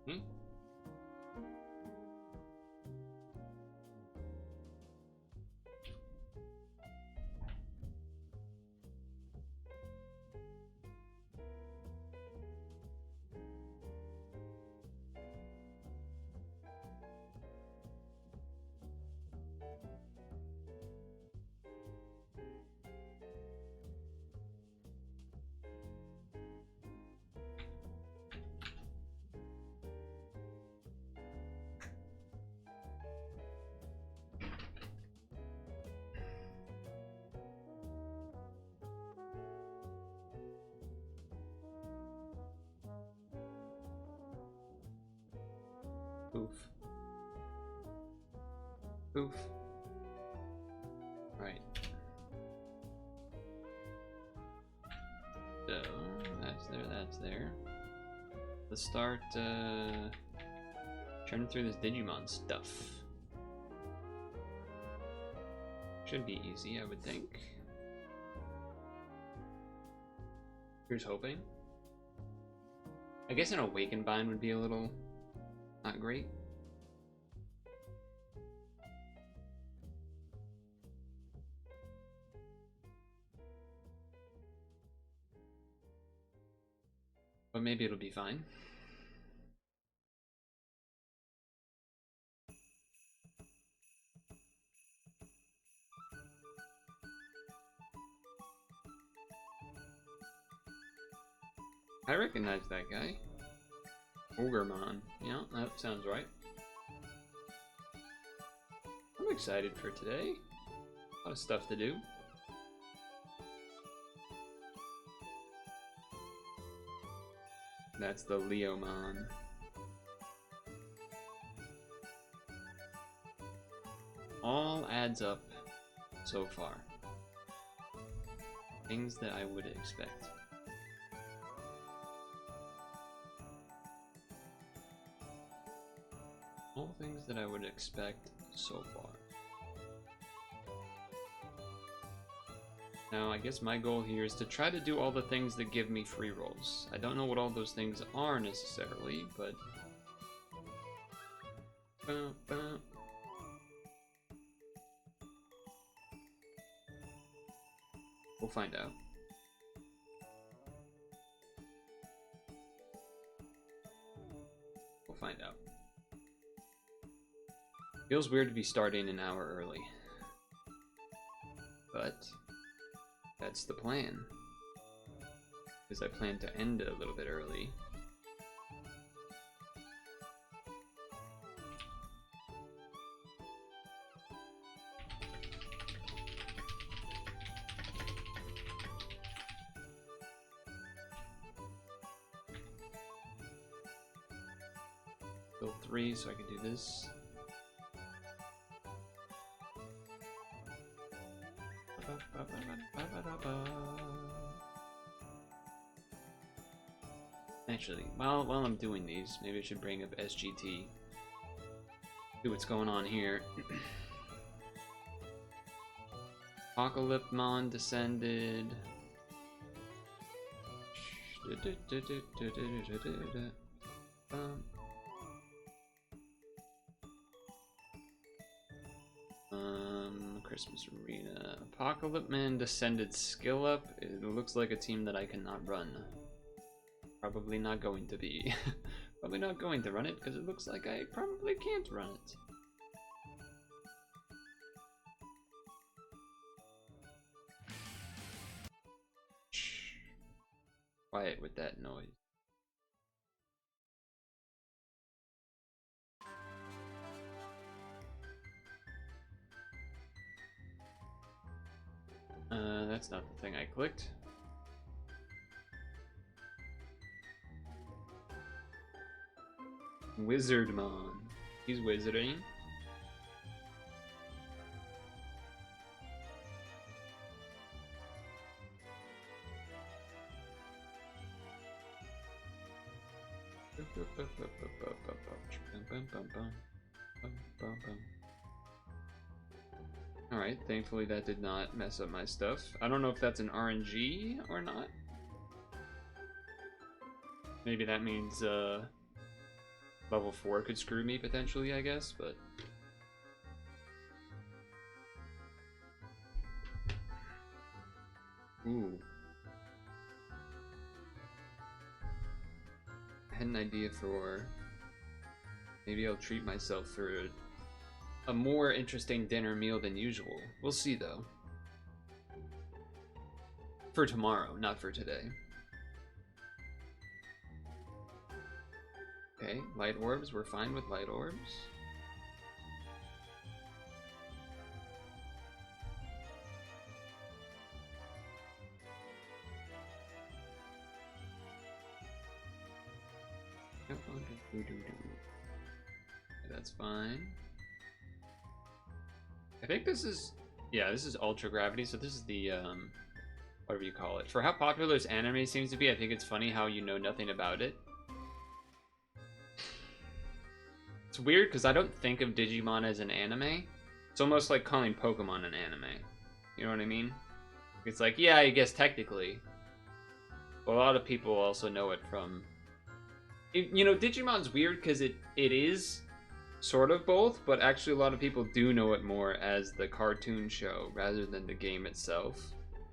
Hmm? Oof. Oof. Right. So, that's there. Let's start, churning through this Digimon stuff. Should be easy, I would think. Here's hoping. I guess an Awaken Bind would be a little not great. But maybe it'll be fine. I recognize that guy. Ogremon. Yeah, that sounds right. I'm excited for today. A lot of stuff to do. That's the Leomon. All adds up so far. Things that I would expect. All things that I would expect so far. Now, I guess my goal here is to try to do all the things that give me free rolls. I don't know what all those things are necessarily, but... we'll find out. We'll find out. Feels weird to be starting an hour early. But that's the plan. Because I plan to end it a little bit early. Build 3 so I can do this. Actually, while I'm doing these, maybe I should bring up SGT. See what's going on here. Apocalypmon descended. Christmas Arena. Apocalypman descended skill up. It looks like a team that I cannot run. Probably not going to be. Probably not going to run it because it looks like I probably can't run it. Shh. Quiet with that noise. That's not the thing I clicked. Wizardmon. He's wizarding. Alright, thankfully that did not mess up my stuff. I don't know if that's an RNG or not. Maybe that means Level 4 could screw me potentially, I guess, but... Ooh. I had an idea for... Maybe I'll treat myself for a more interesting dinner meal than usual. We'll see, though. For tomorrow, not for today. Okay, light orbs. We're fine with light orbs. That's fine. I think this is... Yeah, this is Ultra Gravity, so this is the, whatever you call it. For how popular this anime seems to be, I think it's funny how you know nothing about it. It's weird because I don't think of Digimon as an anime. It's almost like calling Pokemon an anime. You know what I mean? It's like, yeah, I guess technically. But a lot of people also know it from... You know, Digimon's weird because it is sort of both, but actually a lot of people do know it more as the cartoon show rather than the game itself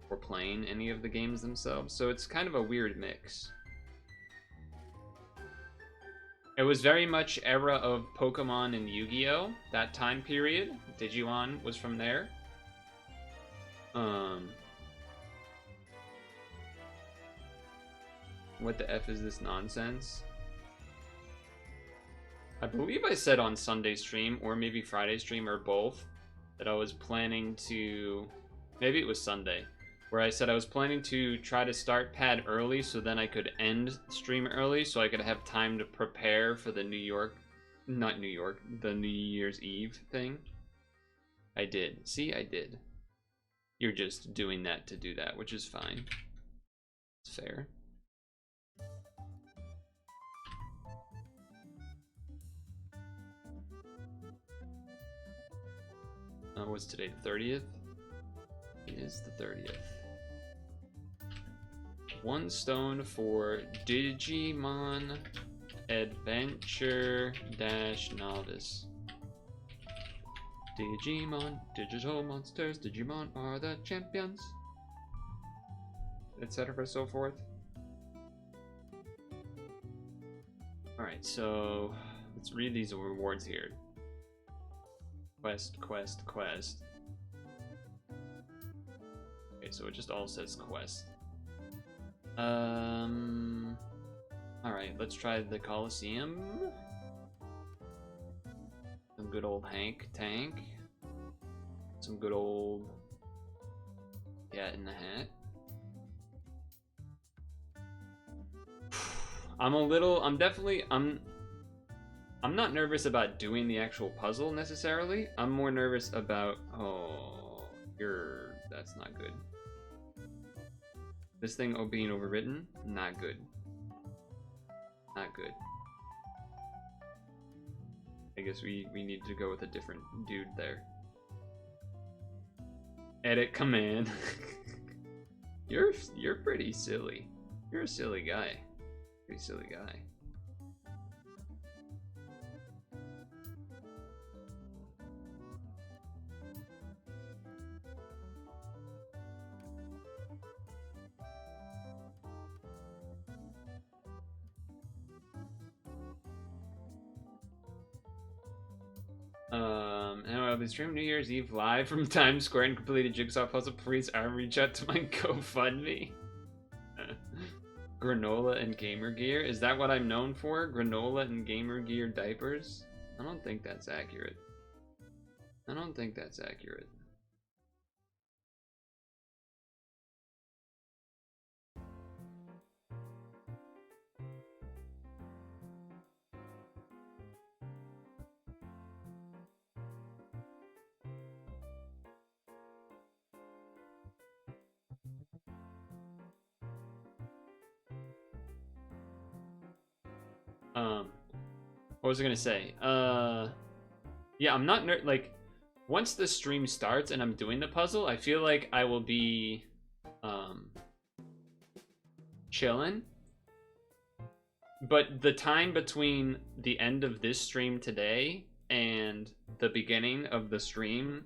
or playing any of the games themselves. So it's kind of a weird mix. It was very much era of Pokemon and Yu-Gi-Oh! That time period. Digimon was from there. What the F is this nonsense? I believe I said on Sunday stream, or maybe Friday stream, or both, that I was planning to... Maybe it was Sunday, where I said I was planning to try to start pad early so then I could end stream early so I could have time to prepare for the the New Year's Eve thing. I did. See, I did. You're just doing that to do that, which is fine. It's fair. What's today, the 30th? It is the 30th. 1 stone for Digimon Adventure Novice. Digimon, digital monsters, Digimon are the champions. Etc. so forth. Alright, so let's read these rewards here. Quest. Okay, so it just all says quest. Alright, let's try the Coliseum. Some good old Hank Tank. Some good old Cat in the Hat. I'm not nervous about doing the actual puzzle necessarily. I'm more nervous about... Oh, that's not good. This thing being overwritten? Not good. Not good. I guess we need to go with a different dude there. Edit command. You're pretty silly. You're a silly guy. Pretty silly guy. Anyway, I'll be streaming New Year's Eve live from Times Square and completed Jigsaw puzzle. Please reach out to my GoFundMe. Granola and Gamer Gear? Is that what I'm known for? Granola and Gamer Gear diapers? I don't think that's accurate. I don't think that's accurate. What was I gonna say? Yeah, I'm not like, once the stream starts and I'm doing the puzzle, I feel like I will be chilling. But the time between the end of this stream today and the beginning of the stream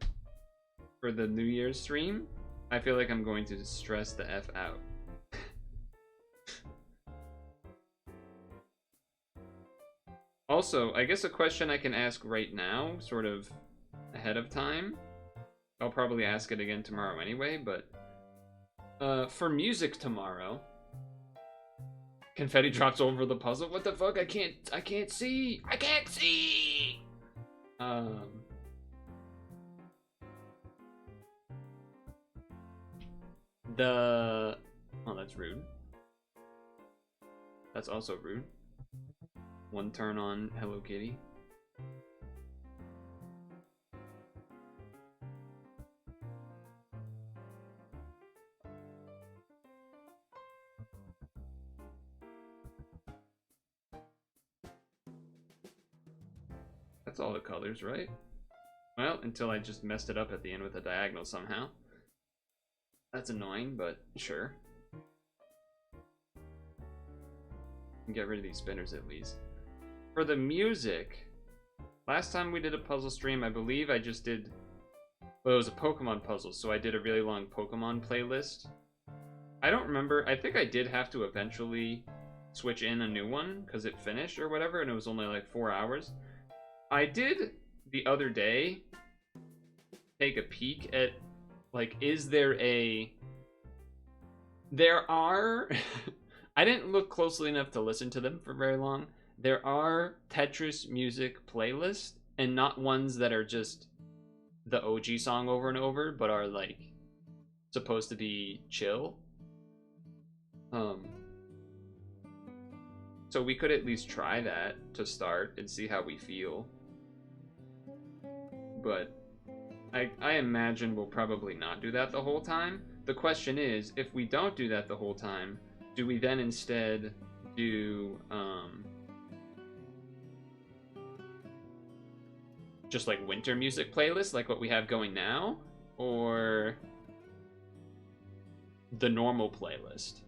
for the New Year's stream, I feel like I'm going to stress the F out. Also, I guess a question I can ask right now, sort of ahead of time. I'll probably ask it again tomorrow anyway, but for music tomorrow, confetti drops over the puzzle. What the fuck? I can't see. I can't see. The oh, that's rude. That's also rude. One turn on Hello Kitty. That's all the colors, right? Well, until I just messed it up at the end with a diagonal somehow. That's annoying, but sure. Get rid of these spinners at least. For the music, last time we did a puzzle stream, I believe I just did... Well, it was a Pokemon puzzle, so I did a really long Pokemon playlist. I don't remember. I think I did have to eventually switch in a new one, because it finished or whatever, and it was only like 4 hours. I did, the other day, take a peek at, like, is there a... There are... I didn't look closely enough to listen to them for very long. There are Tetris music playlists, and not ones that are just the OG song over and over, but are, like, supposed to be chill. So we could at least try that to start and see how we feel. But I imagine we'll probably not do that the whole time. The question is, if we don't do that the whole time, do we then instead do just like winter music playlists like what we have going now, or the normal playlist?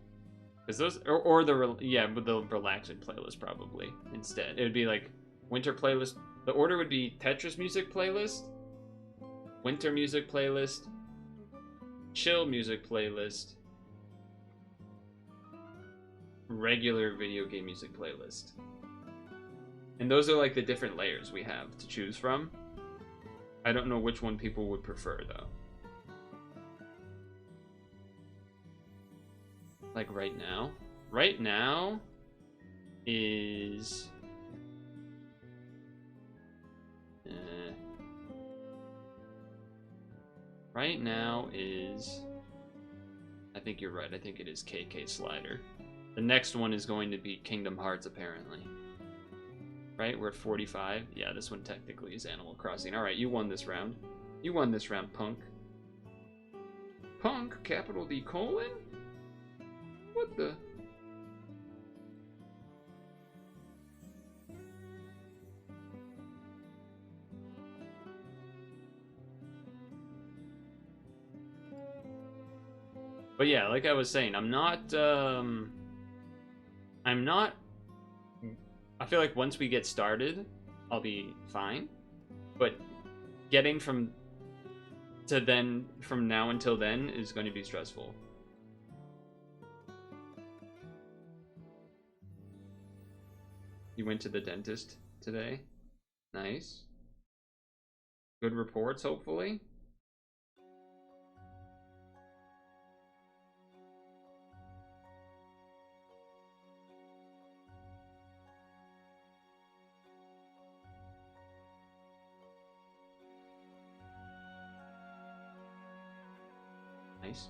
Because those, or the, yeah, but the relaxing playlist probably instead. It would be like winter playlist. The order would be Tetris music playlist, winter music playlist, chill music playlist, regular video game music playlist. And those are like the different layers we have to choose from. I don't know which one people would prefer though. Like right now? Right now is... Right now is... I think you're right. I think it is KK Slider. The next one is going to be Kingdom Hearts, apparently. Right? We're at 45. Yeah, this one technically is Animal Crossing. Alright, you won this round. You won this round, punk. Punk? Capital D colon? What the... But yeah, like I was saying, I'm not... I feel like once we get started, I'll be fine. But getting from now until then is going to be stressful. You went to the dentist today? Nice. Good reports, hopefully. Nice.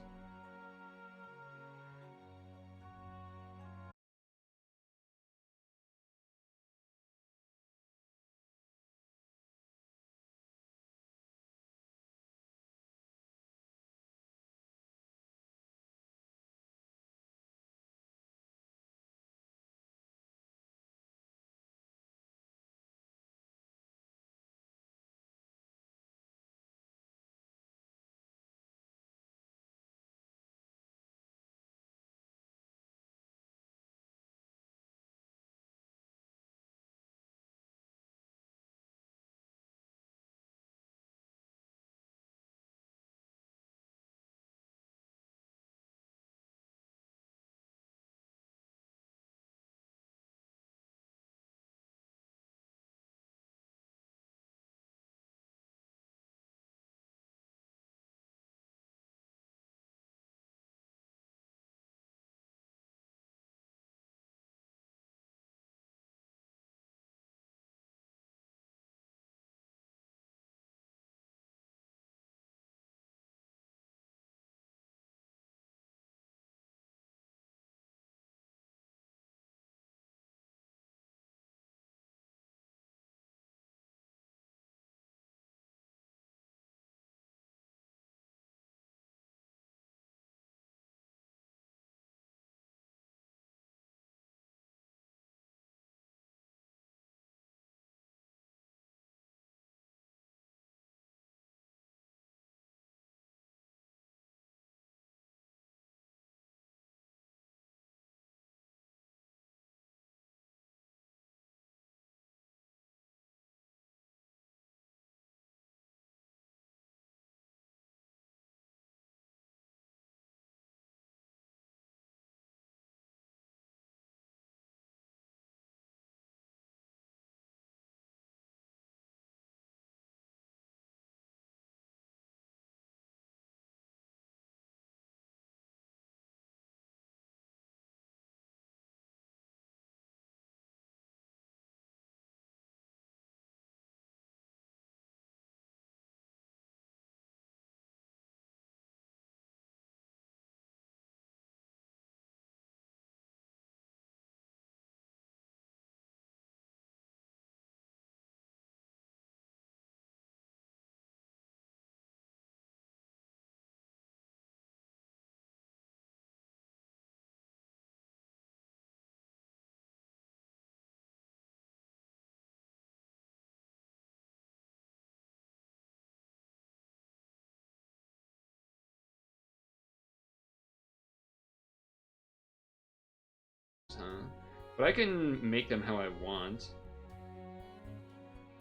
But I can make them how I want.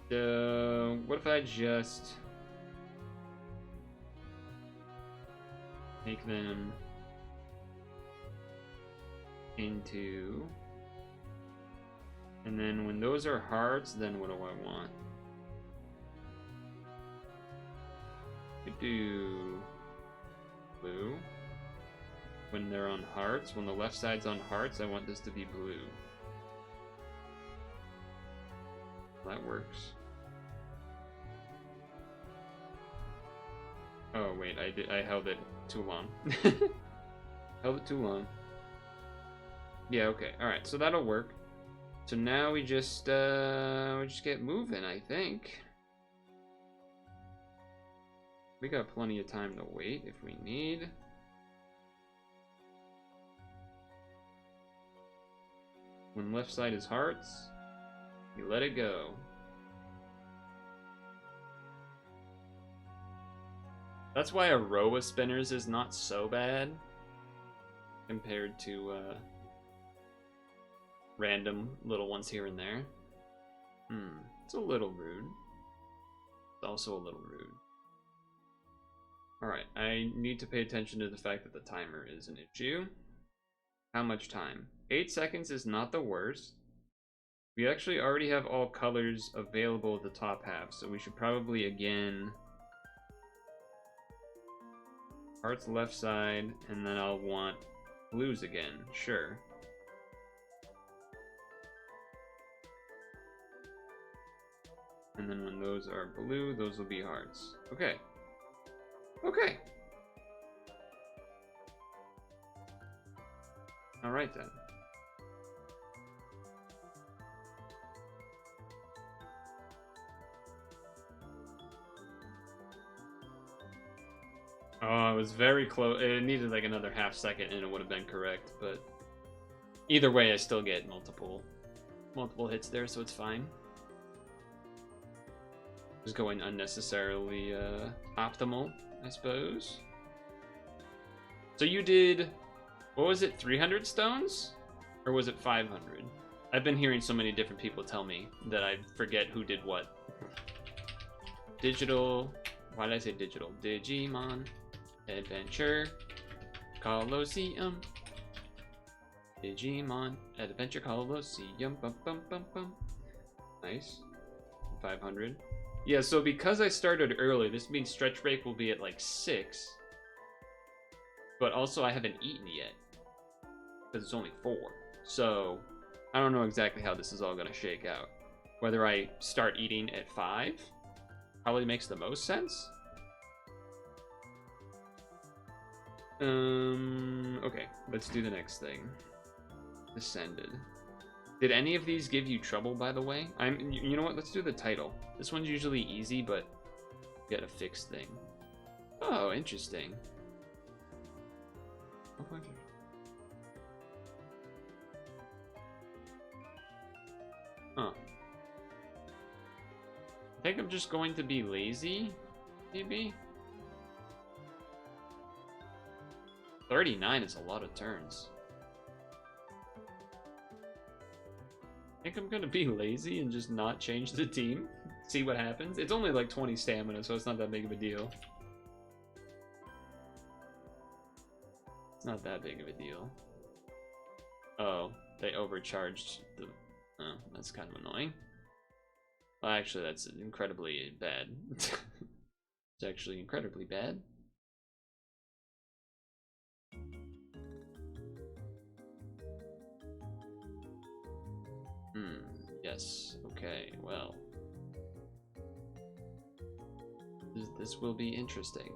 What if I just make them into... And then when those are hearts, then what do I want? Could do blue. When they're on hearts, when the left side's on hearts, I want this to be blue. That works. Oh wait, I held it too long. Held it too long. Yeah, okay. Alright, so that'll work. So now we just get moving, I think. We got plenty of time to wait if we need. When left side is hearts, you let it go. That's why a row of spinners is not so bad compared to random little ones here and there. It's a little rude. It's also a little rude. Alright, I need to pay attention to the fact that the timer is an issue. How much time? 8 seconds is not the worst. We actually already have all colors available at the top half, so we should probably again... Hearts left side, and then I'll want blues again, sure. And then when those are blue, those will be hearts. Okay. Okay. Alright then. Oh, it was very close. It needed like another half second and it would have been correct, but either way I still get multiple hits there, so it's fine. Just going unnecessarily optimal, I suppose. So you did, what was it, 300 stones? Or was it 500? I've been hearing so many different people tell me that I forget who did what. Digital, why did I say digital? Digimon Adventure Colosseum. Digimon Adventure Colosseum. Bum, bum, bum, bum. Nice. 500. Yeah, so because I started early, this means stretch break will be at like 6. But also I haven't eaten yet. Because it's only 4. So I don't know exactly how this is all going to shake out. Whether I start eating at 5 probably makes the most sense. Okay, let's do the next thing. Descended. Did any of these give you trouble, by the way? You know what? Let's do the title. This one's usually easy, but get a fixed thing. Oh, interesting. Huh. I think I'm just going to be lazy, maybe? 39 is a lot of turns. I think I'm gonna be lazy and just not change the team. See what happens. It's only like 20 stamina, so it's not that big of a deal. It's not that big of a deal. Oh, they overcharged the... Oh, that's kind of annoying. Well, actually, that's incredibly bad. It's actually incredibly bad. Yes, okay, well. This will be interesting.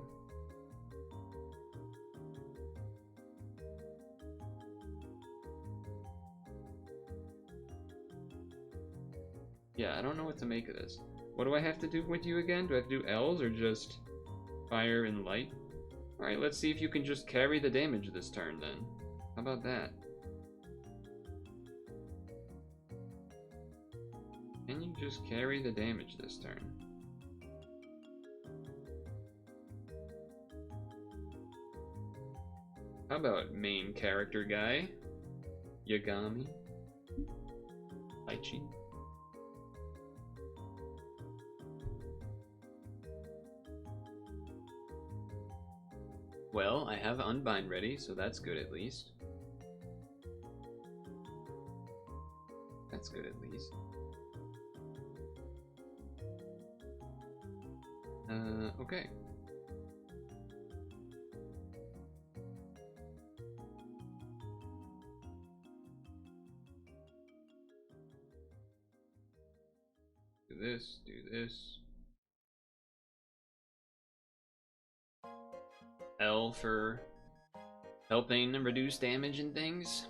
Yeah, I don't know what to make of this. What do I have to do with you again? Do I have to do L's or just fire and light? Alright, let's see if you can just carry the damage this turn then. How about that? Can you just carry the damage this turn? How about main character guy? Yagami? lychee. Well, I have Unbind ready, so that's good at least. That's good at least. Okay. Do this, do this. L for helping reduce damage and things.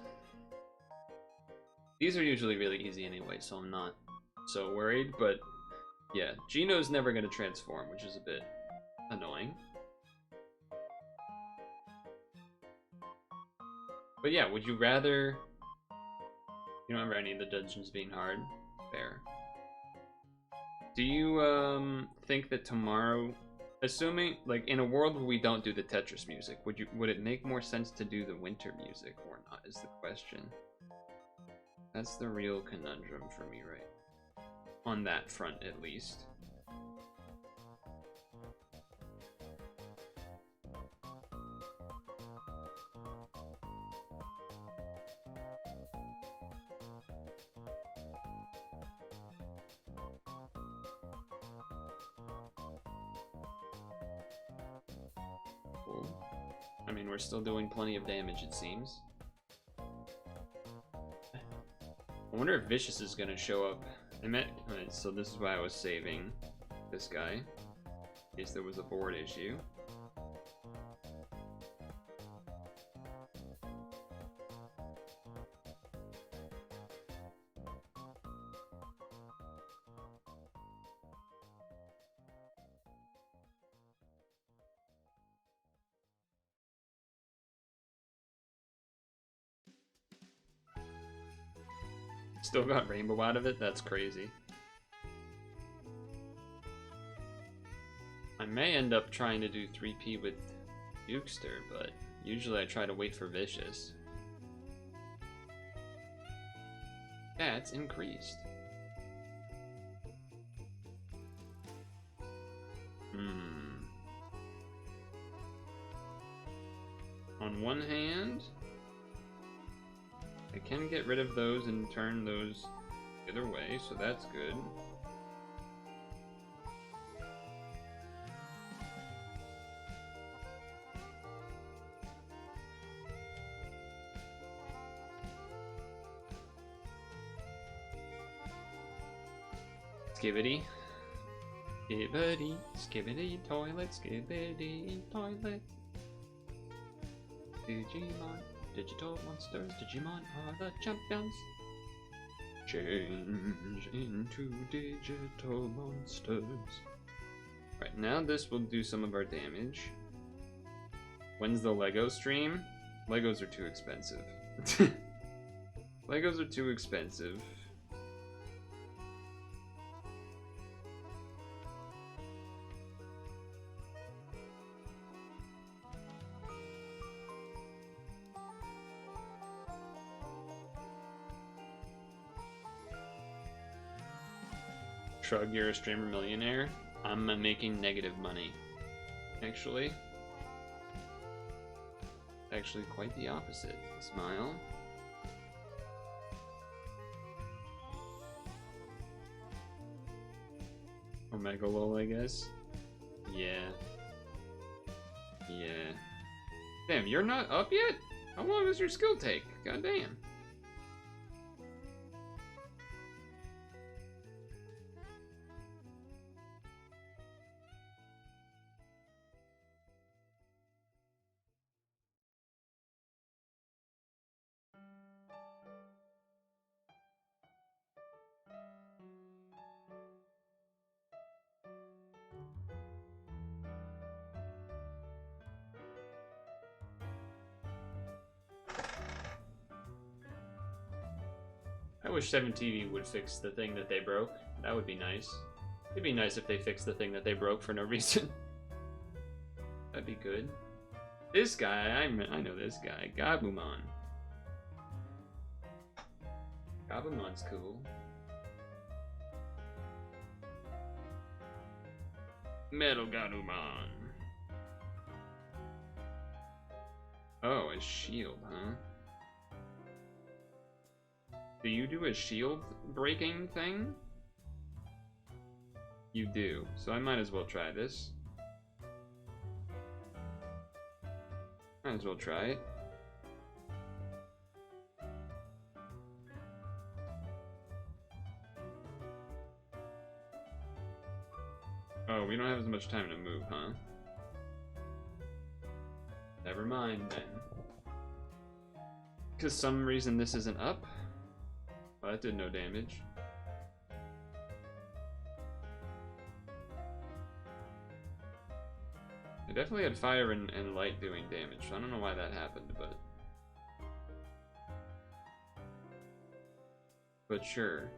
These are usually really easy anyway, so I'm not so worried, but yeah, Gino's never going to transform, which is a bit annoying. But yeah, would you rather... You don't remember any of the dungeons being hard? Fair. Do you think that tomorrow, assuming, like, in a world where we don't do the Tetris music, would it make more sense to do the winter music or not, is the question. That's the real conundrum for me, right? On that front, at least. Cool. I mean, we're still doing plenty of damage, it seems. I wonder if Vicious is gonna show up. Alright, so this is why I was saving this guy, in case there was a board issue. Still got rainbow out of it? That's crazy. I may end up trying to do 3P with Dukester, but usually I try to wait for Vicious. Yeah, it's increased. On one hand, I can get rid of those and turn those the other way, so that's good. Skibbity. Skibbity, skibbity, toilet, skibbity, toilet. Digimon, digital monsters, Digimon are the champions. Change into digital monsters. Right, now this will do some of our damage. When's the Lego stream? Legos are too expensive. Legos are too expensive. Shrug, you're a streamer millionaire. I'm making negative money. Actually, quite the opposite. Smile. Omega lol, I guess. Yeah. Yeah. Damn, you're not up yet? How long does your skill take? God damn. I wish 7TV would fix the thing that they broke. That would be nice. It'd be nice if they fixed the thing that they broke for no reason. That'd be good. This guy, I know this guy. Gabumon. Gabumon's cool. Metal Ganumon. Oh, a shield, huh? Do you do a shield breaking thing? You do, so I might as well try this. Might as well try it. Oh, we don't have as much time to move, huh? Never mind, then. Because some reason this isn't up? Well, that did no damage. I definitely had fire and light doing damage, so I don't know why that happened, but... But sure.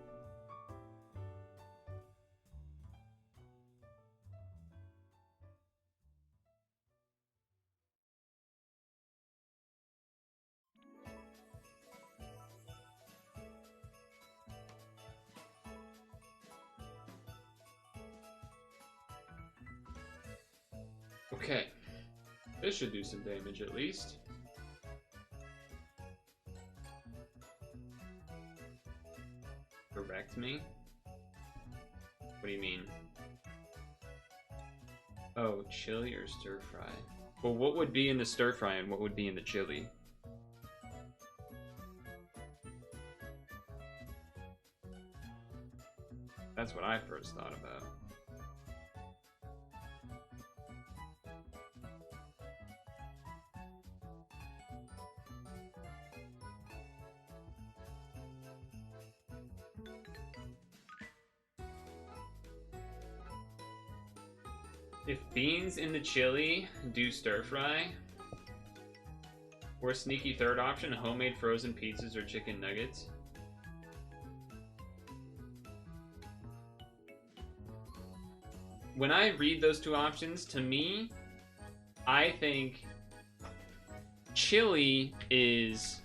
Okay. This should do some damage at least. Correct me? What do you mean? Oh, chili or stir fry? Well, what would be in the stir fry and what would be in the chili? That's what I first thought about. If beans in the chili do stir fry, or sneaky third option, homemade frozen pizzas or chicken nuggets. When I read those two options, to me, I think chili is,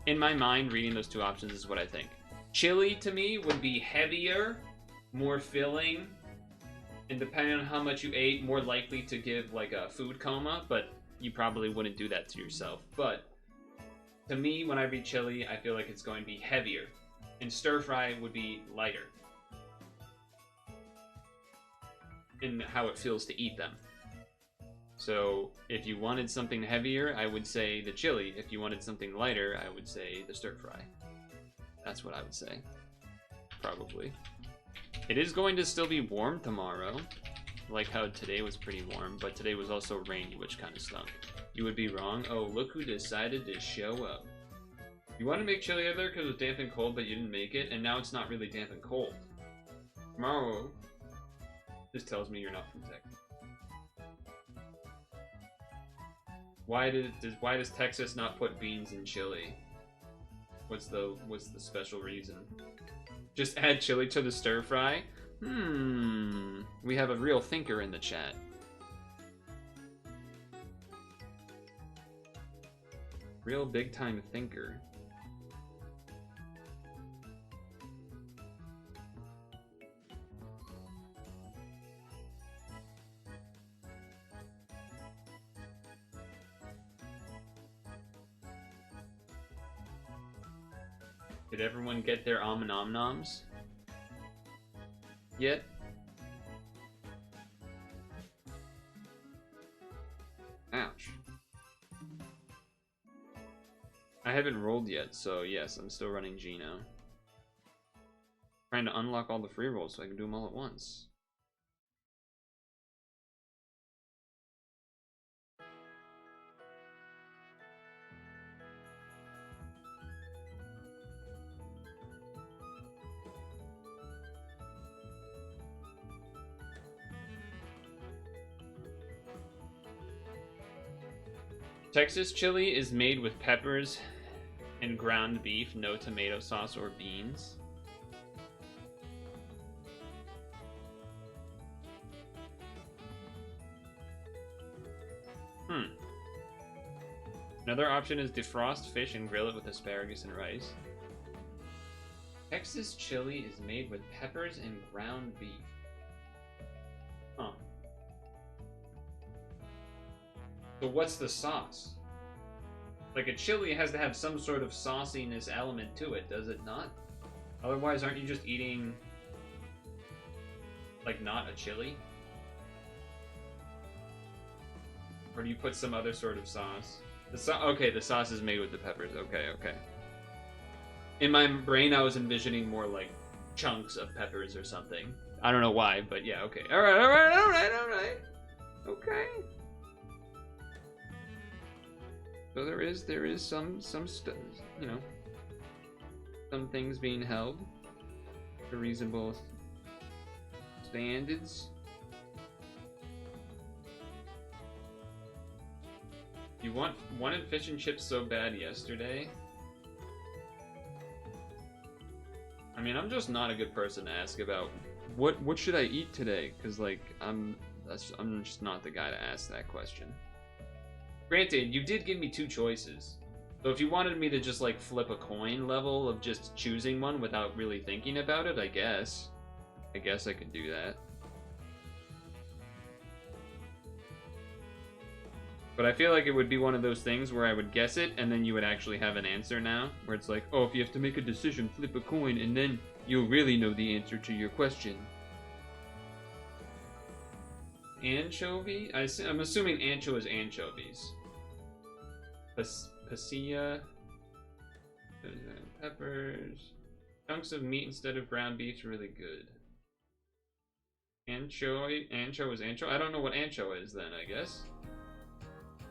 in my mind, reading those two options is what I think. Chili, to me, would be heavier, more filling, and depending on how much you ate, more likely to give like a food coma, but you probably wouldn't do that to yourself. But to me, when I read chili, I feel like it's going to be heavier, and stir fry would be lighter in how it feels to eat them. So if you wanted something heavier, I would say the chili. If you wanted something lighter, I would say the stir fry. That's what I would say, probably. It is going to still be warm tomorrow, like how today was pretty warm, but today was also rainy, which kind of stunk. You would be wrong. Oh, look who decided to show up. You want to make chili out there because it was damp and cold, but you didn't make it, and now it's not really damp and cold. Tomorrow, this tells me you're not from Texas. Why does Texas not put beans in chili? What's the special reason? Just add chili to the stir fry? We have a real thinker in the chat. Real big time thinker. Did everyone get their nom-noms yet? Ouch. I haven't rolled yet, so yes, I'm still running Gino. Trying to unlock all the free rolls so I can do them all at once. Texas chili is made with peppers and ground beef, no tomato sauce or beans. Another option is defrost fish and grill it with asparagus and rice. Texas chili is made with peppers and ground beef. Huh. So what's the sauce? Like, a chili has to have some sort of sauciness element to it, does it not? Otherwise, aren't you just eating, like, not a chili? Or do you put some other sort of sauce? Okay, the sauce is made with the peppers. Okay, okay. In my brain, I was envisioning more like chunks of peppers or something. I don't know why, but yeah, okay. Alright, alright, alright, alright. Okay. So there is some you know, some things being held to reasonable standards. You wanted fish and chips so bad yesterday. I mean, I'm just not a good person to ask about what should I eat today, because like I'm just not the guy to ask that question. Granted, you did give me two choices. So if you wanted me to just like flip a coin level of just choosing one without really thinking about it, I guess I could do that. But I feel like it would be one of those things where I would guess it, and then you would actually have an answer now. Where it's like, oh, if you have to make a decision, flip a coin, and then you'll really know the answer to your question. Anchovy? I'm assuming ancho is anchovies. Pasilla. Peppers. Chunks of meat instead of ground beef's really good. Ancho is ancho? I don't know what ancho is then, I guess.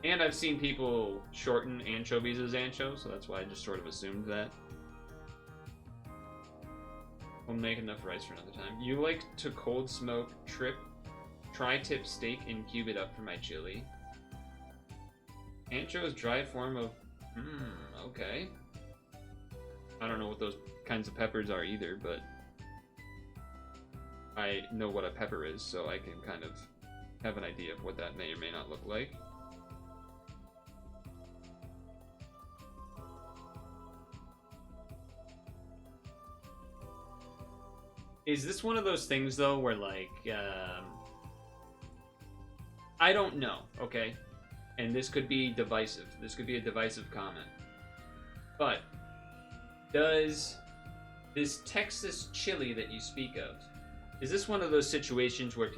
And I've seen people shorten anchovies as ancho, so that's why I just sort of assumed that. We'll make enough rice for another time. You like to cold smoke tri-tip steak and cube it up for my chili. Ancho is dry form of... okay. I don't know what those kinds of peppers are either, but I know what a pepper is, so I can kind of have an idea of what that may or may not look like. Is this one of those things, though, where, like, I don't know, okay? And this could be divisive. This could be a divisive comment. But, does this Texas chili that you speak of, is this one of those situations where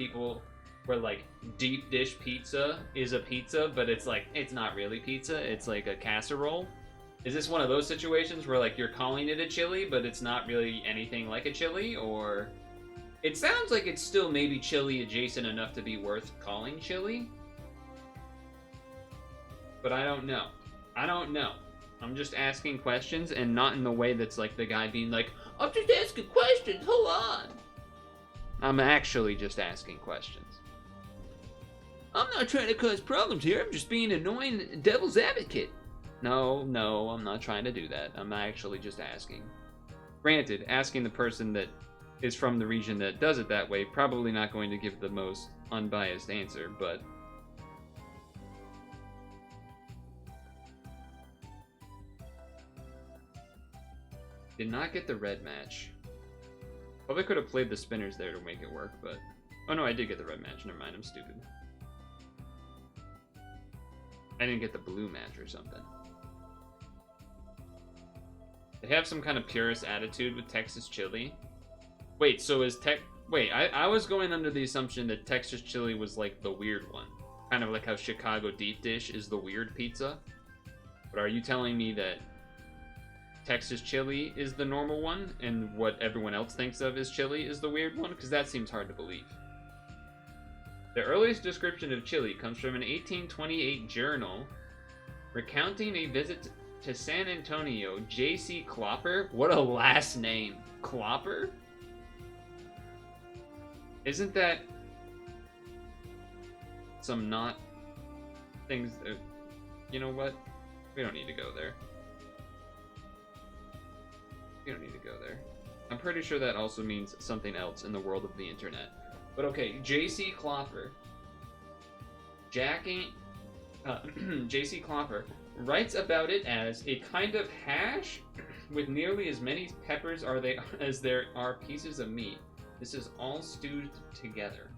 like, deep dish pizza is a pizza, but it's like, it's not really pizza, it's like a casserole? Is this one of those situations where, like, you're calling it a chili, but it's not really anything like a chili? Or it sounds like it's still maybe chili adjacent enough to be worth calling chili. But I don't know. I don't know. I'm just asking questions, and not in the way that's like the guy being like, I'm just asking questions, hold on. I'm actually just asking questions. I'm not trying to cause problems here, I'm just being annoying devil's advocate. No, I'm not trying to do that. I'm actually just asking. Granted, asking the person that is from the region that does it that way, probably not going to give the most unbiased answer, but... Did not get the red match. Probably could have played the spinners there to make it work, but... Oh no, I did get the red match. Never mind, I'm stupid. I didn't get the blue match or something. They have some kind of purist attitude with Texas chili. Wait, so is Wait, I was going under the assumption that Texas chili was like the weird one. Kind of like how Chicago deep dish is the weird pizza. But are you telling me that Texas chili is the normal one, and what everyone else thinks of as chili is the weird one? Because that seems hard to believe. The earliest description of chili comes from an 1828 journal recounting a visit to San Antonio. J.C. Clopper? What a last name. Clopper? Isn't that some not things that... You know what? We don't need to go there. We don't need to go there. I'm pretty sure that also means something else in the world of the internet. But okay, J.C. Clopper. J.C. Clopper writes about it as a kind of hash with nearly as many peppers as there are pieces of meat. This is all stewed together.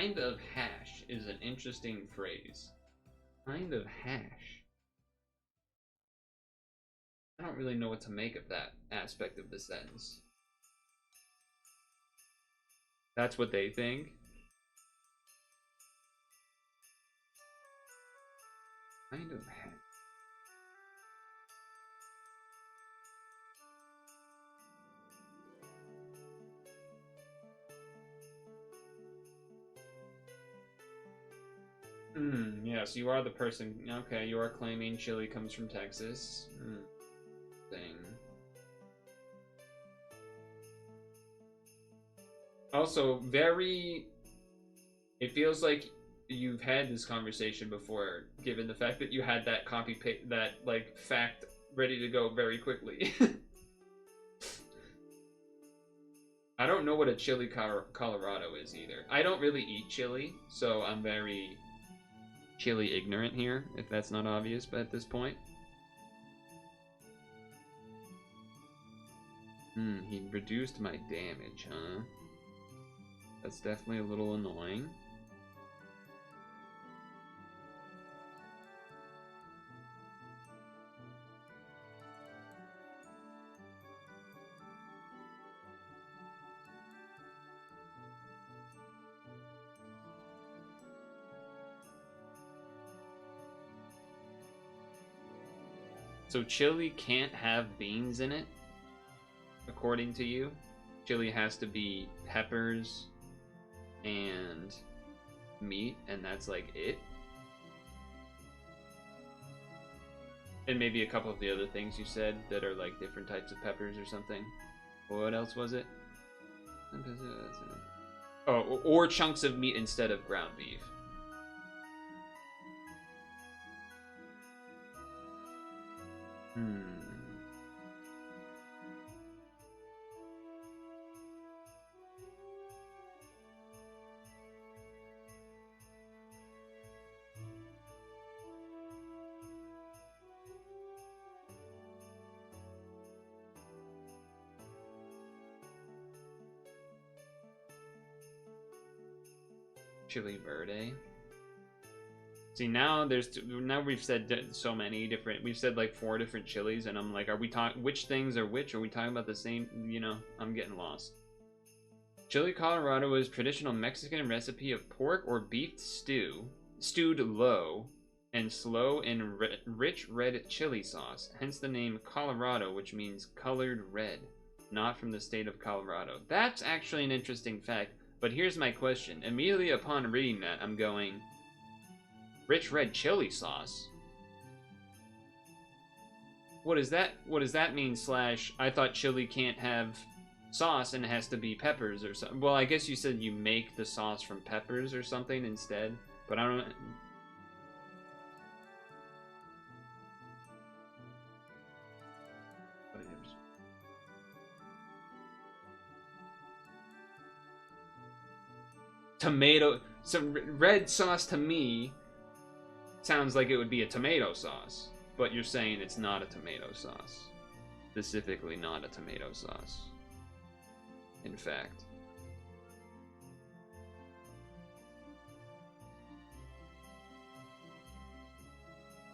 Kind of hash is an interesting phrase. Kind of hash. I don't really know what to make of that aspect of the sentence. That's what they think. Kind of hash. Yes, you are the person. Okay, you are claiming chili comes from Texas. Thing. Also, it feels like you've had this conversation before, given the fact that you had that like fact ready to go very quickly. I don't know what a chili Colorado is either. I don't really eat chili, so I'm very chili ignorant here, if that's not obvious but at this point. He reduced my damage, huh? That's definitely a little annoying. So chili can't have beans in it, according to you. Chili has to be peppers and meat, and that's like it. And maybe a couple of the other things you said that are like different types of peppers or something. What else was it? Oh, or chunks of meat instead of ground beef. Chili verde. See, now we've said so many different. We've said like 4 different chilies, and I'm like, are we talking which things are which? Are we talking about the same? You know, I'm getting lost. Chili Colorado is traditional Mexican recipe of pork or beef stew, stewed low and slow in rich red chili sauce. Hence the name Colorado, which means colored red, not from the state of Colorado. That's actually an interesting fact. But here's my question. Immediately upon reading that, I'm going, rich red chili sauce? What does that mean? Slash, I thought chili can't have sauce and it has to be peppers or something. Well, I guess you said you make the sauce from peppers or something instead. But I don't... Tomato... So red sauce to me sounds like it would be a tomato sauce, but you're saying it's not a tomato sauce. Specifically not a tomato sauce. In fact.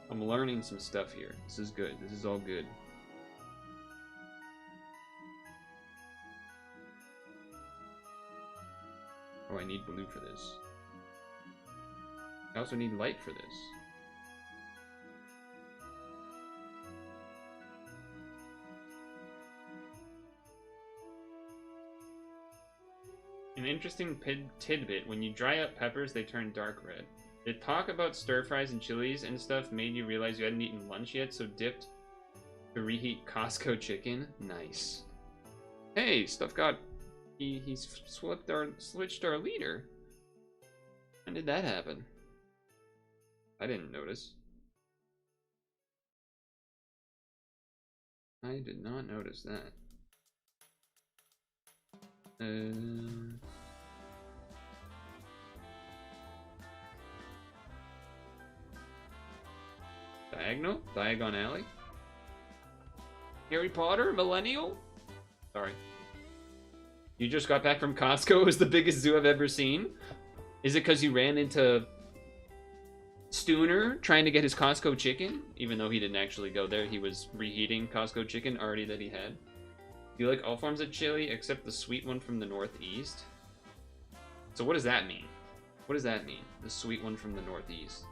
I'm learning some stuff here. This is good. This is all good. Oh, I need blue for this. I also need light for this. An interesting tidbit, when you dry up peppers, they turn dark red. The talk about stir fries and chilies and stuff made you realize you hadn't eaten lunch yet, so dipped to reheat Costco chicken. Nice. Hey, stuff got... He switched our leader. When did that happen? I didn't notice. I did not notice that. Diagonal? Diagon Alley? Harry Potter? Millennial? Sorry. You just got back from Costco. It was the biggest zoo I've ever seen. Is it because you ran into Stooner trying to get his Costco chicken? Even though he didn't actually go there, he was reheating Costco chicken already that he had. Do you like all forms of chili except the sweet one from the Northeast? So what does that mean? What does that mean? The sweet one from the Northeast.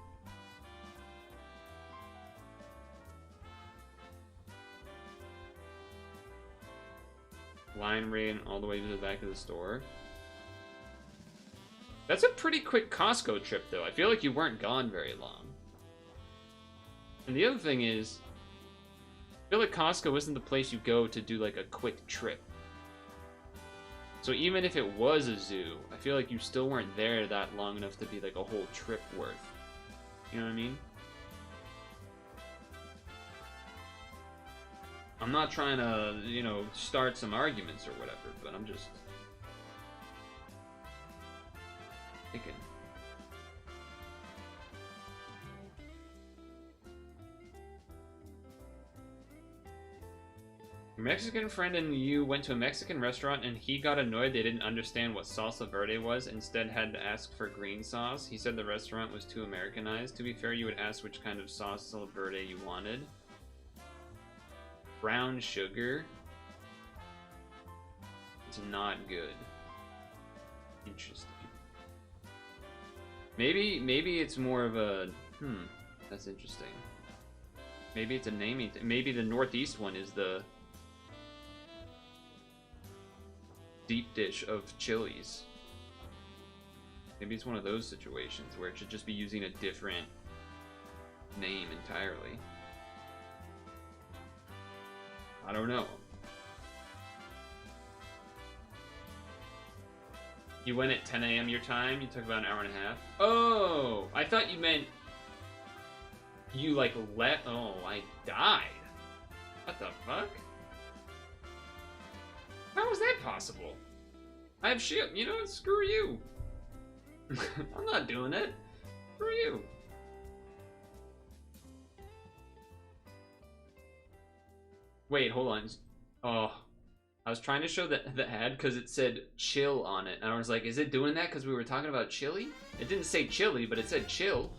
Line ran all the way to the back of the store. That's a pretty quick Costco trip, though. I feel like you weren't gone very long. And the other thing is, I feel like Costco isn't the place you go to do, like, a quick trip. So even if it was a zoo, I feel like you still weren't there that long enough to be, like, a whole trip worth. You know what I mean? I'm not trying to, you know, start some arguments or whatever, but I'm just thinking. Your Mexican friend and you went to a Mexican restaurant and he got annoyed they didn't understand what salsa verde was, instead had to ask for green sauce. He said the restaurant was too Americanized. To be fair, you would ask which kind of salsa verde you wanted. Brown sugar. It's not good. Interesting. Maybe it's more of a that's interesting. Maybe it's a naming thing. Maybe the Northeast one is the deep dish of chilies. Maybe it's one of those situations where it should just be using a different name entirely. I don't know. You went at 10 a.m. your time? You took about an hour and a half? Oh! I thought you meant you, like, oh, I died. What the fuck? How is that possible? I have shit. You know what? Screw you. I'm not doing it. Screw you. Wait, hold on. Oh, I was trying to show the ad because it said chill on it. And I was like, is it doing that because we were talking about chili? It didn't say chili, but it said chill.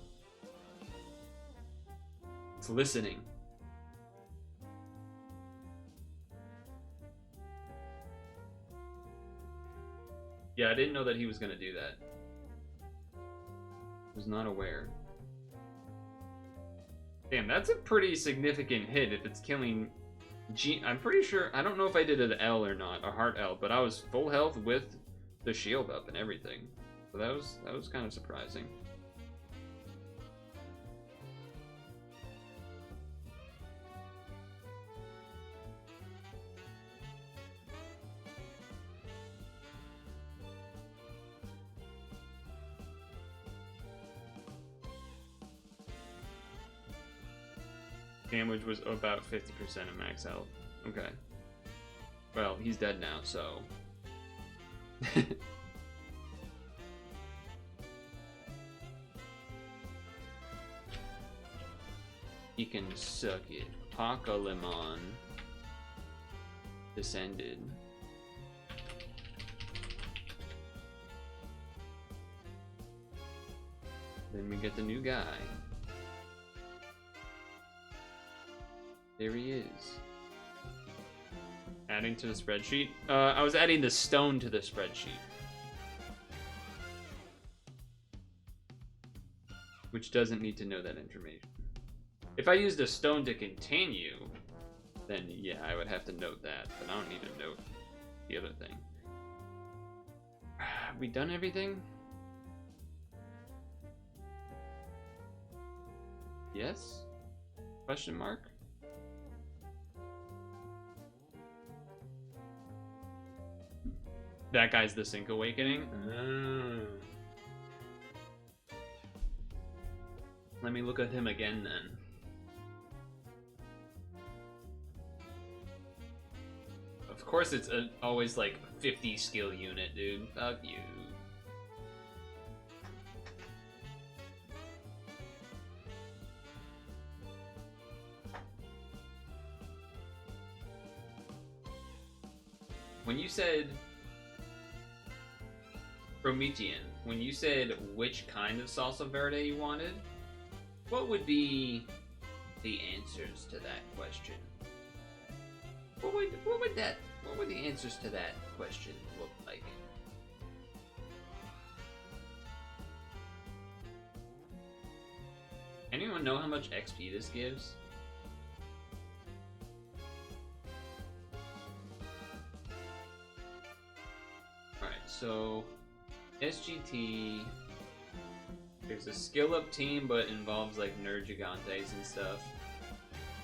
It's listening. Yeah, I didn't know that he was going to do that. Was not aware. Damn, that's a pretty significant hit if it's killing... I'm pretty sure, I don't know if I did an L or not, a heart L, but I was full health with the shield up and everything. So that was kind of surprising. Damage was about 50% of max health. Okay. Well, he's dead now, so... He can suck it. Pakalimon descended. Then we get the new guy. There he is. Adding to the spreadsheet? I was adding the stone to the spreadsheet. Which doesn't need to know that information. If I used a stone to continue, then yeah, I would have to note that. But I don't need to note the other thing. Have we done everything? Yes? Question mark? That guy's the Sync Awakening? Let me look at him again then. Of course it's always like 50 skill unit, dude. Fuck you. When you said Promethean, when you said which kind of salsa verde you wanted, what would be the answers to that question? What would the answers to that question look like? Anyone know how much XP this gives? Alright, so SGT, there's a skill up team, but involves like nerd gigantes and stuff.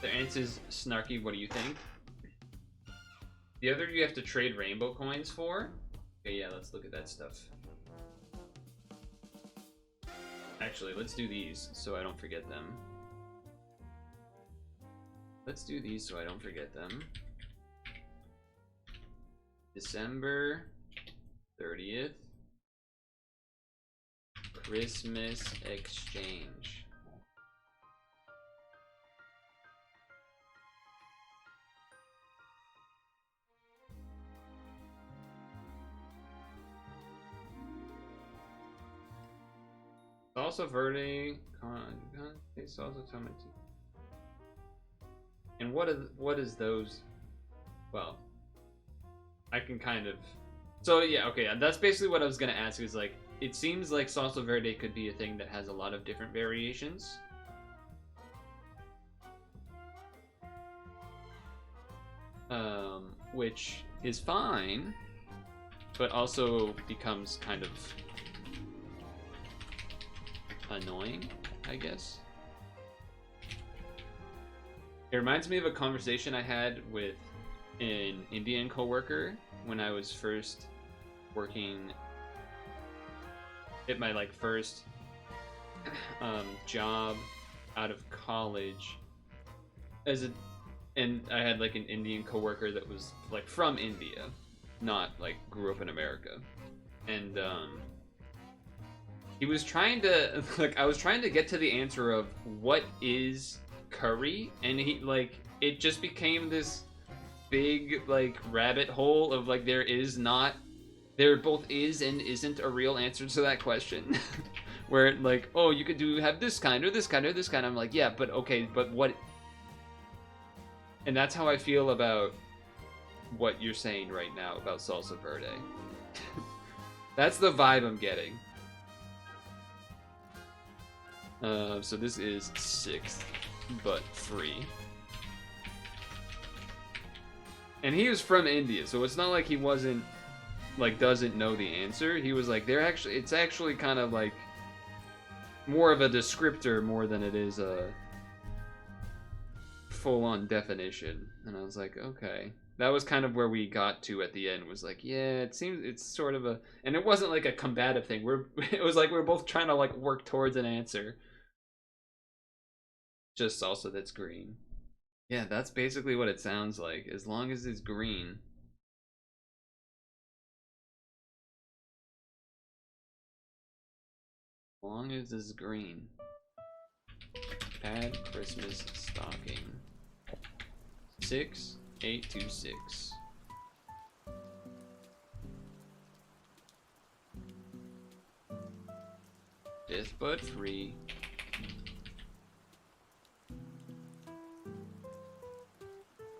The answer's Snarky, what do you think? The other you have to trade rainbow coins for? Okay, yeah, let's look at that stuff. Actually, let's do these so I don't forget them. Let's do these so I don't forget them. December 30th. Christmas exchange. Salsa verde, salsa tomato. And what is those? Well, I can kind of. So yeah, okay, that's basically what I was gonna ask. Is like, it seems like salsa verde could be a thing that has a lot of different variations. Which is fine, but also becomes kind of annoying, I guess. It reminds me of a conversation I had with an Indian coworker when I was first working at my like first job out of college and I had like an Indian coworker that was like from India, not like grew up in America. And he was trying to like I was trying to get to the answer of what is curry, and he like it just became this big like rabbit hole of like there both is and isn't a real answer to that question. Where like, oh, you could have this kind or this kind or this kind. I'm like, yeah, but okay, but what? And that's how I feel about what you're saying right now about salsa verde. That's the vibe I'm getting. So this is 6th, but free. And he was from India, so it's not like he wasn't like doesn't know the answer. He was like, it's actually kind of like more of a descriptor more than it is a full-on definition. And I was like, okay. That was kind of where we got to at the end, was like, yeah, it seems it's sort of a, and it wasn't like a combative thing. It was like we're both trying to like work towards an answer. Just salsa that's green. Yeah, that's basically what it sounds like, as long as it's green. As long as it's green. Add Christmas stocking. 6826. Fifth but free.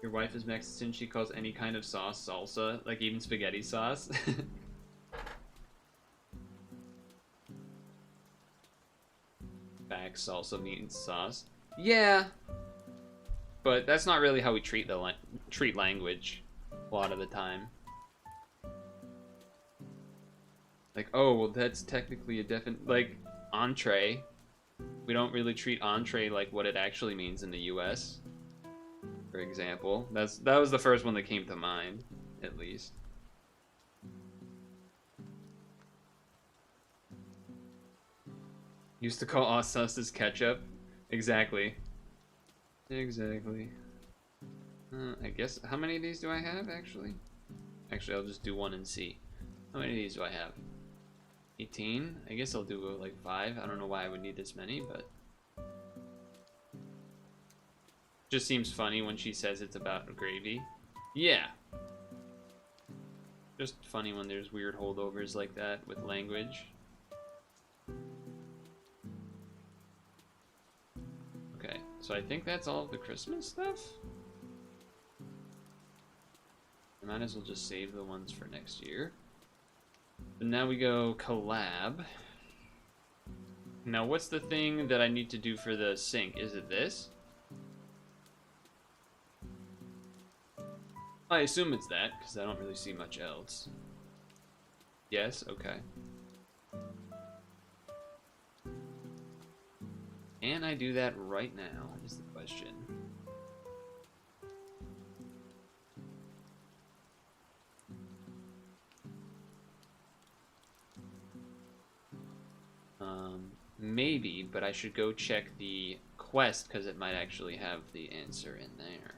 Your wife is Mexican, she calls any kind of sauce salsa, like even spaghetti sauce. Back salsa means sauce. Yeah. But that's not really how we treat treat language a lot of the time. Like, oh, well that's technically a definite, like, entree. We don't really treat entree like what it actually means in the US. For example, that was the first one that came to mind, at least. Used to call sauces ketchup. Exactly. Exactly. I guess, how many of these do I have, actually? Actually, I'll just do one and see. How many of these do I have? 18? I guess I'll do like 5. I don't know why I would need this many, but just seems funny when she says it's about gravy. Yeah. Just funny when there's weird holdovers like that with language. Okay, so I think that's all of the Christmas stuff. I might as well just save the ones for next year. But now we go collab. Now what's the thing that I need to do for the sync? Is it this? I assume it's that, because I don't really see much else. Yes? Okay. Can I do that right now, is the question. Maybe, but I should go check the quest, because it might actually have the answer in there.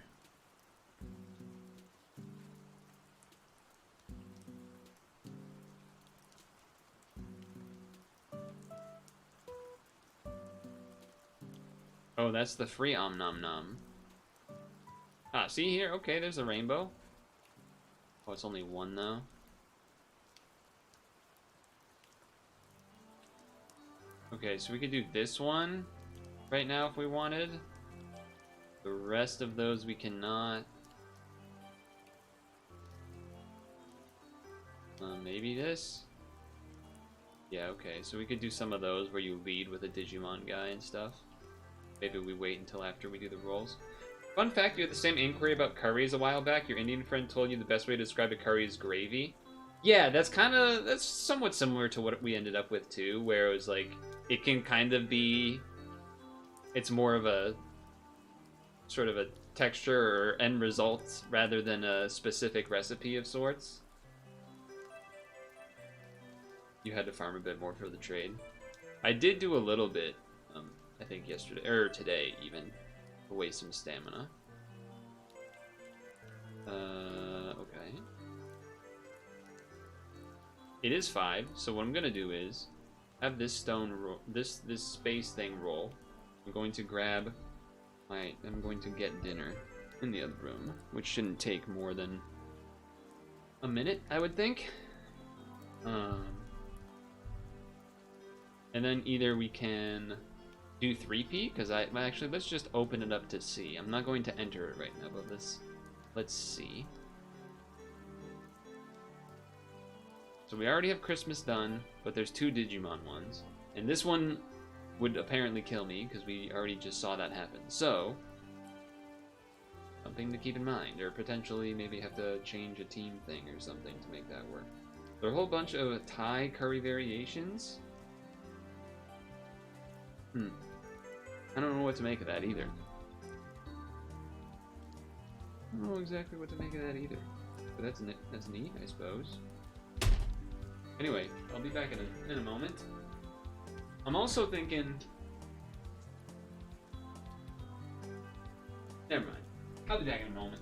Oh, that's the free Om Nom Nom. Ah, see here? Okay, there's a rainbow. Oh, it's only one, though. Okay, so we could do this one right now if we wanted. The rest of those we cannot. Maybe this? Yeah, okay, so we could do some of those where you lead with a Digimon guy and stuff. Maybe we wait until after we do the rolls. Fun fact, you had the same inquiry about curries a while back. Your Indian friend told you the best way to describe a curry is gravy. Yeah, that's somewhat similar to what we ended up with too, where it was like, it can kind of be, it's more of a, sort of a texture or end result rather than a specific recipe of sorts. You had to farm a bit more for the trade. I did do a little bit, I think yesterday, or today even, to waste some stamina. Okay. It is 5, so what I'm gonna do is have this stone roll, this space thing roll. I'm going to grab I'm going to get dinner in the other room, which shouldn't take more than a minute, I would think. And then either we can do 3P, because actually, let's just open it up to see. I'm not going to enter it right now, but let's see. So we already have Christmas done, but there's 2 Digimon ones. And this one would apparently kill me, because we already just saw that happen. So, something to keep in mind, or potentially maybe have to change a team thing or something to make that work. There are a whole bunch of Thai curry variations. I don't know what to make of that either. I don't know exactly what to make of that either. But that's neat, I suppose. Anyway, I'll be back in a moment. I'm also thinking... Never mind. I'll be back in a moment.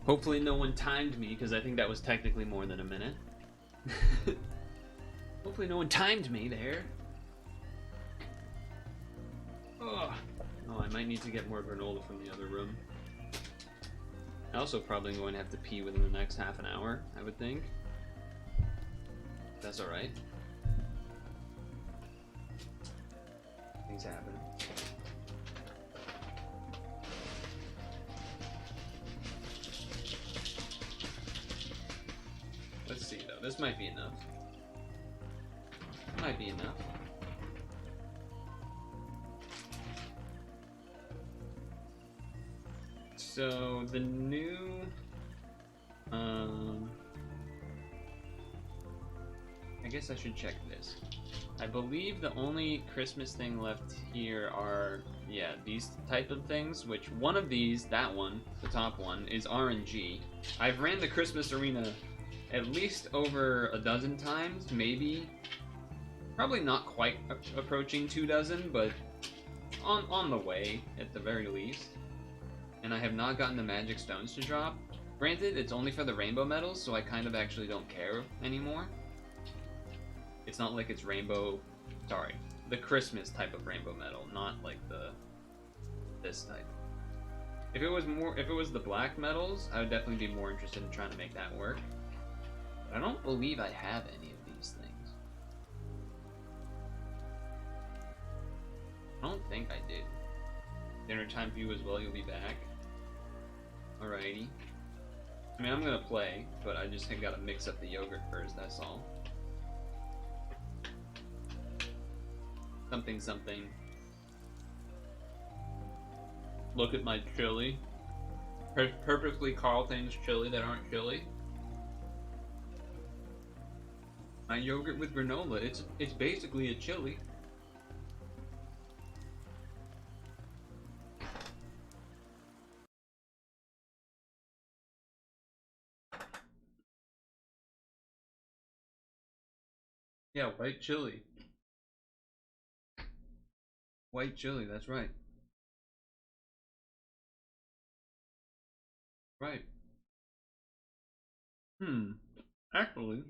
Hopefully no one timed me, because I think that was technically more than a minute. Hopefully no one timed me there. Oh, I might need to get more granola from the other room. I also probably going to have to pee within the next half an hour, I would think. That's alright. Things happen. Let's see though, this might be enough. Might be enough. So the new I guess I should check this. I believe the only Christmas thing left here are, yeah, these type of things, which one of these, that one, the top one, is RNG. I've ran the Christmas arena at least over a dozen times, maybe. Probably not quite approaching 24, but on the way, at the very least. And I have not gotten the magic stones to drop. Granted, it's only for the rainbow medals, so I kind of actually don't care anymore. It's not like it's rainbow, sorry, the Christmas type of rainbow medal, not like this type. If it was the black medals, I would definitely be more interested in trying to make that work. But I don't believe I have any of these things. I don't think I did. Dinner time for you as well, you'll be back. Alrighty. I mean, I'm gonna play, but I just gotta mix up the yogurt first, that's all. Something, something. Look at my chili. Perfectly Carl things chili that aren't chili. My yogurt with granola, it's basically a chili. Yeah, white chili. White chili, that's right. Right. Actually.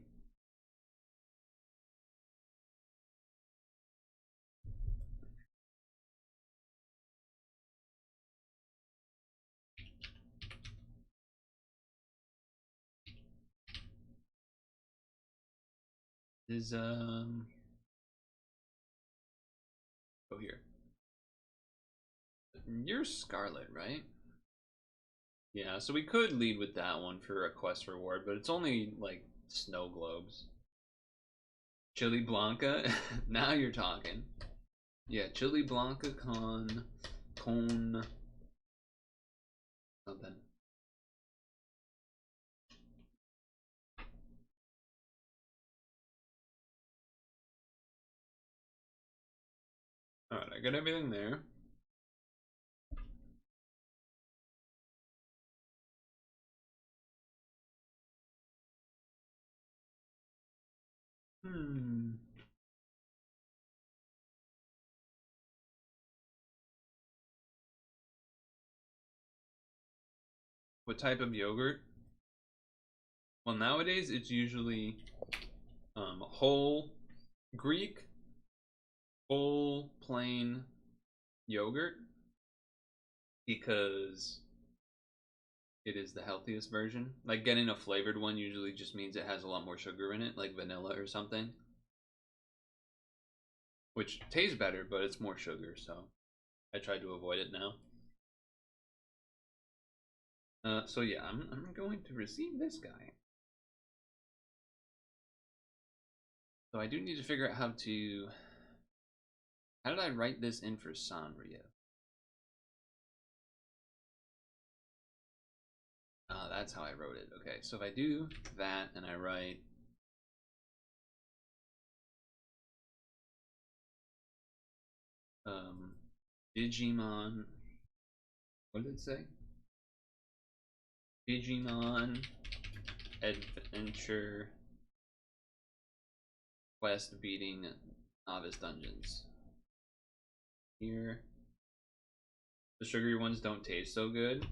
Is, go here. You're Scarlet, right? Yeah, so we could lead with that one for a quest reward, but it's only, like, snow globes. Chili Blanca? Now you're talking. Yeah, Chili Blanca con something. Alright, I got everything there. What type of yogurt? Well, nowadays it's usually whole Greek, whole plain yogurt, because it is the healthiest version. Like, getting a flavored one usually just means it has a lot more sugar in it, like vanilla or something. Which tastes better, but it's more sugar, so I tried to avoid it now. So yeah, I'm going to receive this guy. So I do need to figure out how did I write this in for Sanrio? That's how I wrote it. Okay, so if I do that and I write Digimon, what did it say? Digimon Adventure Quest beating Novice Dungeons. Here. The sugary ones don't taste so good.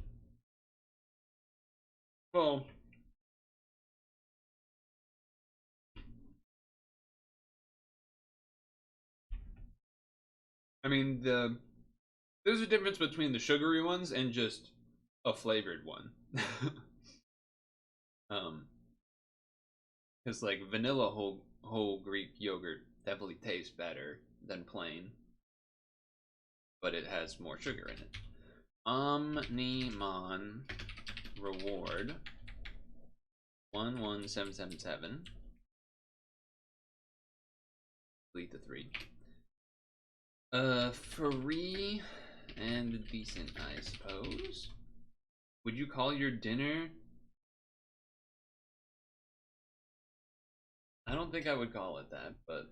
Well, I mean, there's a difference between the sugary ones and just a flavored one. um, because like vanilla whole Greek yogurt definitely tastes better than plain, but it has more sugar in it. Omnimon reward 11777. Delete the 3. Free and decent, I suppose. Would you call your dinner? I don't think I would call it that, but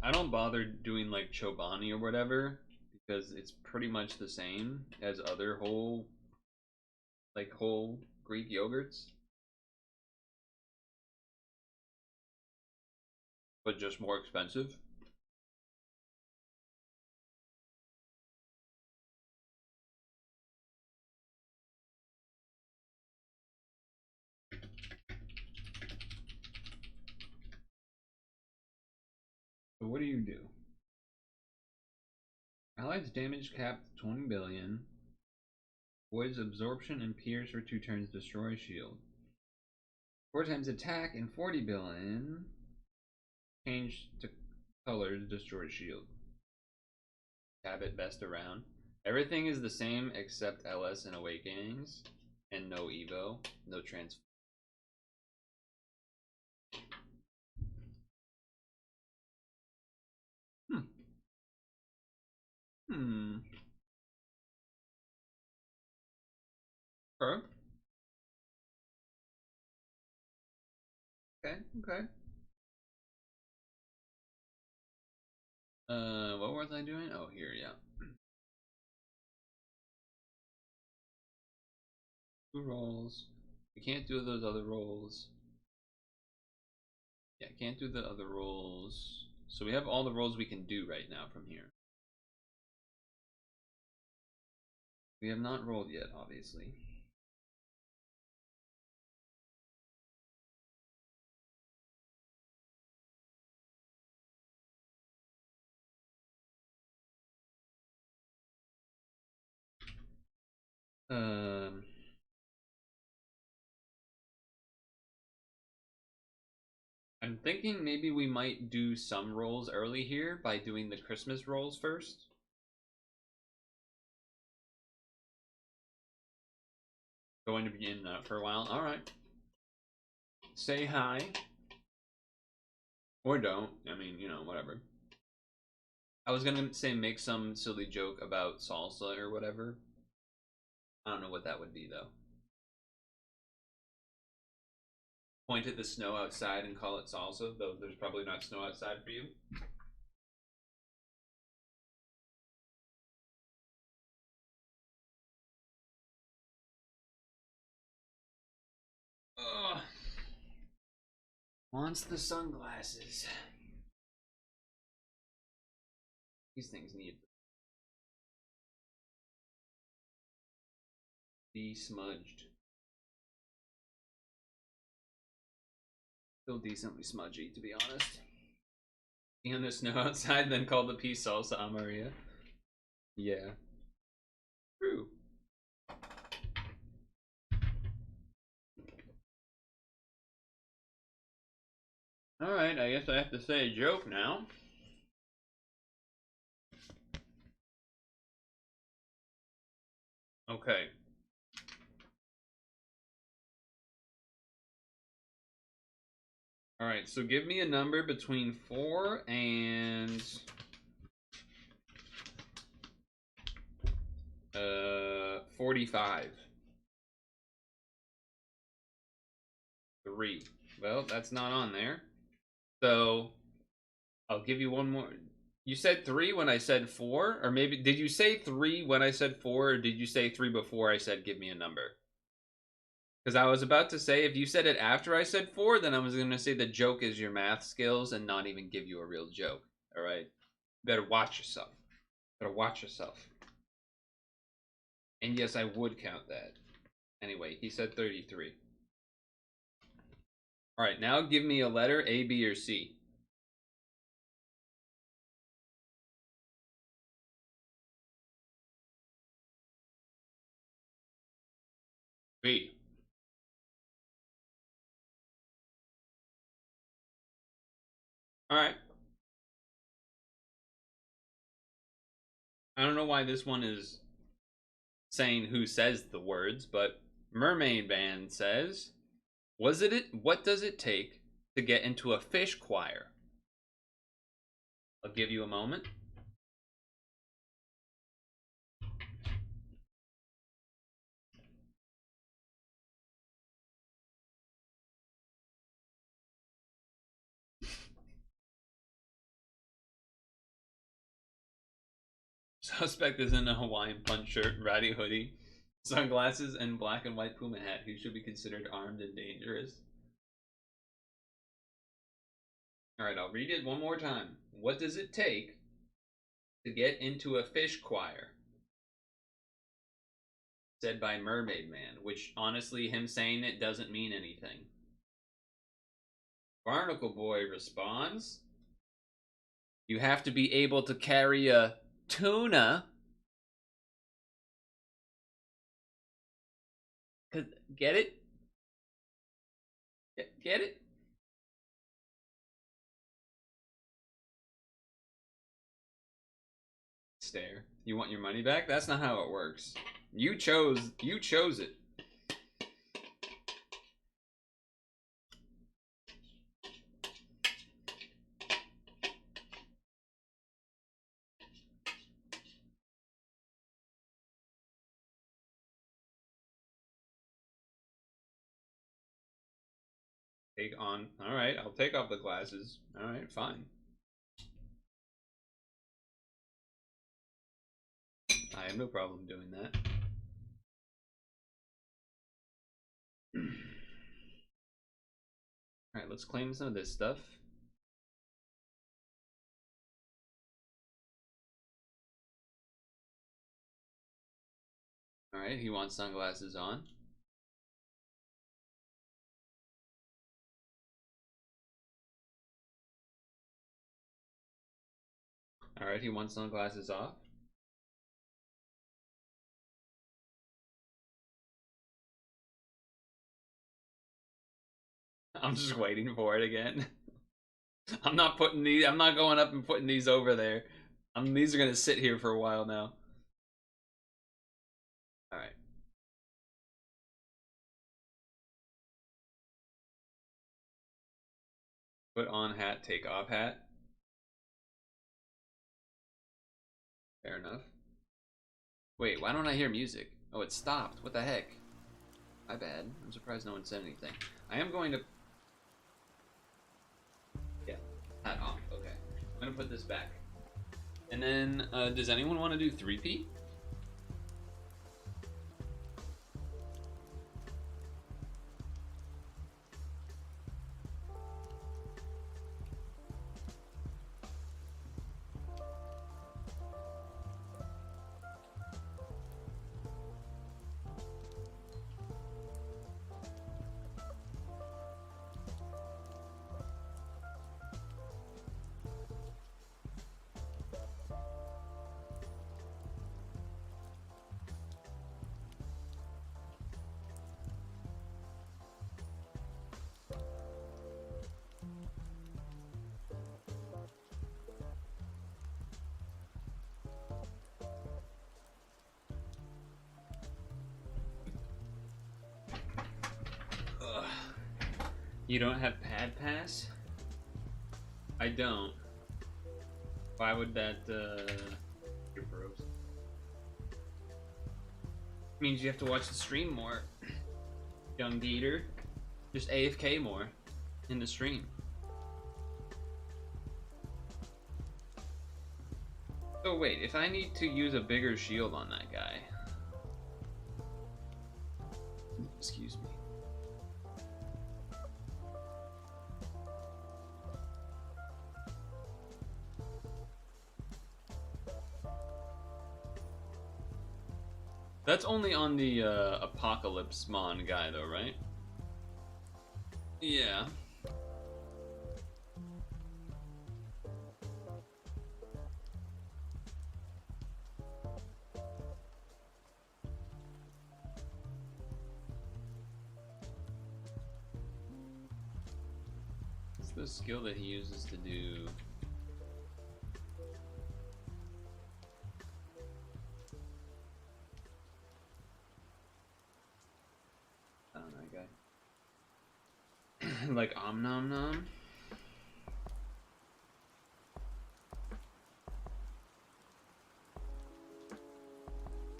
I don't bother doing like Chobani or whatever because it's pretty much the same as other whole Greek yogurts, but just more expensive. So what do you do? Allies damage capped 20 billion. Voids absorption and pierce for 2 turns, destroy shield. 4 times attack and 40 billion. Change to colors, destroy shield. Habit best around. Everything is the same except LS and Awakenings. And no Evo. No transfer. Hmm. Hmm. Okay. Okay. Okay. What was I doing? Oh, here, yeah. 2 rolls. We can't do those other rolls. Yeah, can't do the other rolls. So we have all the rolls we can do right now from here. We have not rolled yet, obviously. Um, I'm thinking maybe we might do some rolls early here by doing the Christmas rolls first. Going to be in and out for a while. All right. Say hi. Or don't. I mean, you know, whatever. I was gonna say make some silly joke about salsa or whatever. I don't know what that would be though. Point at the snow outside and call it salsa, though there's probably not snow outside for you. Ugh. Wants the sunglasses. These things need to be smudged. Still decently smudgy, to be honest. In the snow outside, then call the piece salsa amaria. Yeah. True. Alright, I guess I have to say a joke now. Okay. Alright, so give me a number between 4 and 45. 3. Well, that's not on there. So I'll give you one more. You said 3 when I said 4? Or maybe did you say 3 when I said 4, or did you say 3 before I said give me a number? Because I was about to say, if you said it after I said 4, then I was going to say the joke is your math skills and not even give you a real joke. All right? You better watch yourself. Better watch yourself. And yes, I would count that. Anyway, he said 33. Alright, now give me a letter, A, B, or C. B. Alright. I don't know why this one is saying who says the words, but Mermaid Band says, what does it take to get into a fish choir? I'll give you a moment. Suspect is in a Hawaiian punch shirt, ratty hoodie, sunglasses, and black and white Puma hat. He should be considered armed and dangerous. Alright, I'll read it one more time. What does it take to get into a fish choir? Said by Mermaid Man, which honestly, him saying it doesn't mean anything. Barnacle Boy responds, you have to be able to carry a tuna. Get it? Get it? Stare. You want your money back? That's not how it works. You chose it. Take on. Alright, I'll take off the glasses. Alright, fine. I have no problem doing that. Alright, let's claim some of this stuff. Alright, he wants sunglasses on. Alright, he wants sunglasses off. I'm just waiting for it again. I'm not going up and putting these over there. These are gonna sit here for a while now. Alright. Put on hat, take off hat. Fair enough. Wait, why don't I hear music? Oh, it stopped. What the heck? My bad. I'm surprised no one said anything. I am going to... Yeah, hat off. Okay. I'm going to put this back. And then, does anyone want to do 3P? You don't have pad pass? I don't. Why would that, You're gross. Means you have to watch the stream more. Young Dieter. Just AFK more in the stream. So wait, if I need to use a bigger shield on that guy. Excuse me. That's only on the Apocalypse Mon guy, though, right? Yeah. What's the skill that he uses to do? I don't know, guy. Like Om Nom Nom?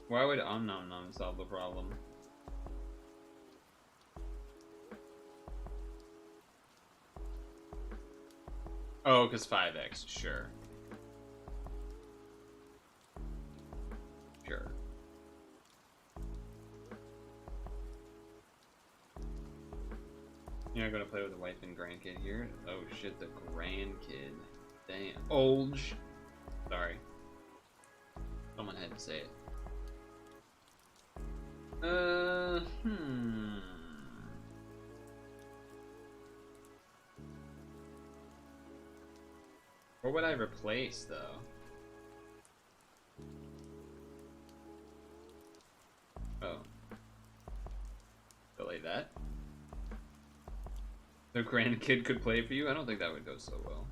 Why would Om Nom Nom solve the problem? Oh, because 5x, sure. Sure. You're not gonna play with the wife and grandkid here? Oh shit, the grandkid. Damn. Old. Sorry. Someone had to say it. What would I replace, though? Oh. Delay that? The grandkid could play for you? I don't think that would go so well.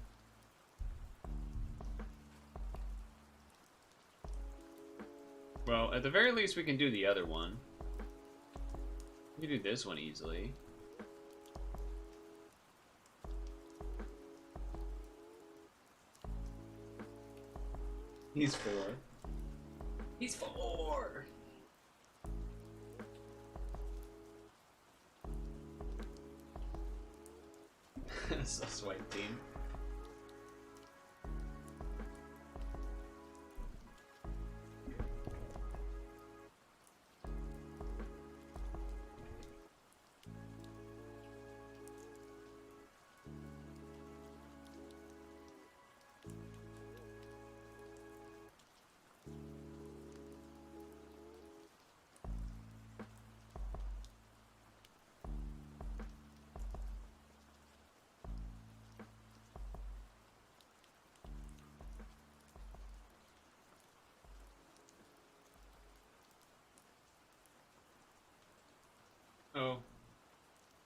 Well, at the very least, we can do the other one. We can do this one easily. He's 4. He's 4! That's a swipe team. Oh.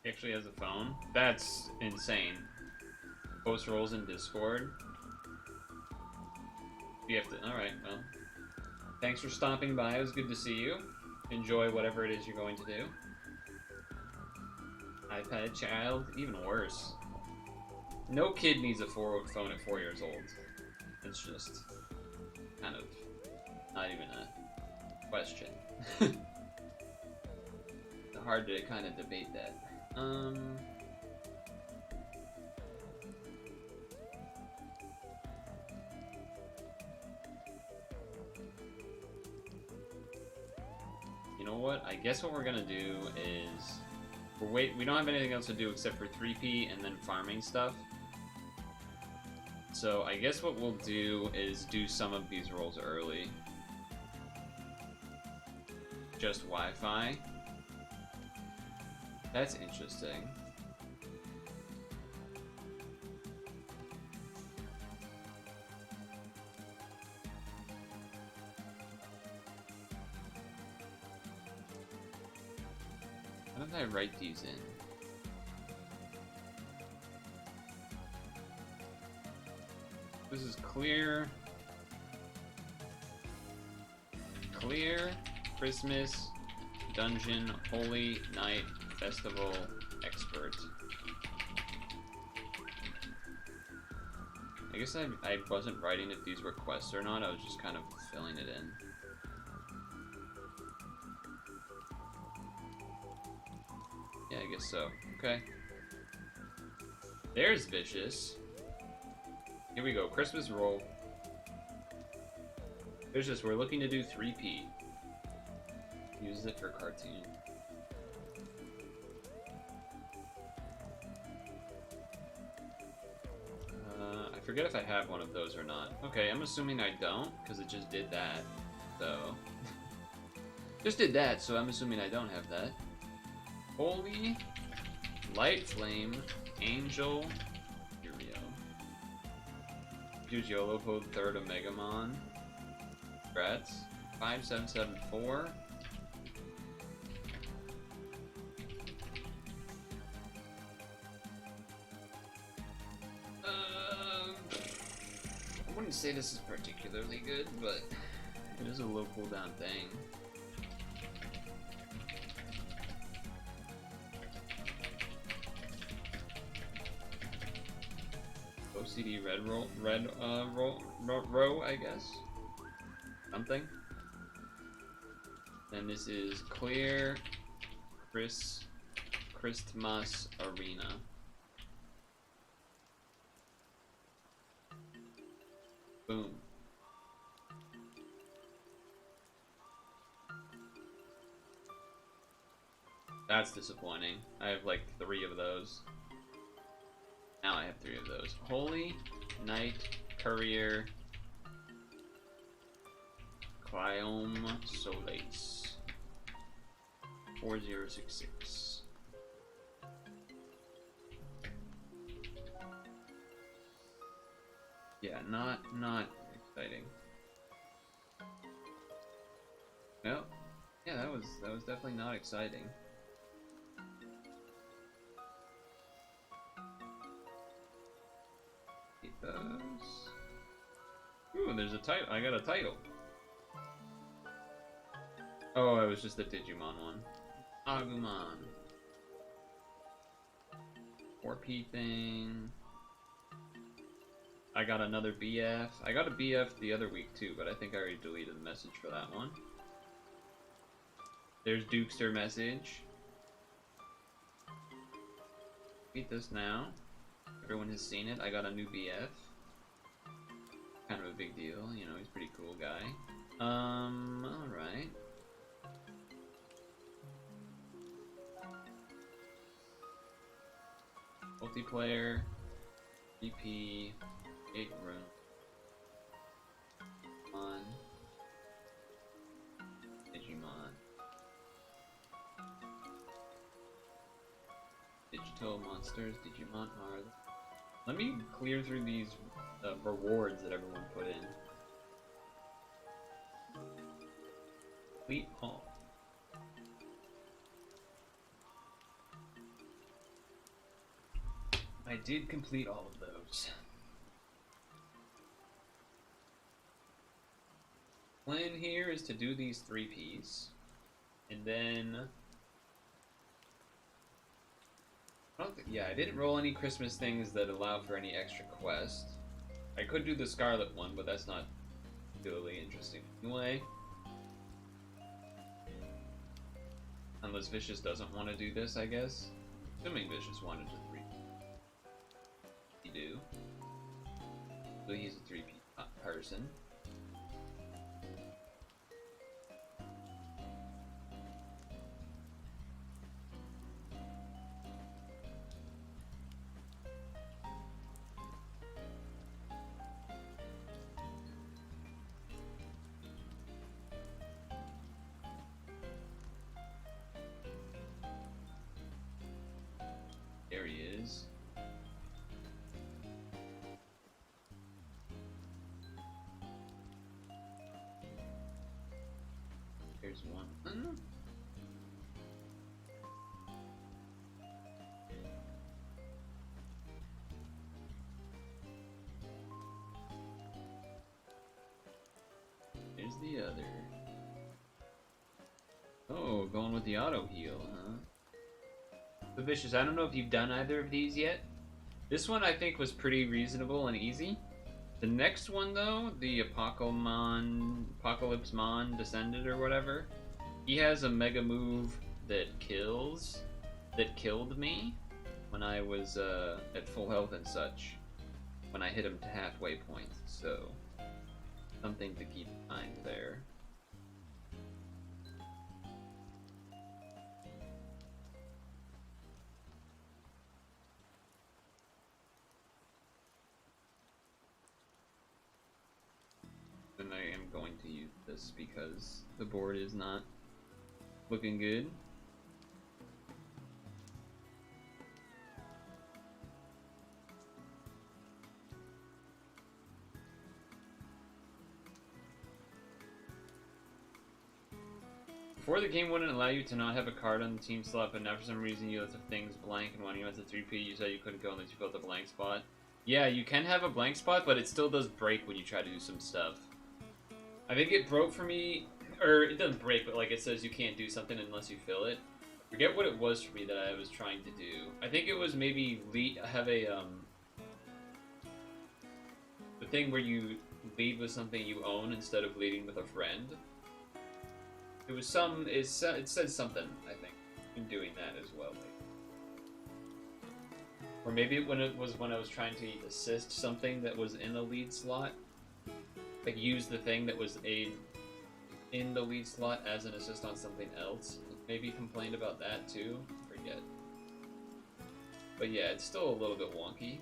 He actually has a phone? That's insane. Post roles in Discord. You have to. Alright, well. Thanks for stopping by. It was good to see you. Enjoy whatever it is you're going to do. iPad child? Even worse. No kid needs a phone at 4 years old. It's just kind of not even a question. Hard to kind of debate that. You know what? I guess what we're gonna do is we don't have anything else to do except for 3P and then farming stuff. So I guess what we'll do is do some of these rolls early. Just Wi-Fi. That's interesting. How did I write these in? This is clear. Clear, Christmas, dungeon, holy, night, festival, expert. I guess I wasn't writing if these were quests or not, I was just kind of filling it in. Yeah, I guess so. Okay. There's Vicious. Here we go, Christmas roll. Vicious, we're looking to do 3P. Use it for cartoon. I forget if I have one of those or not. Okay, I'm assuming I don't, because it just did that. So, Just did that, so I'm assuming I don't have that. Holy Light Flame Angel Furio. Use YOLO Code third Omegamon. Congrats. 5774. I wouldn't say this is particularly good, but it is a low cooldown thing. OCD row, I guess. Something. And this is Clear Christmas Arena. Boom. That's disappointing. I have like 3 of those. Now I have 3 of those. Holy Knight Courier Cliome Solace 4066. Yeah, not exciting. No. Yeah, that was definitely not exciting. Ooh, there's a title. I got a title. Oh, it was just the Digimon one. Agumon. 4P thing. I got another BF. I got a BF the other week too, but I think I already deleted the message for that one. There's Dukester message. Beat this now. Everyone has seen it. I got a new BF. Kind of a big deal, you know, he's a pretty cool guy. Alright. Multiplayer, EP, 8 room, 1, Digimon, Digital Monsters, Digimon are. Let me clear through these rewards that everyone put in. Complete all. I did complete all of those. Plan here is to do these 3Ps, and then I didn't roll any Christmas things that allow for any extra quest. I could do the Scarlet one, but that's not particularly interesting anyway. Unless Vicious doesn't want to do this, I guess. Assuming Vicious wanted to 3P. He do. So he's a 3P person. There he is. There's one. There's the other. Oh, going with the auto heal, huh? The Vicious, I don't know if you've done either of these yet. This one I think was pretty reasonable and easy. The next one though, the Apocalypse Mon Descended or whatever, he has a mega move that killed me when I was at full health and such, when I hit him to halfway point, so something to keep in mind there. And I am going to use this because the board is not Looking good. Before, the game wouldn't allow you to not have a card on the team slot, but now for some reason you left the things blank, and when you went to 3P, you said you couldn't go unless you filled the blank spot. Yeah, you can have a blank spot, but it still does break when you try to do some stuff. I think it broke for me, or it doesn't break, but like it says you can't do something unless you fill it. I forget what it was for me that I was trying to do. I think it was maybe have a, the thing where you lead with something you own instead of leading with a friend. It was it said something, I think, in doing that as well. Or maybe when I was trying to assist something that was in a lead slot. Like use the thing that was in the lead slot as an assist on something else. Maybe complained about that too. Forget. But yeah, it's still a little bit wonky.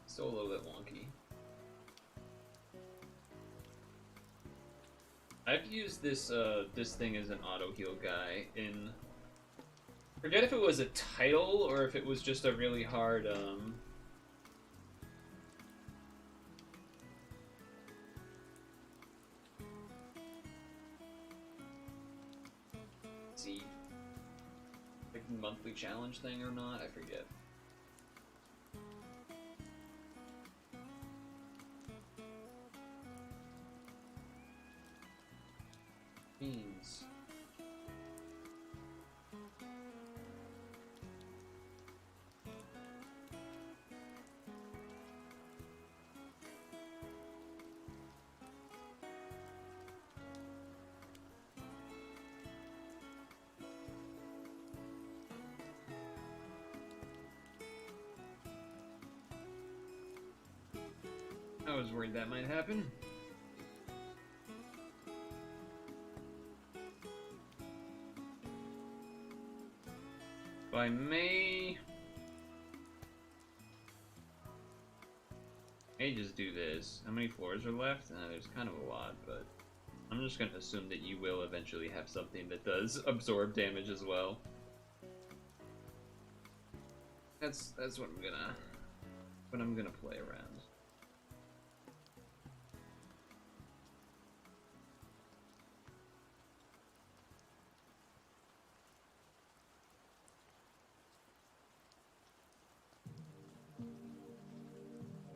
Still a little bit wonky. I've used this this thing as an auto heal guy in. Forget if it was a title or if it was just a really hard see, like monthly challenge thing or not. I forget. Beans. I was worried that might happen. I may just do this. How many floors are left? There's kind of a lot, but I'm just gonna assume that you will eventually have something that does absorb damage as well. That's what I'm gonna play around.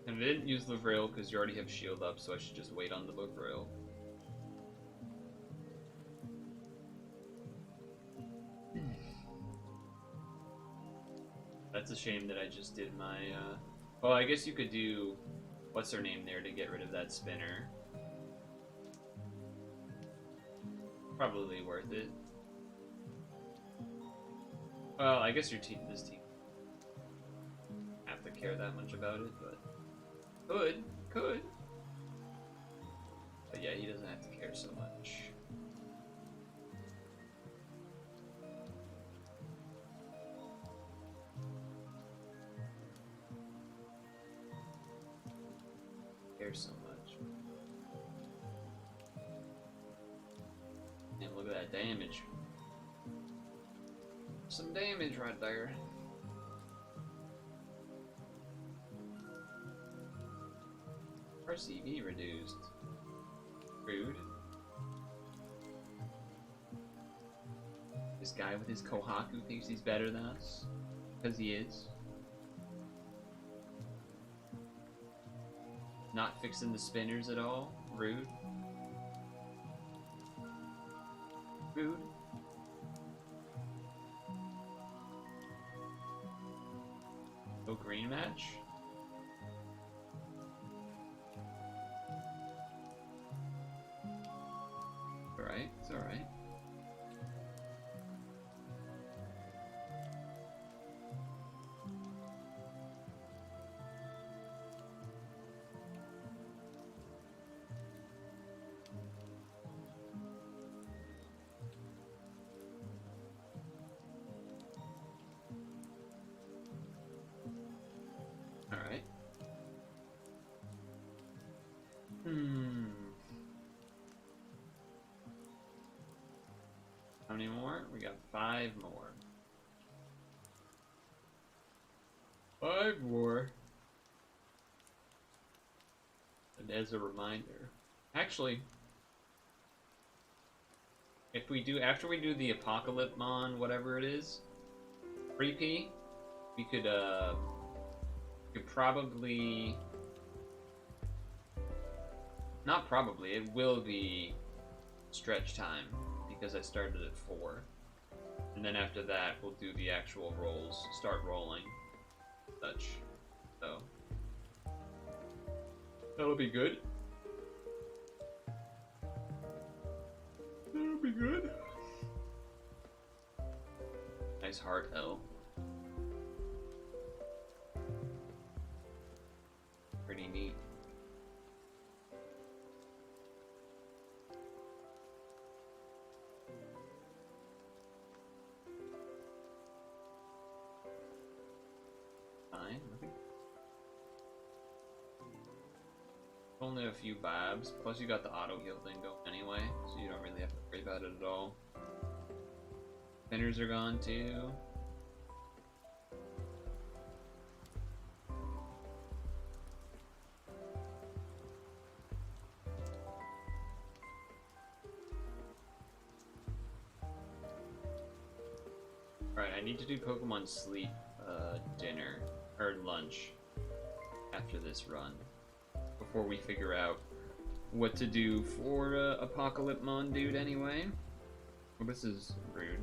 And I didn't use Livrail because you already have shield up, so I should just wait on the Livrail. That's a shame that I just did my, well, I guess you could do, what's her name there to get rid of that spinner. Probably worth it. Well, I guess this team have to care that much about it, but could. But yeah, he doesn't have to care so much. Cares so much. And look at that damage. Some damage right there. RCV reduced. Rude. This guy with his Kohaku thinks he's better than us. Because he is. Not fixing the spinners at all. Rude. Rude. No green match? Alright, it's alright. How many more? We got 5 more. 5 more. And as a reminder, actually, if we do, after we do the Apocalypmon, whatever it is, 3P, we could probably, not probably, it will be stretch time, because I started at 4. And then after that, we'll do the actual rolls, start rolling, such, so. That'll be good. That'll be good. Nice heart L. Pretty neat. Fine. Only a few babs, plus you got the auto heal thing going anyway, so you don't really have to worry about it at all. Spinners are gone too. Alright, I need to do Pokemon Sleep dinner, or lunch, after this run, before we figure out what to do for Apocalypmon dude anyway. Well, this is rude.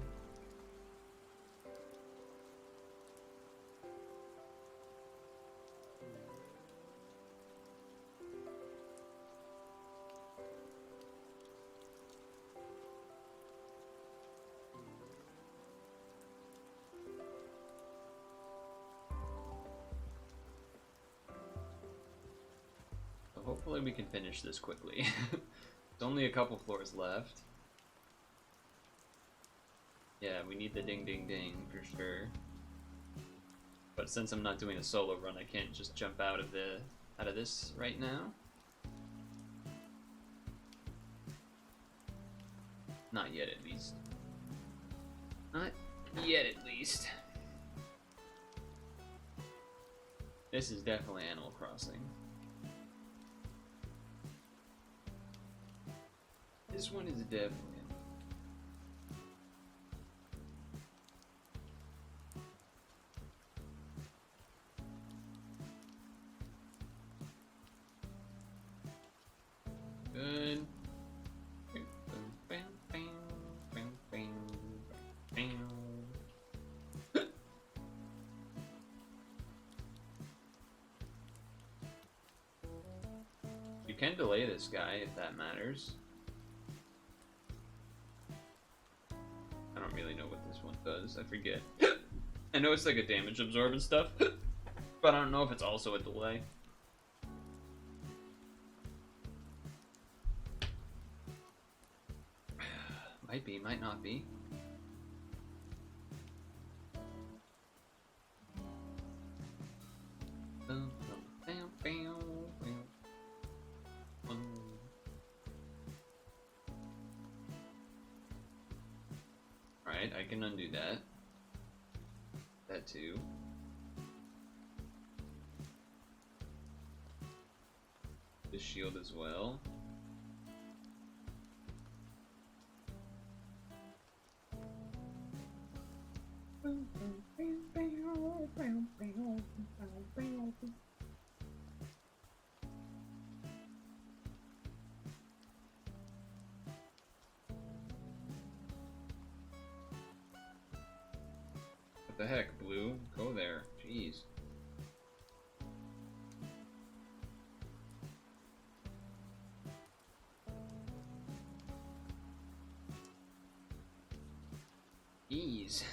Hopefully we can finish this quickly. There's only a couple floors left. Yeah, we need the ding ding ding for sure. But since I'm not doing a solo run, I can't just jump out of this right now. Not yet, at least. Not yet, at least. This is definitely Animal Crossing. This one is definitely. Good. You can delay this guy if that matters. I don't really know what this one does. I forget. I know it's like a damage absorb and stuff, but I don't know if it's also a delay. Might be, might not be. Alright, I can undo that. That too. The shield as well. What the heck, Blue? Go there. Jeez. Ease.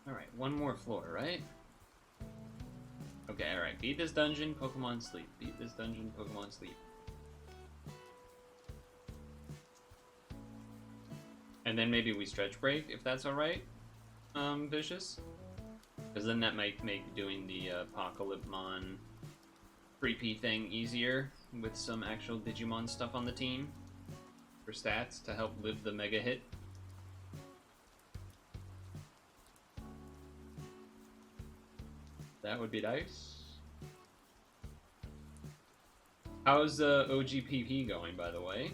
Alright, one more floor, right? Okay, alright. Beat this dungeon, Pokemon Sleep. Beat this dungeon, Pokemon Sleep. And then maybe we stretch break, if that's alright, Vicious? Because then that might make doing the Apocalypmon 3P thing easier. with some actual Digimon stuff on the team for stats to help live the mega hit. That would be nice. How's OGPP going, by the way?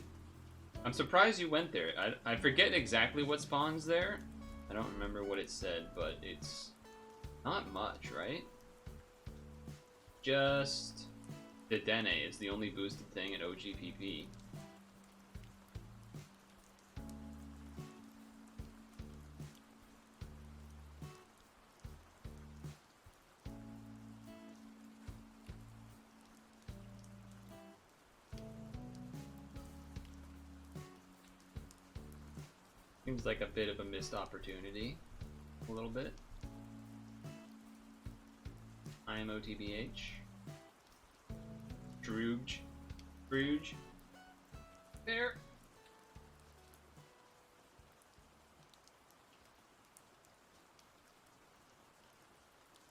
I'm surprised you went there. I forget exactly what spawns there. I don't remember what it said, but it's not much, right? Just the Dene is the only boosted thing at OGPP. Seems like a bit of a missed opportunity. A little bit. I am OTBH. Scrooge. There.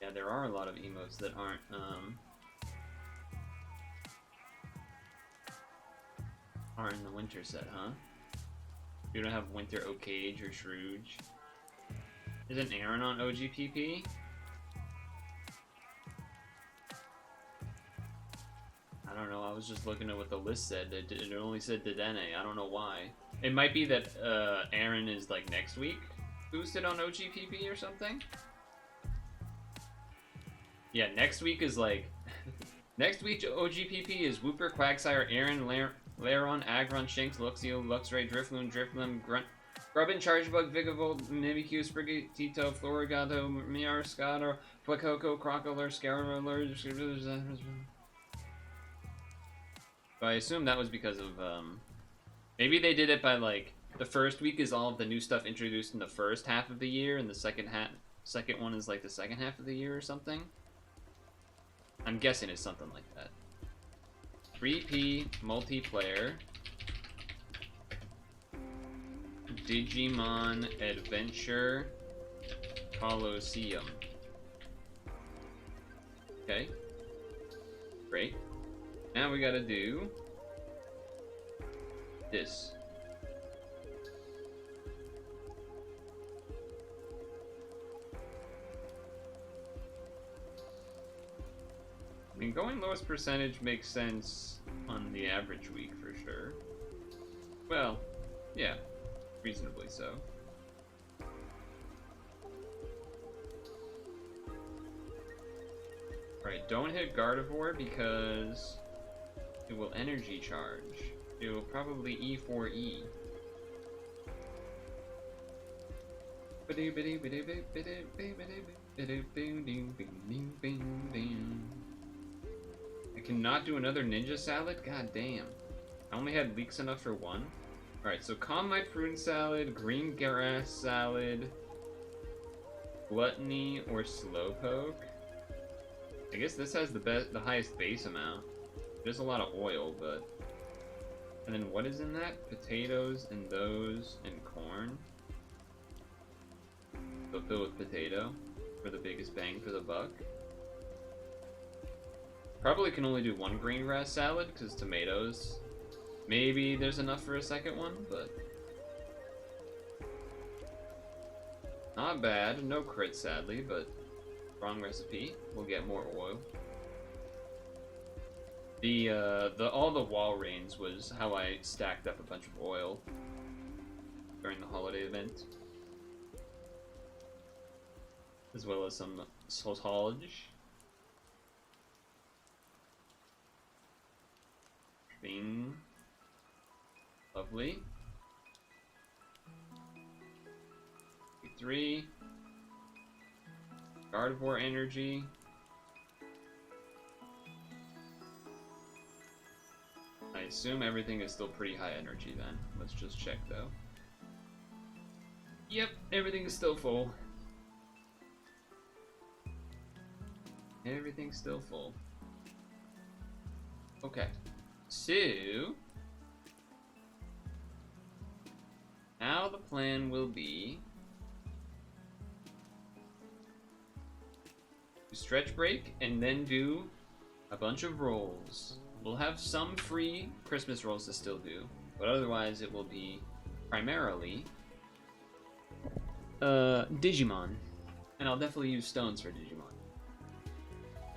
Yeah, there are a lot of emotes that aren't in the winter set, huh? You don't have Winter Okage or Scrooge. Isn't Aaron on OGPP? I don't know, I was just looking at what the list said. It only said Dedenne, I don't know why. It might be that Aaron is like next week boosted on OGPP or something? Yeah, next week is like... next week OGPP is Whooper, Quagsire, Aaron, Laron, Agron, Shinx, Luxio, Luxray, Drifloon, Drifloon, Grubbin, Chargebug, Vigavolt, Mimikyu, Sprigatito, Florigato, Miarscato, Fuecoco, Crocodile, Scarabler. So I assume that was because of, maybe they did it by, like, the first week is all of the new stuff introduced in the first half of the year, and the second one is, like, the second half of the year or something? I'm guessing it's something like that. 3P multiplayer. Digimon Adventure Colosseum. Okay. Great. Now we gotta do this. I mean, going lowest percentage makes sense on the average week for sure. Well, yeah, reasonably so. Alright, don't hit Gardevoir because it will energy charge. It will probably E4E. I cannot do another ninja salad? God damn. I only had leaks enough for one. Alright, so Calm Mind Prune Salad, Green Grass Salad, Gluttony, or Slowpoke. I guess this has the highest base amount. There's a lot of oil, but... And then what is in that? Potatoes and those and corn. So fill with potato for the biggest bang for the buck. Probably can only do one green grass salad because tomatoes. Maybe there's enough for a second one, but not bad. No crit, sadly, but wrong recipe. We'll get more oil. All the wall rains was how I stacked up a bunch of oil during the holiday event, as well as some sausage. Bing. Lovely. 3. Gardevoir energy. I assume everything is still pretty high energy then. Let's just check though. Yep, everything is still full. Everything's still full. Okay. So now the plan will be to stretch break and then do a bunch of rolls. we'll have some free Christmas rolls to still do, but otherwise it will be primarily Digimon. And I'll definitely use stones for Digimon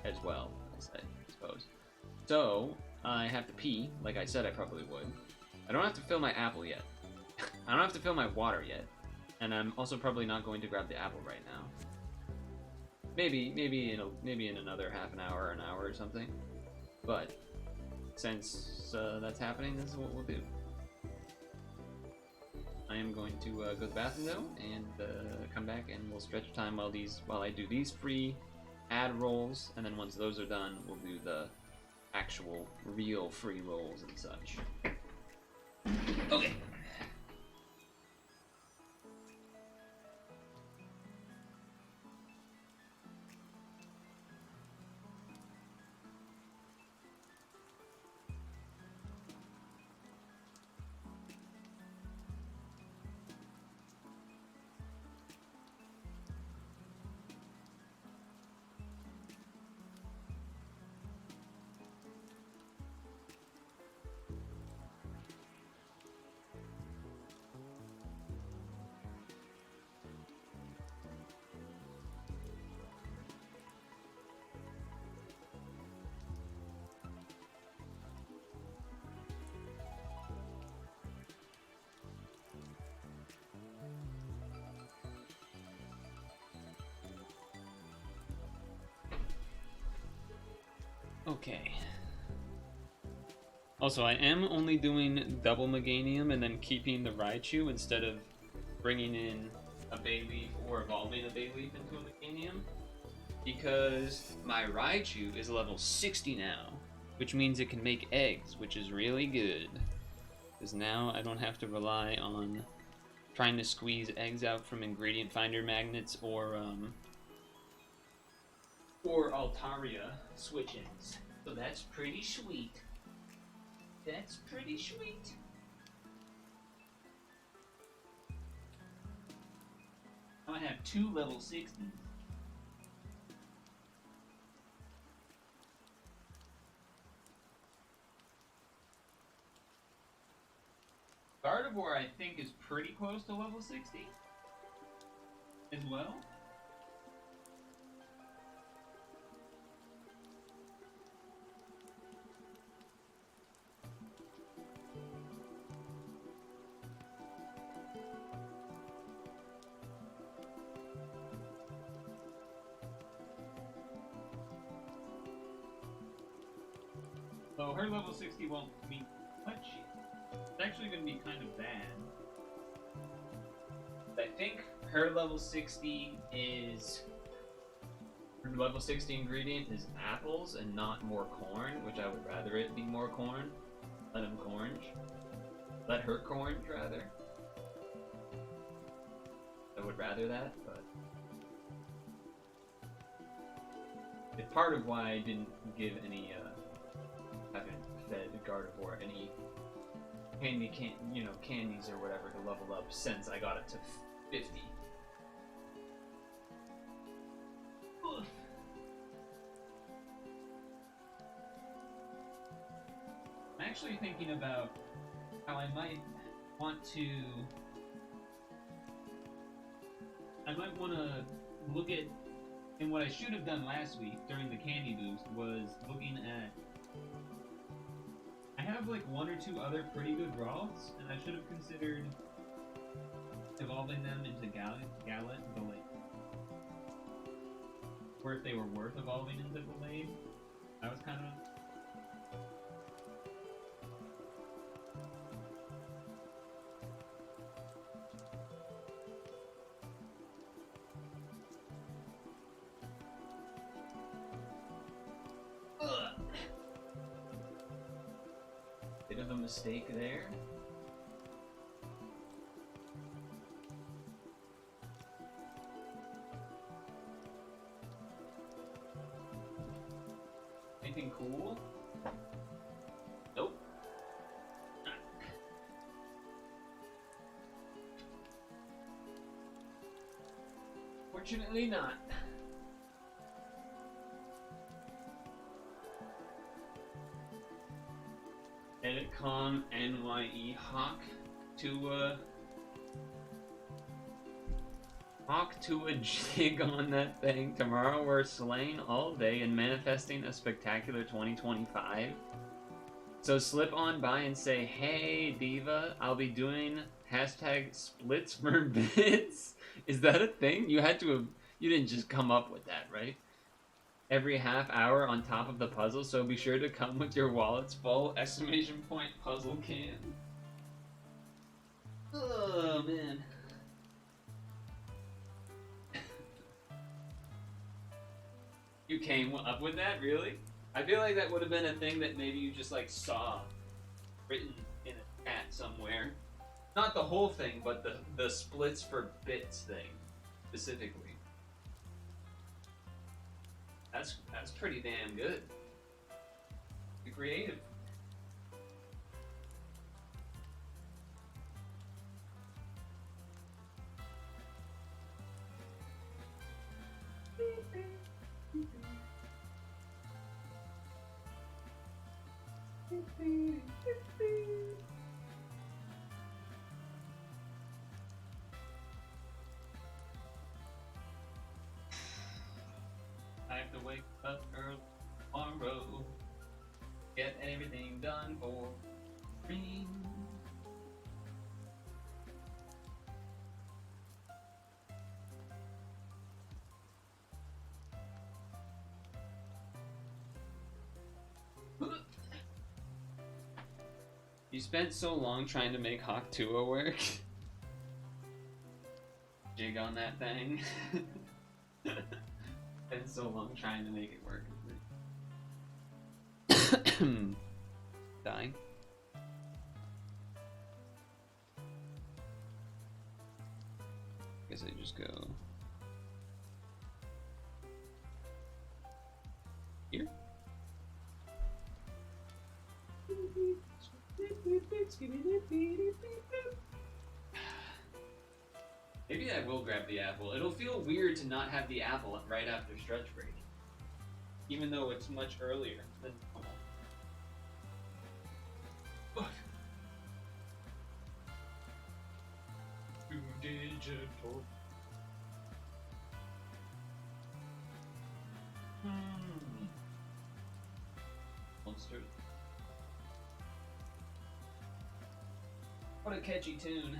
as well, I suppose. So, I have to pee, like I said I probably would. I don't have to fill my apple yet. I don't have to fill my water yet. And I'm also probably not going to grab the apple right now. Maybe in another half an hour or something. But since that's happening, this is what we'll do. I am going to go to the bathroom though, and come back, and we'll stretch time while I do these free ad rolls, and then once those are done, we'll do the actual real free rolls and such. Okay. Okay. Also, I am only doing double Meganium and then keeping the Raichu instead of bringing in a Bayleaf or evolving a Bayleaf into a Meganium, because my Raichu is level 60 now, which means it can make eggs, which is really good. Because now I don't have to rely on trying to squeeze eggs out from ingredient finder magnets or Altaria switch-ins. So that's pretty sweet. That's pretty sweet. I have 2 level 60s. Gardevoir, I think, is pretty close to level 60 as well. So her level 60 won't be much. It's actually going to be kind of bad. I think her level 60 is... Her level 60 ingredient is apples and not more corn, which I would rather it be more corn. Let him orange. Let her orange, rather. I would rather that, but... It's part of why I didn't give any, haven't fed Gardevoir any candies or whatever to level up since I got it to 50. Oof. I'm actually thinking about how I might want to look at, and what I should have done last week during the candy boost was looking at, I have like 1 or 2 other pretty good Ralts, and I should have considered evolving them into Gallet Gallade. Or if they were worth evolving into Gallade. That was kind of... Bit of a mistake there. Anything cool? Nope. Fortunately not. Capcom NYE Hawk to a jig on that thing. Tomorrow we're slaying all day and manifesting a spectacular 2025. So slip on by and say, hey, Diva, I'll be doing hashtag splits for bits. Is that a thing? You didn't just come up with that, right? Every half hour on top of the puzzle, so be sure to come with your wallets full! Exclamation point puzzle can. Oh, man. You came up with that, really? I feel like that would have been a thing that maybe you just like saw written in a chat somewhere. Not the whole thing, but the splits for bits thing specifically. That's pretty damn good. Be creative. I have to wake up early tomorrow, get everything done for free. You spent so long trying to make Hawk Tuo work. Jig on that thing. Spent so long trying to make it work. Dying. Guess I just go here. Maybe I will grab the apple. It'll feel weird to not have the apple right after stretch break, even though it's much earlier than normal. Too digital. Monsters. What a catchy tune.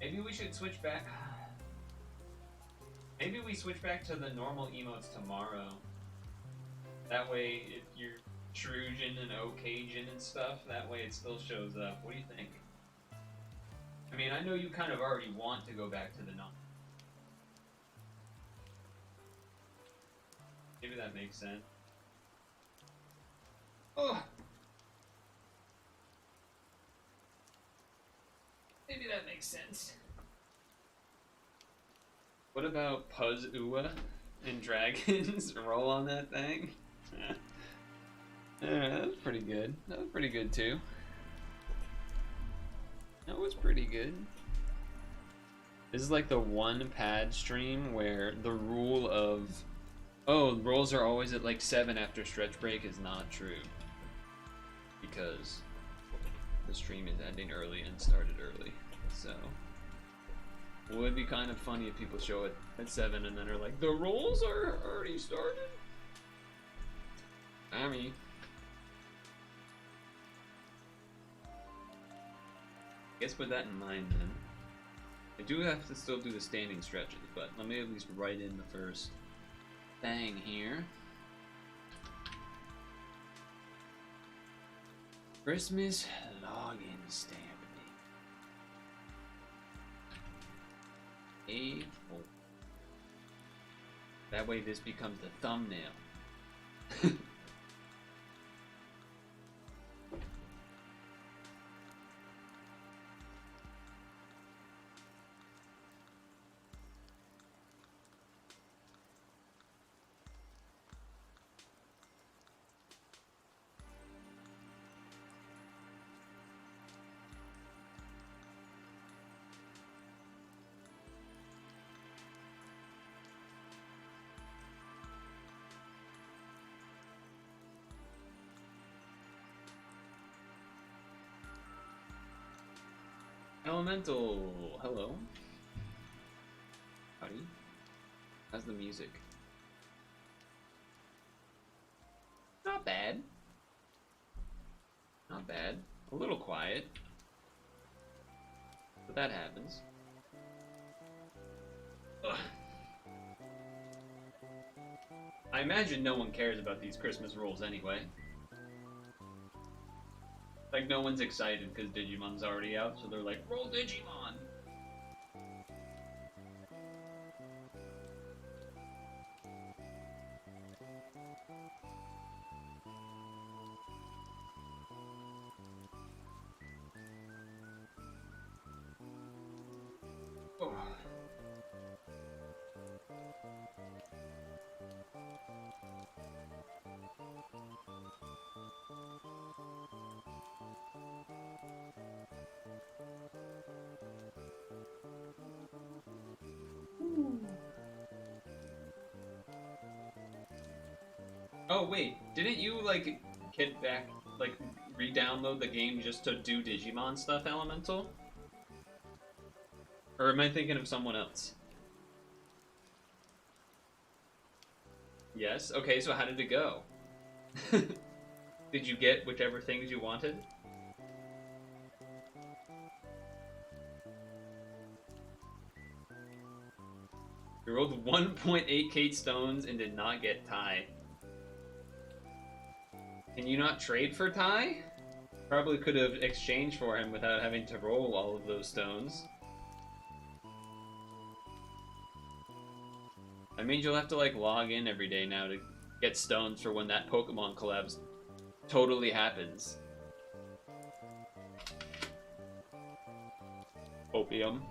Maybe we should switch back. Maybe we switch back to the normal emotes tomorrow. That way, if you're Trujan and Occasion and stuff, that way it still shows up. What do you think? I mean, I know you kind of already want to go back to the non. Maybe that makes sense. Oh! Maybe that makes sense. What about Puzz Uwa and Dragons? Roll on that thing? Yeah, that was pretty good. That was pretty good too. That was pretty good. This is like the one pad stream where the rule of, oh, rolls are always at like 7 after stretch break is not true. Because the stream is ending early and started early. So it would be kind of funny if people show it at 7 and then are like, the rolls are already started? I mean, I guess with that in mind then, I do have to still do the standing stretches, but let me at least write in the first thing here. Christmas login stamp. A4. That way this becomes the thumbnail. Elemental, hello. Howdy. How's the music? Not bad. Not bad. A little quiet. But that happens. Ugh. I imagine no one cares about these Christmas rules anyway. Like, no one's excited because Digimon's already out, so they're like, roll Digimon! Oh. Oh wait, didn't you like get back, like re-download the game just to do Digimon stuff, Elemental? Or am I thinking of someone else? Yes? Okay, so how did it go? Did you get whichever things you wanted? You rolled 1.8k stones and did not get Ty. Can you not trade for Ty? Probably could have exchanged for him without having to roll all of those stones. That means you'll have to like log in every day now to get stones for when that Pokemon collab totally happens. Opium.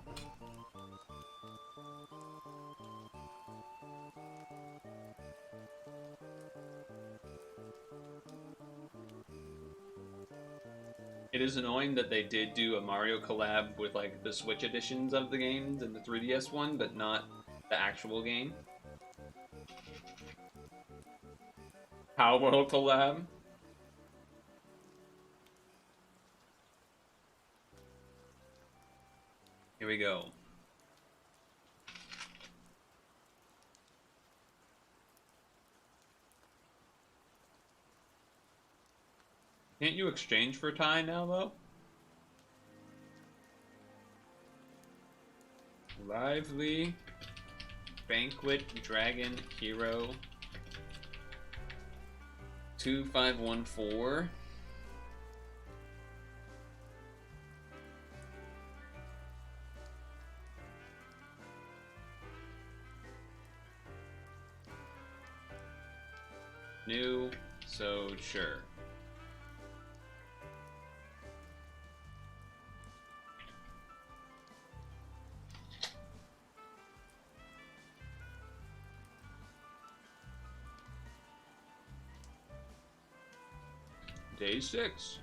It is annoying that they did do a Mario collab with like the Switch editions of the games and the 3DS one, but not the actual game. Power collab. Here we go. Can't you exchange for Ty now, though? Lively, Banquet, Dragon, Hero, 2514. New, so sure. Day 6.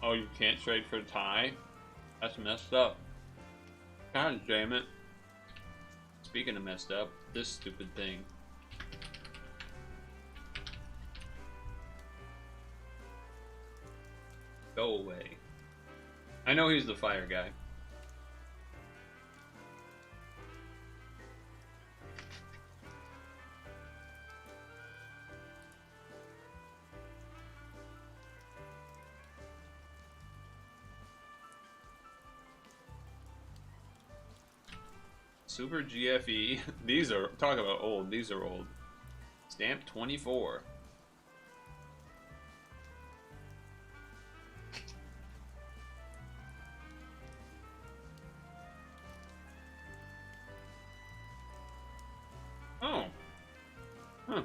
Oh, you can't trade for Ty? That's messed up. God damn it. Speaking of messed up, this stupid thing. Go away. I know he's the fire guy. Super GFE. These are, talk about old, these are old. Stamp 24. Oh. Huh.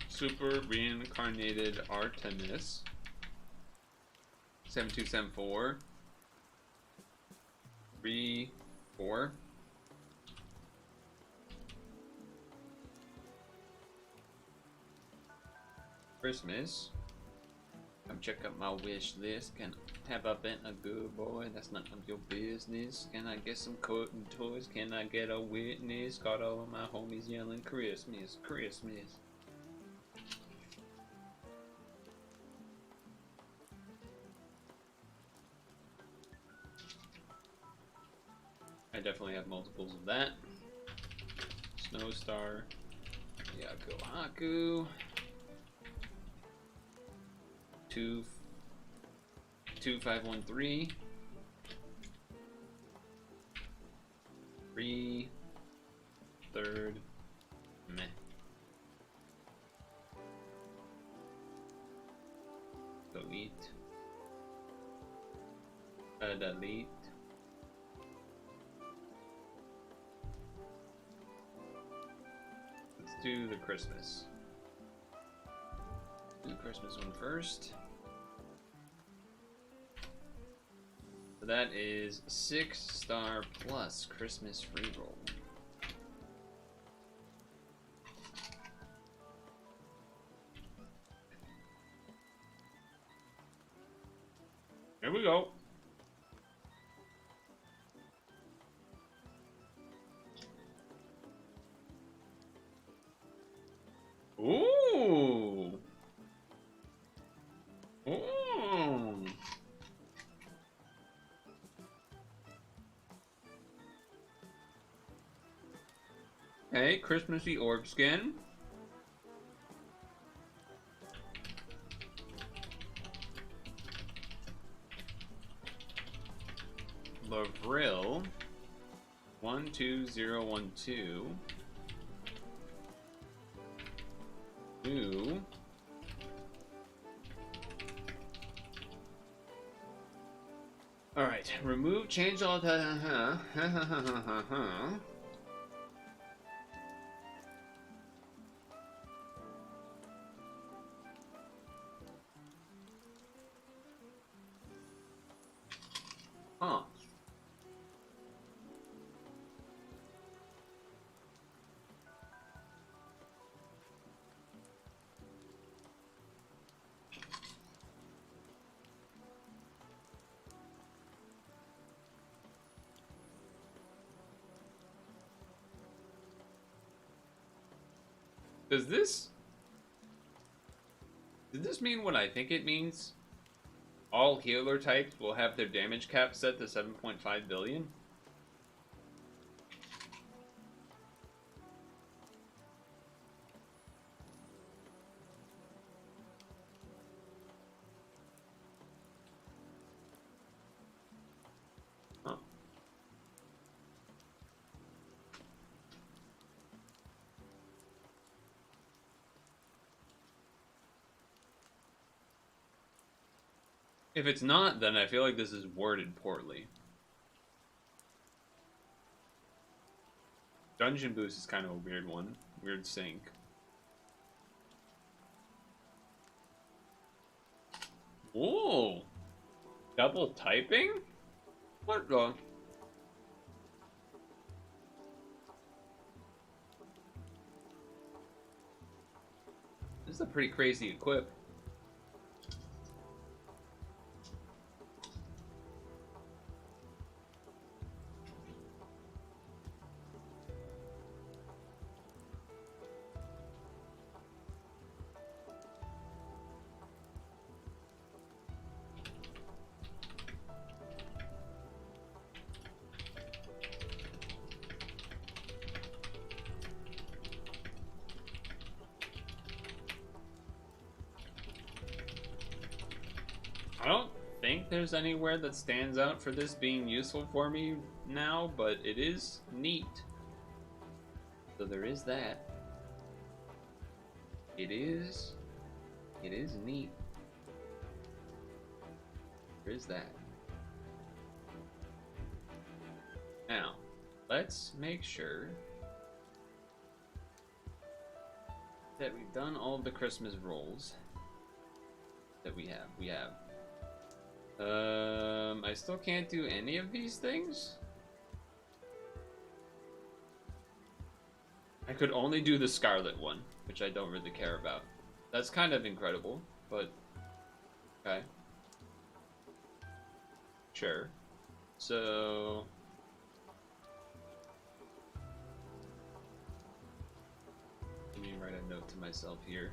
Super reincarnated Artemis. 7274. 3, 4. Christmas. Come check out my wish list. Have I been a good boy? That's none of your business. Can I get some cotton toys? Can I get a witness? Got all of my homies yelling Christmas, Christmas. I definitely have multiples of that. Snowstar, Yaku Haku, 2513, 3, third, meh. Delete. Delete. Let's do the Christmas. Do the Christmas one first. So that is 6-star plus Christmas reroll. Here we go. Ooh. Ooh. Okay, Christmassy orb skin. Lavril. 12012. Ooh. Alright, remove, change all the Huh. Does this mean what I think it means? All healer types will have their damage cap set to 7.5 billion? Huh. If it's not, then I feel like this is worded poorly. Dungeon Boost is kind of a weird one. Weird sync. Whoa! Double typing? What the? This is a pretty crazy equip. I don't think there's anywhere that stands out for this being useful for me now, but it is neat. So there is that. It is neat. There is that. Now, let's make sure that we've done all of the Christmas rolls that we have. I still can't do any of these things? I could only do the Scarlet one, which I don't really care about. That's kind of incredible, but Okay. Sure. So... let me write a note to myself here.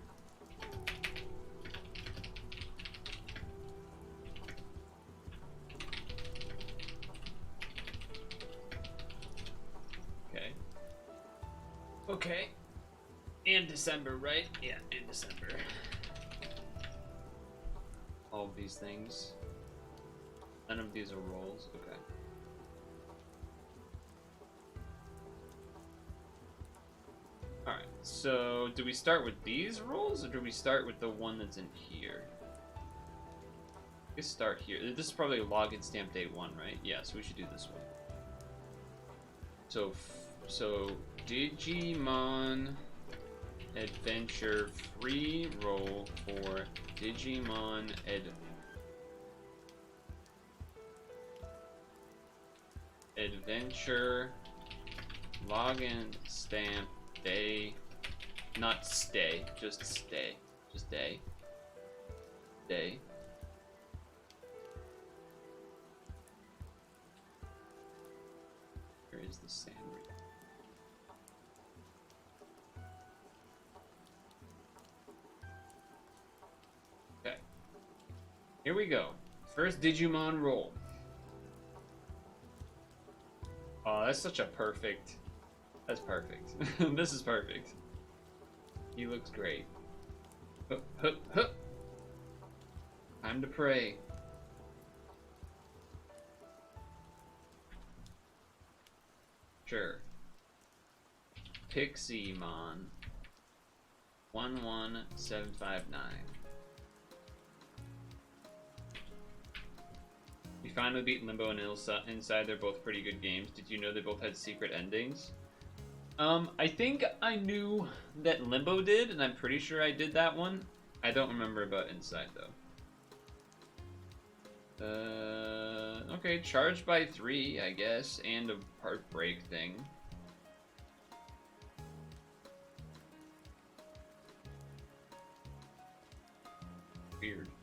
Okay. Okay. And December, right? Yeah, in December. All of these things. None of these are rolls. Okay. Alright, so do we start with these rolls or do we start with the one that's in here? Let's start here. This is probably login stamp day 1, right? Yeah, so we should do this one. So Digimon Adventure free roll for Digimon Adventure login stamp day, not stay, just stay, just day. Day. Where is the sand? Okay. Here we go. First Digimon roll. Oh, that's such a perfect. That's perfect. This is perfect. He looks great. Hup, hup, hup. Time to pray. Sure. Pixiemon 11759. We finally beat Limbo and Inside. They're both pretty good games. Did you know they both had secret endings? I think I knew that Limbo did, and I'm pretty sure I did that one. I don't remember about Inside, though. Okay, charged by 3, I guess, and a part break thing.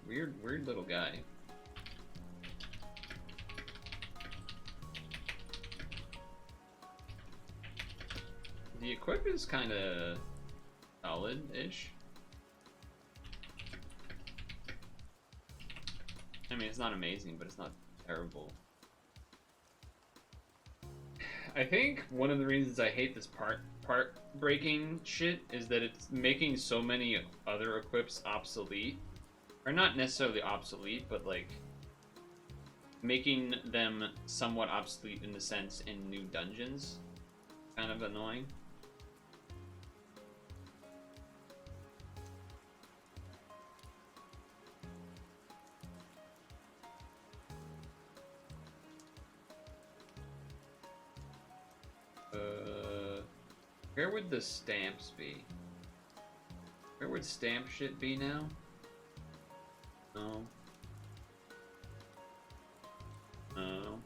Weird little guy. The equip is kind of solid-ish. I mean, it's not amazing, but it's not terrible. I think one of the reasons I hate this part breaking shit is that it's making so many other equips obsolete. Or not necessarily obsolete, but like making them somewhat obsolete in the sense in new dungeons. Kind of annoying. Where would the stamps be? Where would stamp shit be now? No. No.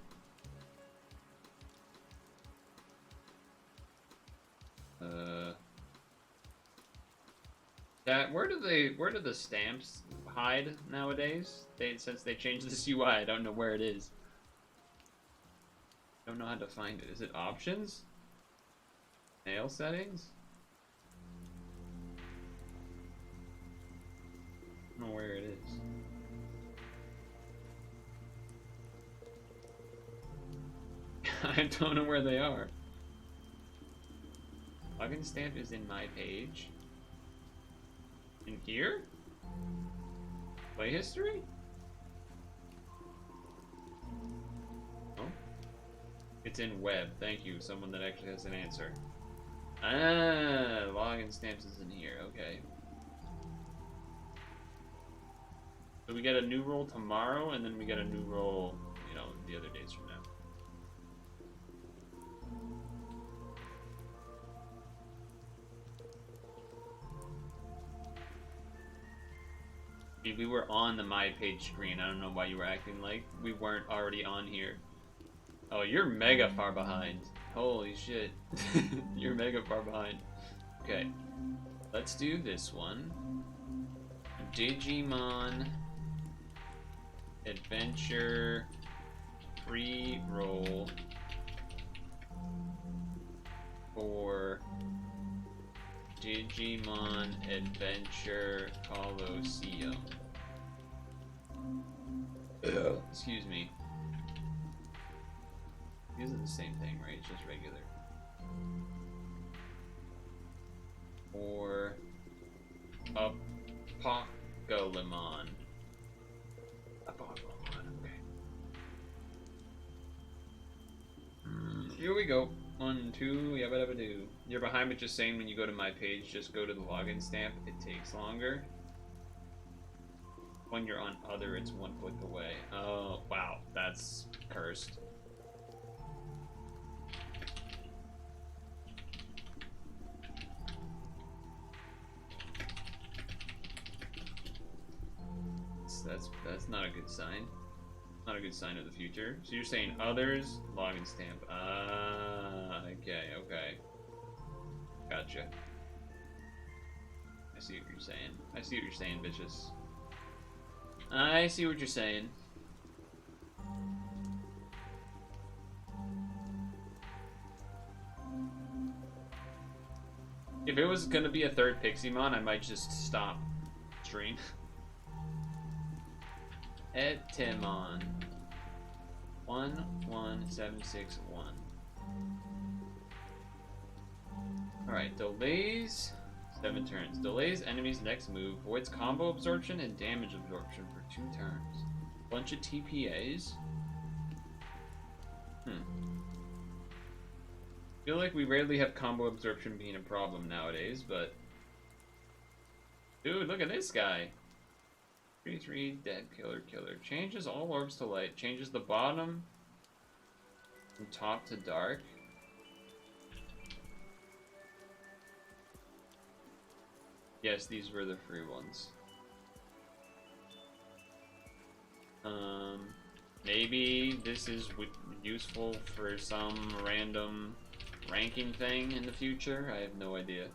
Where do the stamps hide nowadays? Since they changed this UI, I don't know where it is. I don't know how to find it. Is it options? Mail settings? I don't know where it is. I don't know where they are. Login stamp is in my page. In here? Play history? Oh. It's in web. Thank you. Someone that actually has an answer. Ah, login stamps is in here. Okay. So we get a new roll tomorrow, and then we get a new roll, you know, the other days from now. We were on the My Page screen. I don't know why you were acting like we weren't already on here. Oh, you're mega far behind. Holy shit. You're mega far behind. Okay. Let's do this one. Digimon Adventure pre-roll for Digimon Adventure Colosseum. Excuse me. These are the same thing, right? It's just regular. Or Apocalypmon. Okay. Here we go. 1, 2, yabba dabba do. You're behind, but just saying when you go to my page, just go to the login stamp. It takes longer. When you're on other, it's 1 click away. Oh, wow. That's cursed. That's not a good sign. Not a good sign of the future. So you're saying others, login stamp. Okay. Gotcha. I see what you're saying. I see what you're saying, bitches. I see what you're saying. If it was gonna be a third Piximon, I might just stop stream. Etemon 11761. Alright, delays 7 turns. Delays enemies' next move, voids combo absorption and damage absorption for 2 turns. Bunch of TPAs. Feel like we rarely have combo absorption being a problem nowadays, but dude, look at this guy. 3/3 dead killer. Changes all orbs to light. Changes the bottom from top to dark. Yes, these were the free ones. Maybe this is useful for some random ranking thing in the future. I have no idea.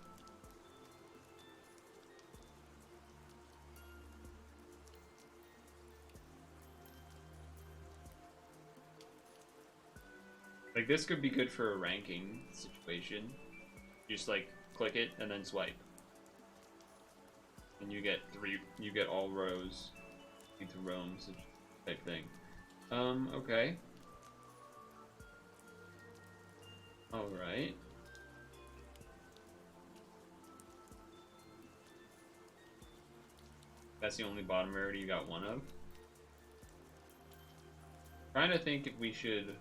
Like, this could be good for a ranking situation. Just, like, click it and then swipe. And you get all rows into roams type thing. Okay. Alright. That's the only bottom rarity you got one of. Trying to think if we should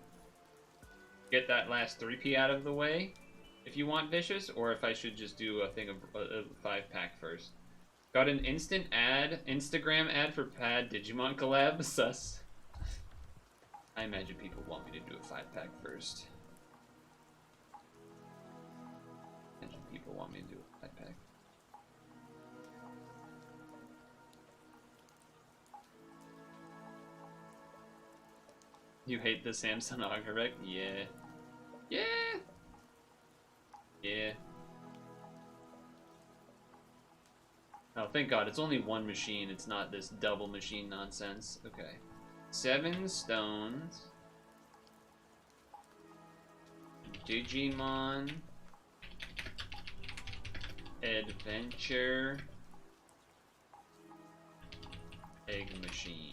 get that last 3P out of the way if you want Vicious, or if I should just do a thing of a 5-pack first. Got an instant ad, Instagram ad for Pad Digimon collab. Sus. I imagine people want me to do a 5-pack first. I imagine people want me to do a 5-pack. You hate the Samsung Augarek? Yeah. Yeah! Yeah. Oh, thank God, it's only one machine. It's not this double machine nonsense. Okay. 7 stones. Digimon. Adventure. Egg machine.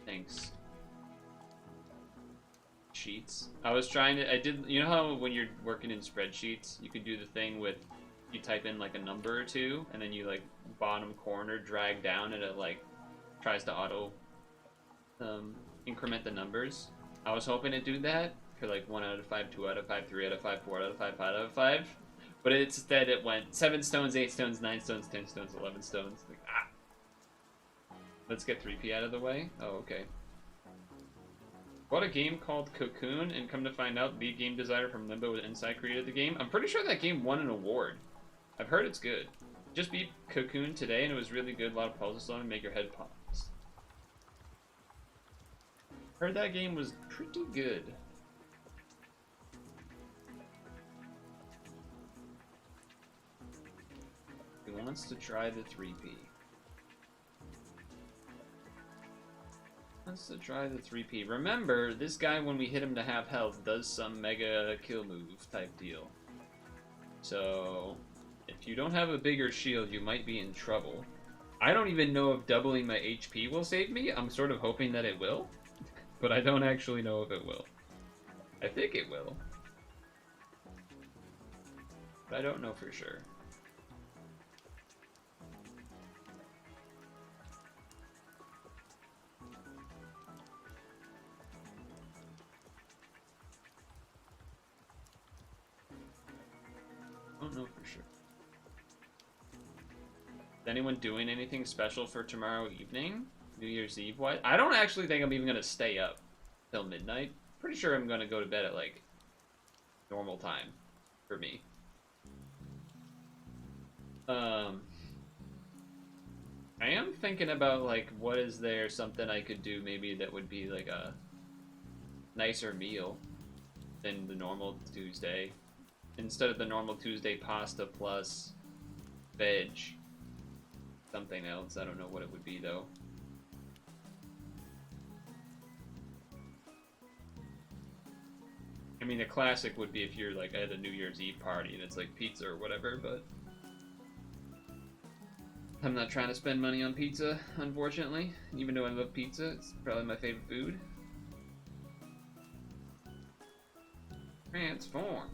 Thanks. Sheets. I was trying to, you know how when you're working in spreadsheets, you can do the thing with, you type in like a number or two, and then you like bottom corner drag down and it like tries to auto increment the numbers. I was hoping to do that for like 1 out of 5, 2 out of 5, 3 out of 5, 4 out of 5, 5 out of 5. But instead it went 7 stones, 8 stones, 9 stones, 10 stones, 11 stones. Like, ah. Let's get 3P out of the way. Oh, okay. Bought a game called Cocoon, and come to find out, the game designer from Limbo Inside created the game. I'm pretty sure that game won an award. I've heard it's good. Just beat Cocoon today, and it was really good. A lot of puzzles on it, make your head pop. Heard that game was pretty good. wants to try the 3P. Wants to try the 3P. Remember, this guy, when we hit him to half health, does some mega kill move type deal. So, if you don't have a bigger shield, you might be in trouble. I don't even know if doubling my HP will save me. I'm sort of hoping that it will, but I don't actually know if it will. I think it will, but I don't know for sure. Don't know for sure. Is anyone doing anything special for tomorrow evening? New Year's Eve? What? I don't actually think I'm even gonna stay up till midnight. Pretty sure I'm gonna go to bed at like normal time for me. I am thinking about like what is there something I could do maybe that would be like a nicer meal than the normal Tuesday. Instead of the normal Tuesday pasta plus veg. Something else. I don't know what it would be though. I mean, a classic would be if you're like at a New Year's Eve party and it's like pizza or whatever, but I'm not trying to spend money on pizza, unfortunately. Even though I love pizza, it's probably my favorite food. Transform.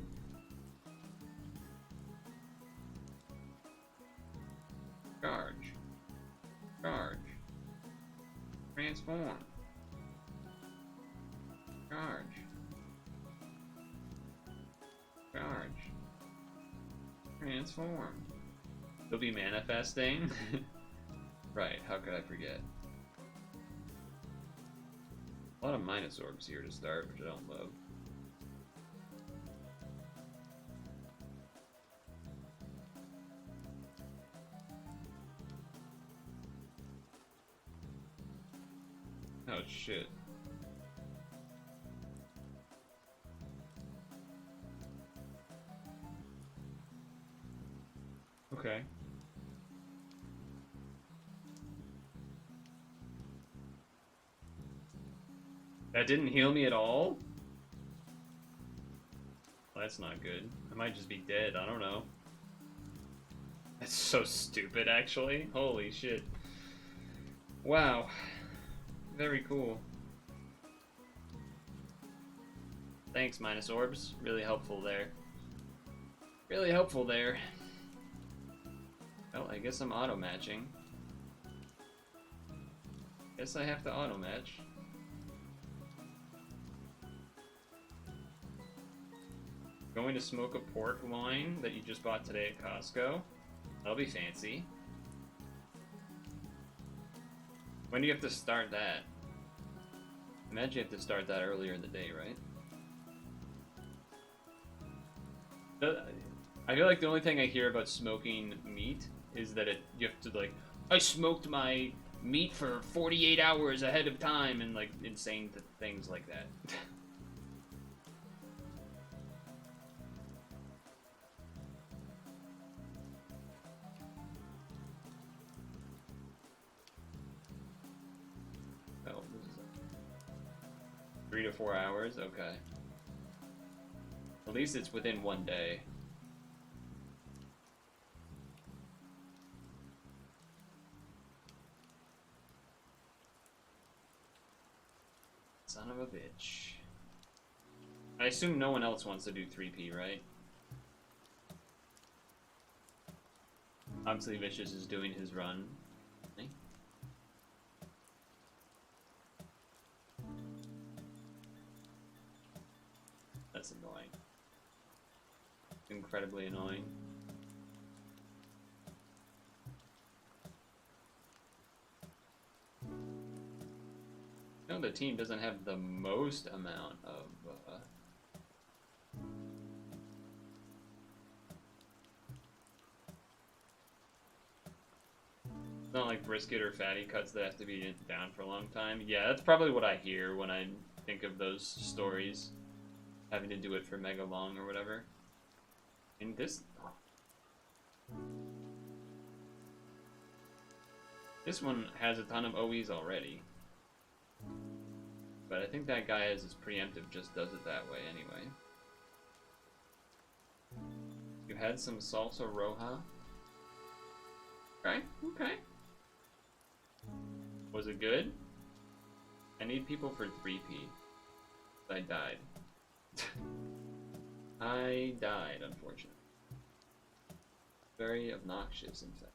Charge. Charge. Transform. Charge. Charge. Transform. They'll be manifesting. Right, how could I forget? A lot of minus orbs here to start, which I don't love. Oh shit. Okay. That didn't heal me at all? Well, that's not good. I might just be dead, I don't know. That's so stupid, actually. Holy shit. Wow. Very cool. Thanks, minus orbs. Really helpful there. Really helpful there. Well, I guess I'm auto-matching. Guess I have to auto-match. Going to smoke a pork loin that you just bought today at Costco. That'll be fancy. When do you have to start that? Imagine you have to start that earlier in the day, right? I feel like the only thing I hear about smoking meat is that you have to like, I smoked my meat for 48 hours ahead of time and like insane things like that. Oh, this is 3 to 4 hours? Okay. At least it's within one day. Son of a bitch. I assume no one else wants to do 3P, right? Obviously Vicious is doing his run. That's annoying. Incredibly annoying. No, the team doesn't have the most amount of it's not like brisket or fatty cuts that have to be down for a long time. Yeah, that's probably what I hear when I think of those stories. Having to do it for mega long or whatever. And this... This one has a ton of OEs already. But I think that guy as his preemptive just does it that way anyway. You had some salsa roja? Okay, okay. Was it good? I need people for 3P. I died. I died, unfortunately. Very obnoxious, in fact.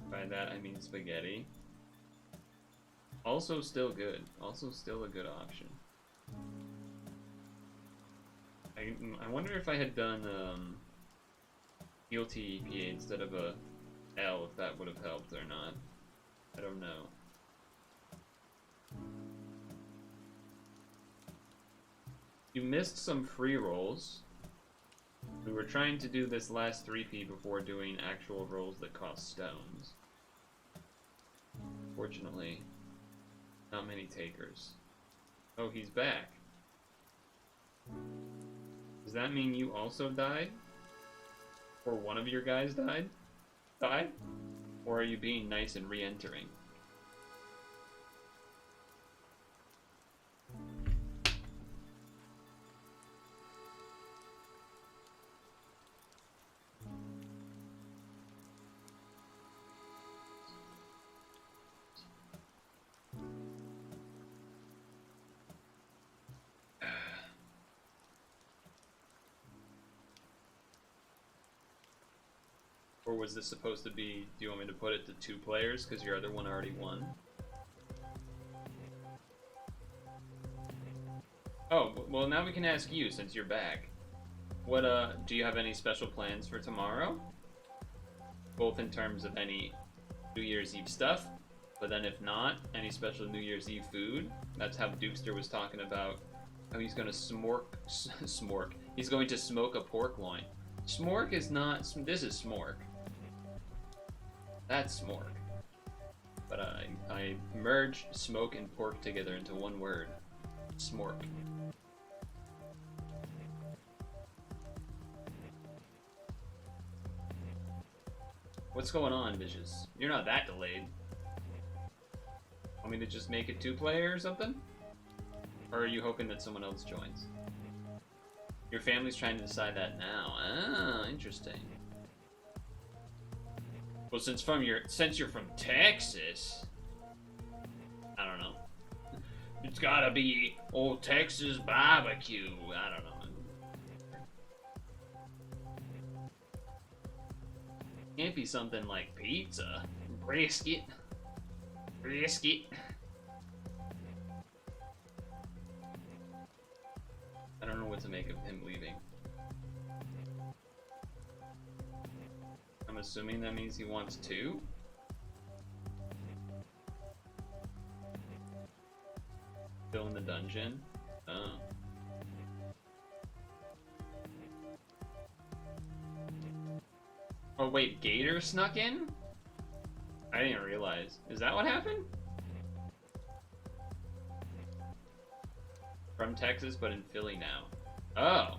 By that, I mean spaghetti. Also still good. Also still a good option. I wonder if I had done heal TEPA instead of a L, if that would have helped or not. I don't know. You missed some free rolls. We were trying to do this last 3P before doing actual rolls that cost stones. Fortunately, not many takers. Oh, he's back. Does that mean you also died? Or one of your guys died? Or are you being nice and re-entering? Or was this supposed to be, do you want me to put it to 2 players because your other one already won? Oh, well now we can ask you since you're back. What, do you have any special plans for tomorrow? Both in terms of any New Year's Eve stuff, but then if not, any special New Year's Eve food? That's how Dukester was talking about how he's gonna smork. He's going to smoke a pork loin. Smork is not, this is smork. That's smork. But I merged smoke and pork together into one word. Smork. What's going on, bitches? You're not that delayed. Want me to just make it 2-player or something? Or are you hoping that someone else joins? Your family's trying to decide that now. Ah, interesting. Well, since you're from Texas, I don't know. It's gotta be old Texas barbecue. I don't know. Can't be something like pizza, brisket. I don't know what to make of him leaving. I'm assuming that means he wants 2? Still in the dungeon? Oh. Oh wait, Gator snuck in? I didn't realize. Is that what happened? From Texas, but in Philly now. Oh.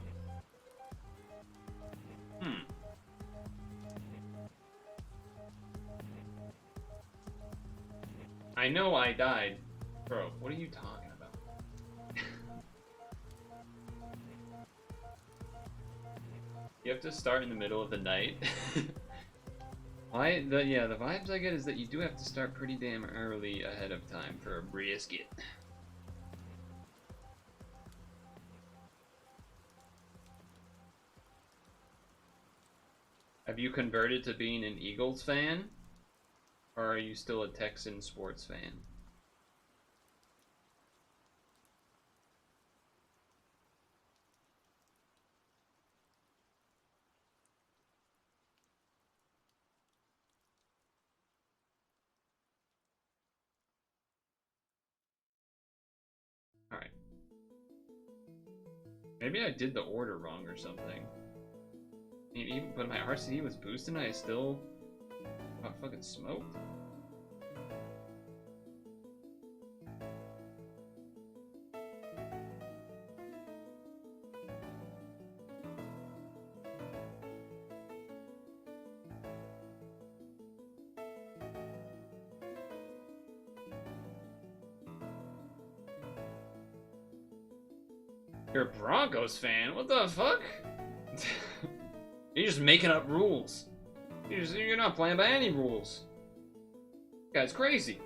I know I died. Bro, what are you talking about? You have to start in the middle of the night. Yeah, the vibes I get is that you do have to start pretty damn early ahead of time for a brisket. Have you converted to being an Eagles fan? Or are you still a Texan sports fan? Alright. Maybe I did the order wrong or something. But my RCD was boosted and I still got fucking smoked. You're a Broncos fan? What the fuck? You're just making up rules. You're not playing by any rules. This guy's crazy.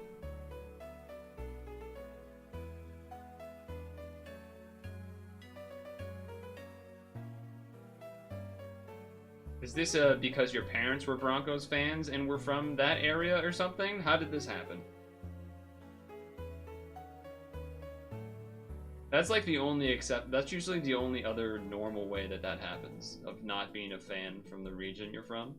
Is this because your parents were Broncos fans and were from that area or something? How did this happen? That's like the only that's usually the only other normal way that that happens, of not being a fan from the region you're from.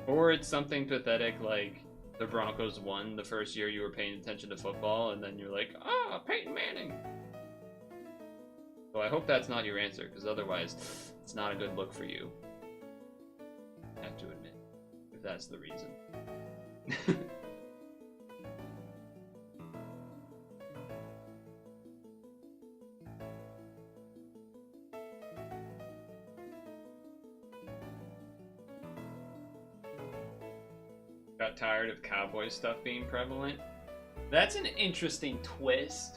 Or it's something pathetic like the Broncos won the first year you were paying attention to football, and then you're like, ah, Peyton Manning. So I hope that's not your answer, because otherwise it's not a good look for you. I have to admit, if that's the reason. Got tired of cowboy stuff being prevalent? That's an interesting twist.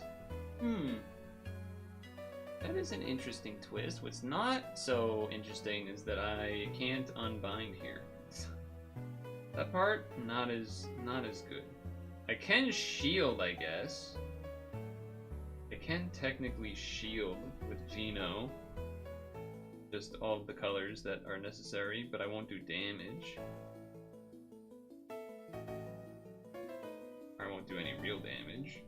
That is an interesting twist. What's not so interesting is that I can't unbind here. That part, not as good. I can shield, I guess. I can technically shield with Geno. Just all of the colors that are necessary, but I won't do damage. I won't do any real damage.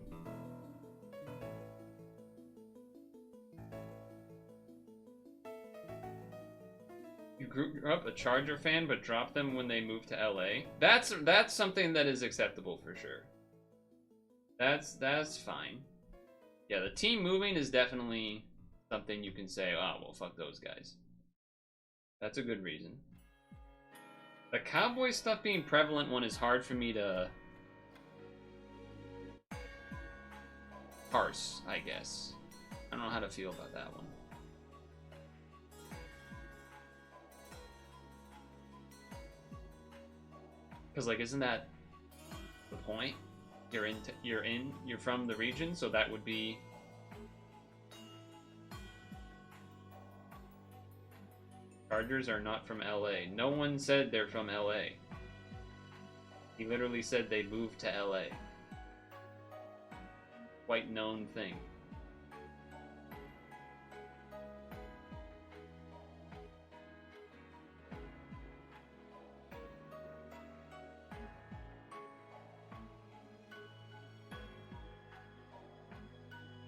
You grew up a Charger fan, but dropped them when they moved to LA. That's something that is acceptable for sure. That's fine. Yeah, the team moving is definitely something you can say, oh, well, fuck those guys. That's a good reason. The cowboy stuff being prevalent one is hard for me to parse, I guess. I don't know how to feel about that one. Because, like, isn't that the point? You're from the region, so that would be... Chargers are not from LA. No one said they're from LA. He literally said they moved to LA. Quite known thing.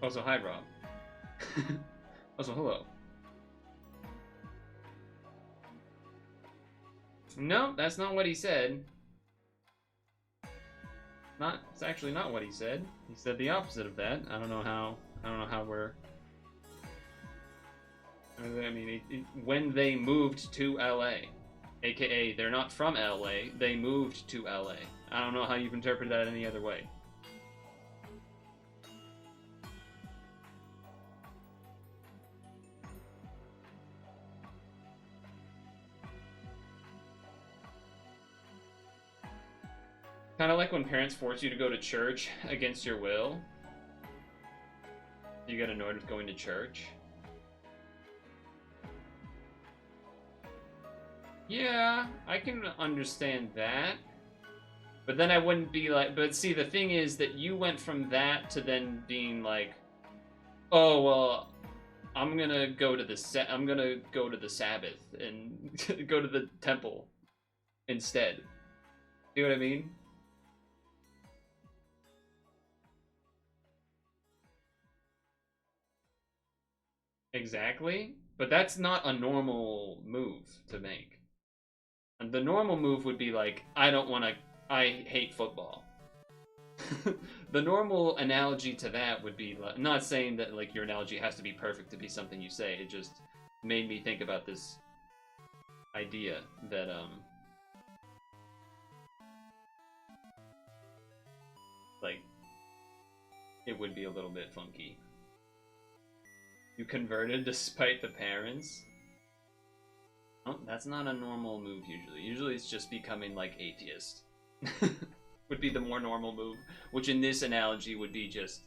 Also, hi, Rob. Also, hello. No, that's not what he said. It's actually not what he said. He said the opposite of that. I don't know how we're... I mean, when they moved to LA, aka they're not from LA, they moved to LA. I don't know how you've interpreted that any other way. Kind of like when parents force you to go to church against your will. You get annoyed with going to church. Yeah, I can understand that. But then I wouldn't be like... But see, the thing is that you went from that to then being like, oh, well, I'm gonna go to the Sabbath and go to the temple instead. See what I mean? Exactly, but that's not a normal move to make. And the normal move would be like, I hate football. The normal analogy to that would be, like, not saying that like your analogy has to be perfect to be something you say, it just made me think about this idea that like it would be a little bit funky. You converted despite the parents? Oh, that's not a normal move usually. Usually it's just becoming like atheist. would be the more normal move, which in this analogy would be just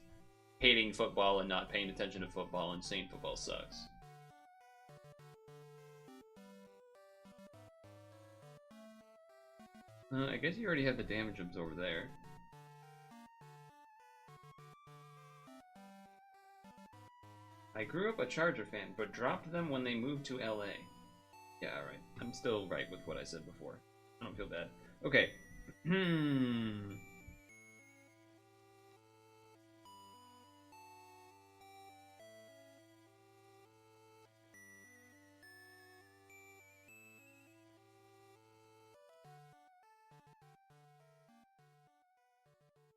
hating football and not paying attention to football and saying football sucks. I guess you already have the damage absorber there. I grew up a Charger fan, but dropped them when they moved to LA. Yeah, alright. I'm still right with what I said before. I don't feel bad. Okay.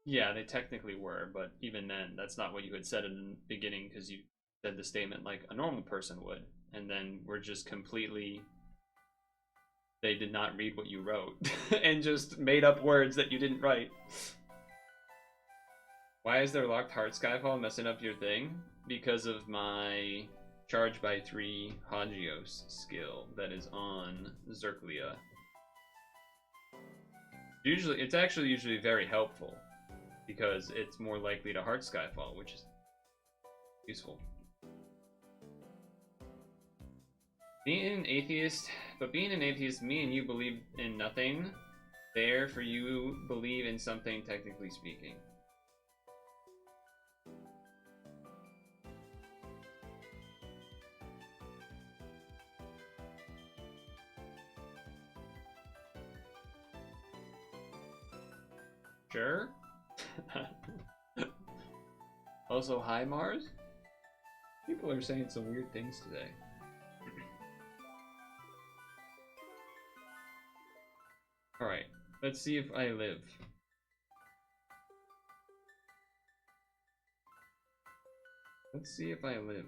Yeah, they technically were, but even then, that's not what you had said in the beginning, because you said the statement like a normal person would, and then we're just completely... They did not read what you wrote, and just made up words that you didn't write. Why is there locked Heart Skyfall messing up your thing? Because of my charge by 3 Hagios skill that is on Zerklia. Usually, it's actually usually very helpful, because it's more likely to Heart Skyfall, which is useful. Being an atheist, me and you believe in nothing. There for you believe in something, technically speaking. Sure. Also, hi Mars. People are saying some weird things today. Alright, let's see if I live. Let's see if I live.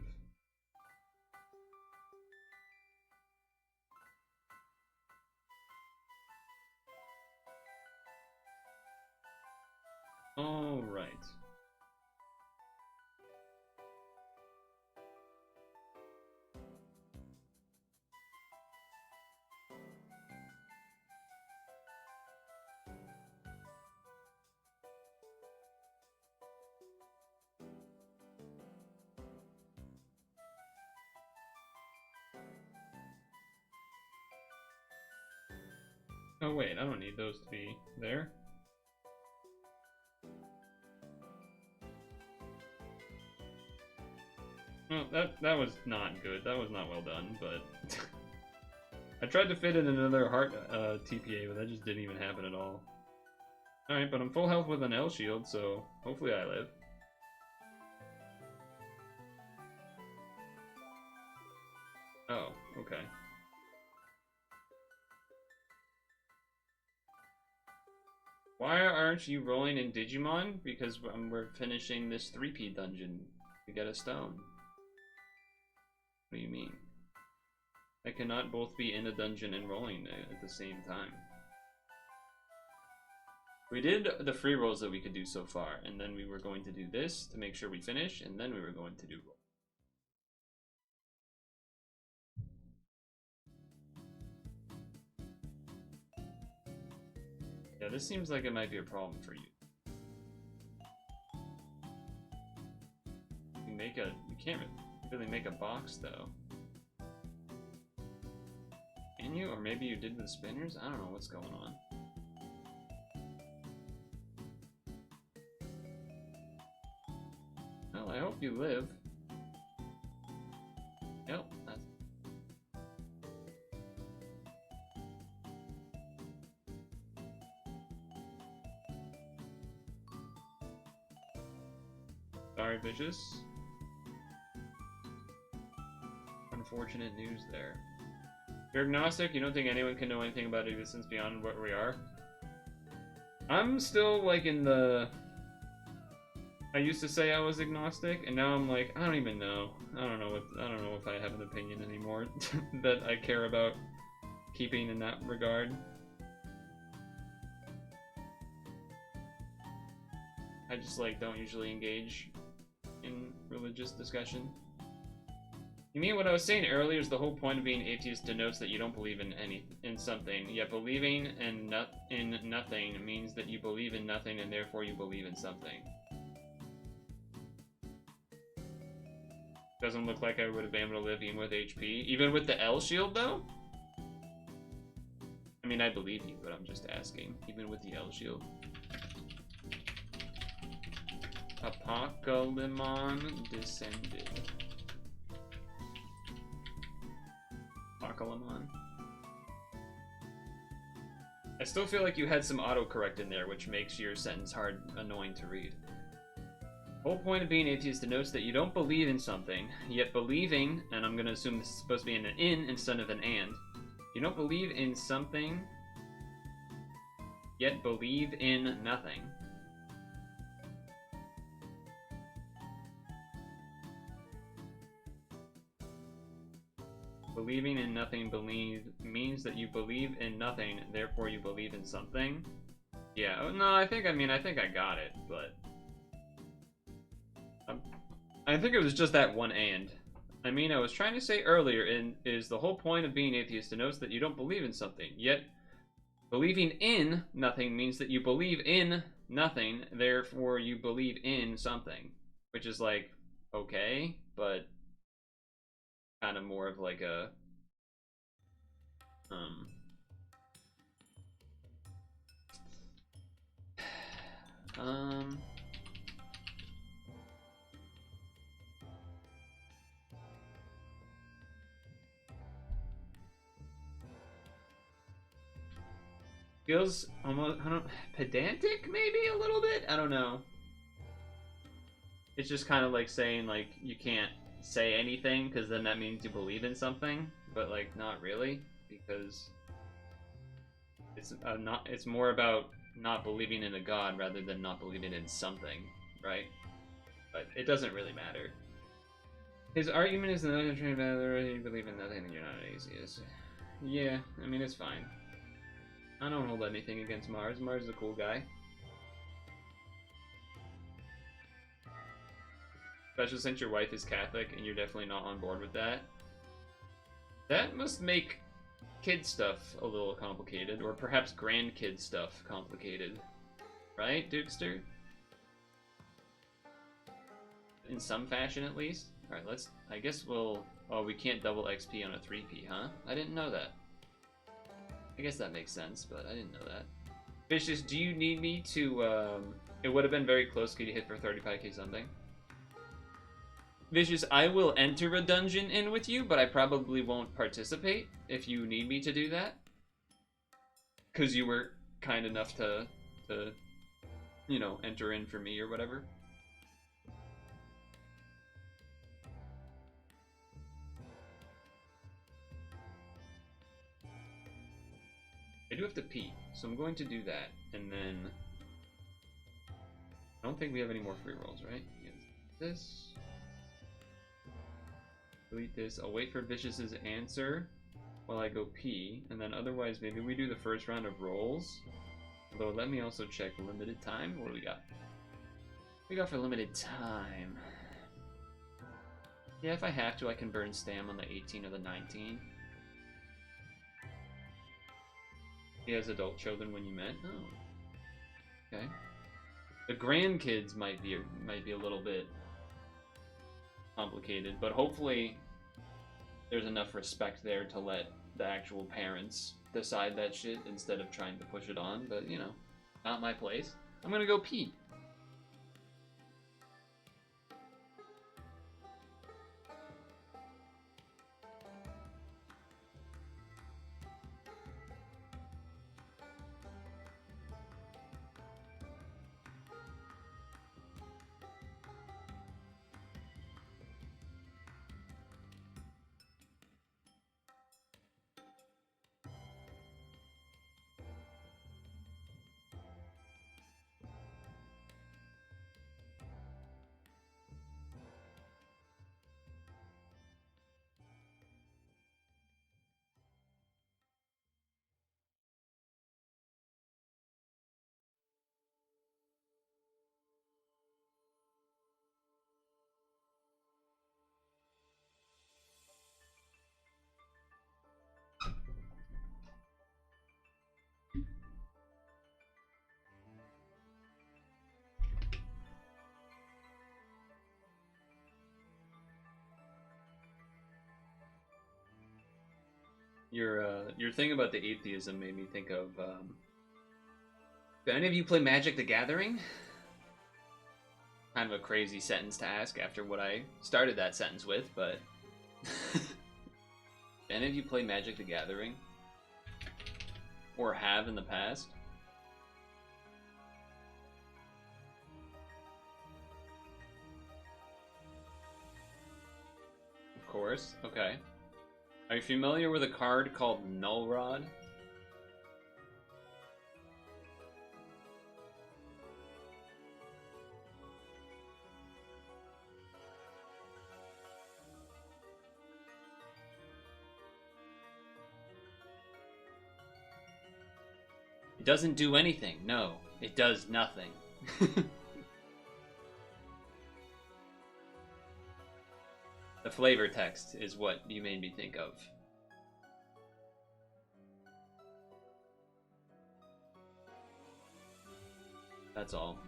Alright. Oh wait, I don't need those to be there. Well, that was not good. That was not well done, but... I tried to fit in another heart TPA, but that just didn't even happen at all. Alright, but I'm full health with an L shield, so hopefully I live. Oh, okay. Why aren't you rolling in Digimon? Because we're finishing this 3P dungeon to get a stone. What do you mean? I cannot both be in a dungeon and rolling at the same time. We did the free rolls that we could do so far, and then we were going to do this to make sure we finish, and then we were going to do roll. Yeah, this seems like it might be a problem for you. You can't really make a box though. Can you? Or maybe you did with spinners? I don't know what's going on. Well, I hope you live. Yep, that's... Sorry, Vicious. Unfortunate news there. You're agnostic? You don't think anyone can know anything about existence beyond what we are? I'm still like in the... I used to say I was agnostic, and now I'm like, I don't even know. I don't know if I have an opinion anymore that I care about keeping in that regard. I just like don't usually engage in religious discussion. You mean what I was saying earlier is the whole point of being atheist denotes that you don't believe in something, yet believing in nothing means that you believe in nothing and therefore you believe in something. Doesn't look like I would have been able to live even with HP. Even with the L shield though? I mean, I believe you, but I'm just asking. Even with the L shield. Apocalypmon descended. Apocalypmon. I still feel like you had some autocorrect in there, which makes your sentence annoying to read. The whole point of being atheist denotes that you don't believe in something, yet believing, and I'm going to assume this is supposed to be an in instead of an and. You don't believe in something, yet believe in nothing. Believing in nothing means that you believe in nothing, therefore you believe in something. Yeah, oh, no, I think I got it, but... I think it was just that one and. I mean, I was trying to say earlier, is the whole point of being atheist denotes that you don't believe in something, yet believing in nothing means that you believe in nothing, therefore you believe in something. Which is like, okay, but kind of more of like a feels almost, I don't, pedantic maybe a little bit? I don't know. It's just kind of like saying like you can't say anything because then that means you believe in something, but like not really, because it's more about not believing in a god rather than not believing in something, right? But it doesn't really matter. His argument is that you believe in nothing and you're not an atheist. Yeah, I mean it's fine. I don't hold anything against Mars. Mars is a cool guy. Especially since your wife is Catholic and you're definitely not on board with that. That must make kid stuff a little complicated, or perhaps grandkid stuff complicated. Right, Dukester? In some fashion, at least? Alright, let's... I guess we'll... Oh, we can't double XP on a 3P, huh? I didn't know that. I guess that makes sense, but I didn't know that. Vicious, do you need me to, It would have been very close. Could you hit for 35k something? Vicious, I will enter a dungeon in with you, but I probably won't participate if you need me to do that. Because you were kind enough to, you know, enter in for me or whatever. I do have to pee, so I'm going to do that, and then... I don't think we have any more free rolls, right? This... Delete this. I'll wait for Vicious's answer while I go pee, and then otherwise maybe we do the first round of rolls. Although let me also check limited time. What do we got? We got for limited time. Yeah, if I have to, I can burn Stam on the 18 or the 19. He has adult children when you met? Oh. Okay. The grandkids might be a little bit complicated, but hopefully there's enough respect there to let the actual parents decide that shit instead of trying to push it on, but you know, not my place. I'm gonna go pee. Your thing about the atheism made me think of. Do any of you play Magic the Gathering? Kind of a crazy sentence to ask after what I started that sentence with, but. Do any of you play Magic the Gathering? Or have in the past? Of course, okay. Are you familiar with a card called Null Rod? It doesn't do anything. No, it does nothing. The flavor text is what you made me think of. That's all.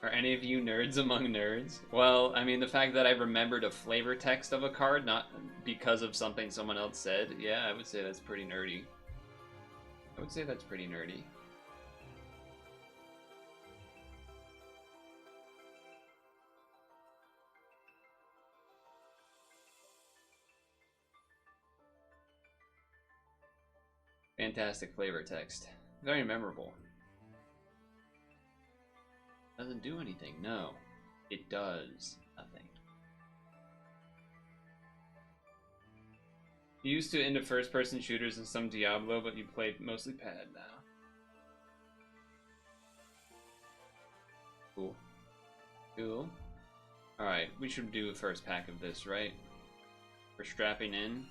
Are any of you nerds among nerds? Well, I mean, the fact that I remembered a flavor text of a card, not because of something someone else said, yeah, I would say that's pretty nerdy. I would say that's pretty nerdy. Fantastic flavor text. Very memorable. Doesn't do anything. No, it does nothing. You used to into first-person shooters and some Diablo, but you played mostly pad now. Cool. Cool. Alright, we should do a first pack of this, right? We're strapping in,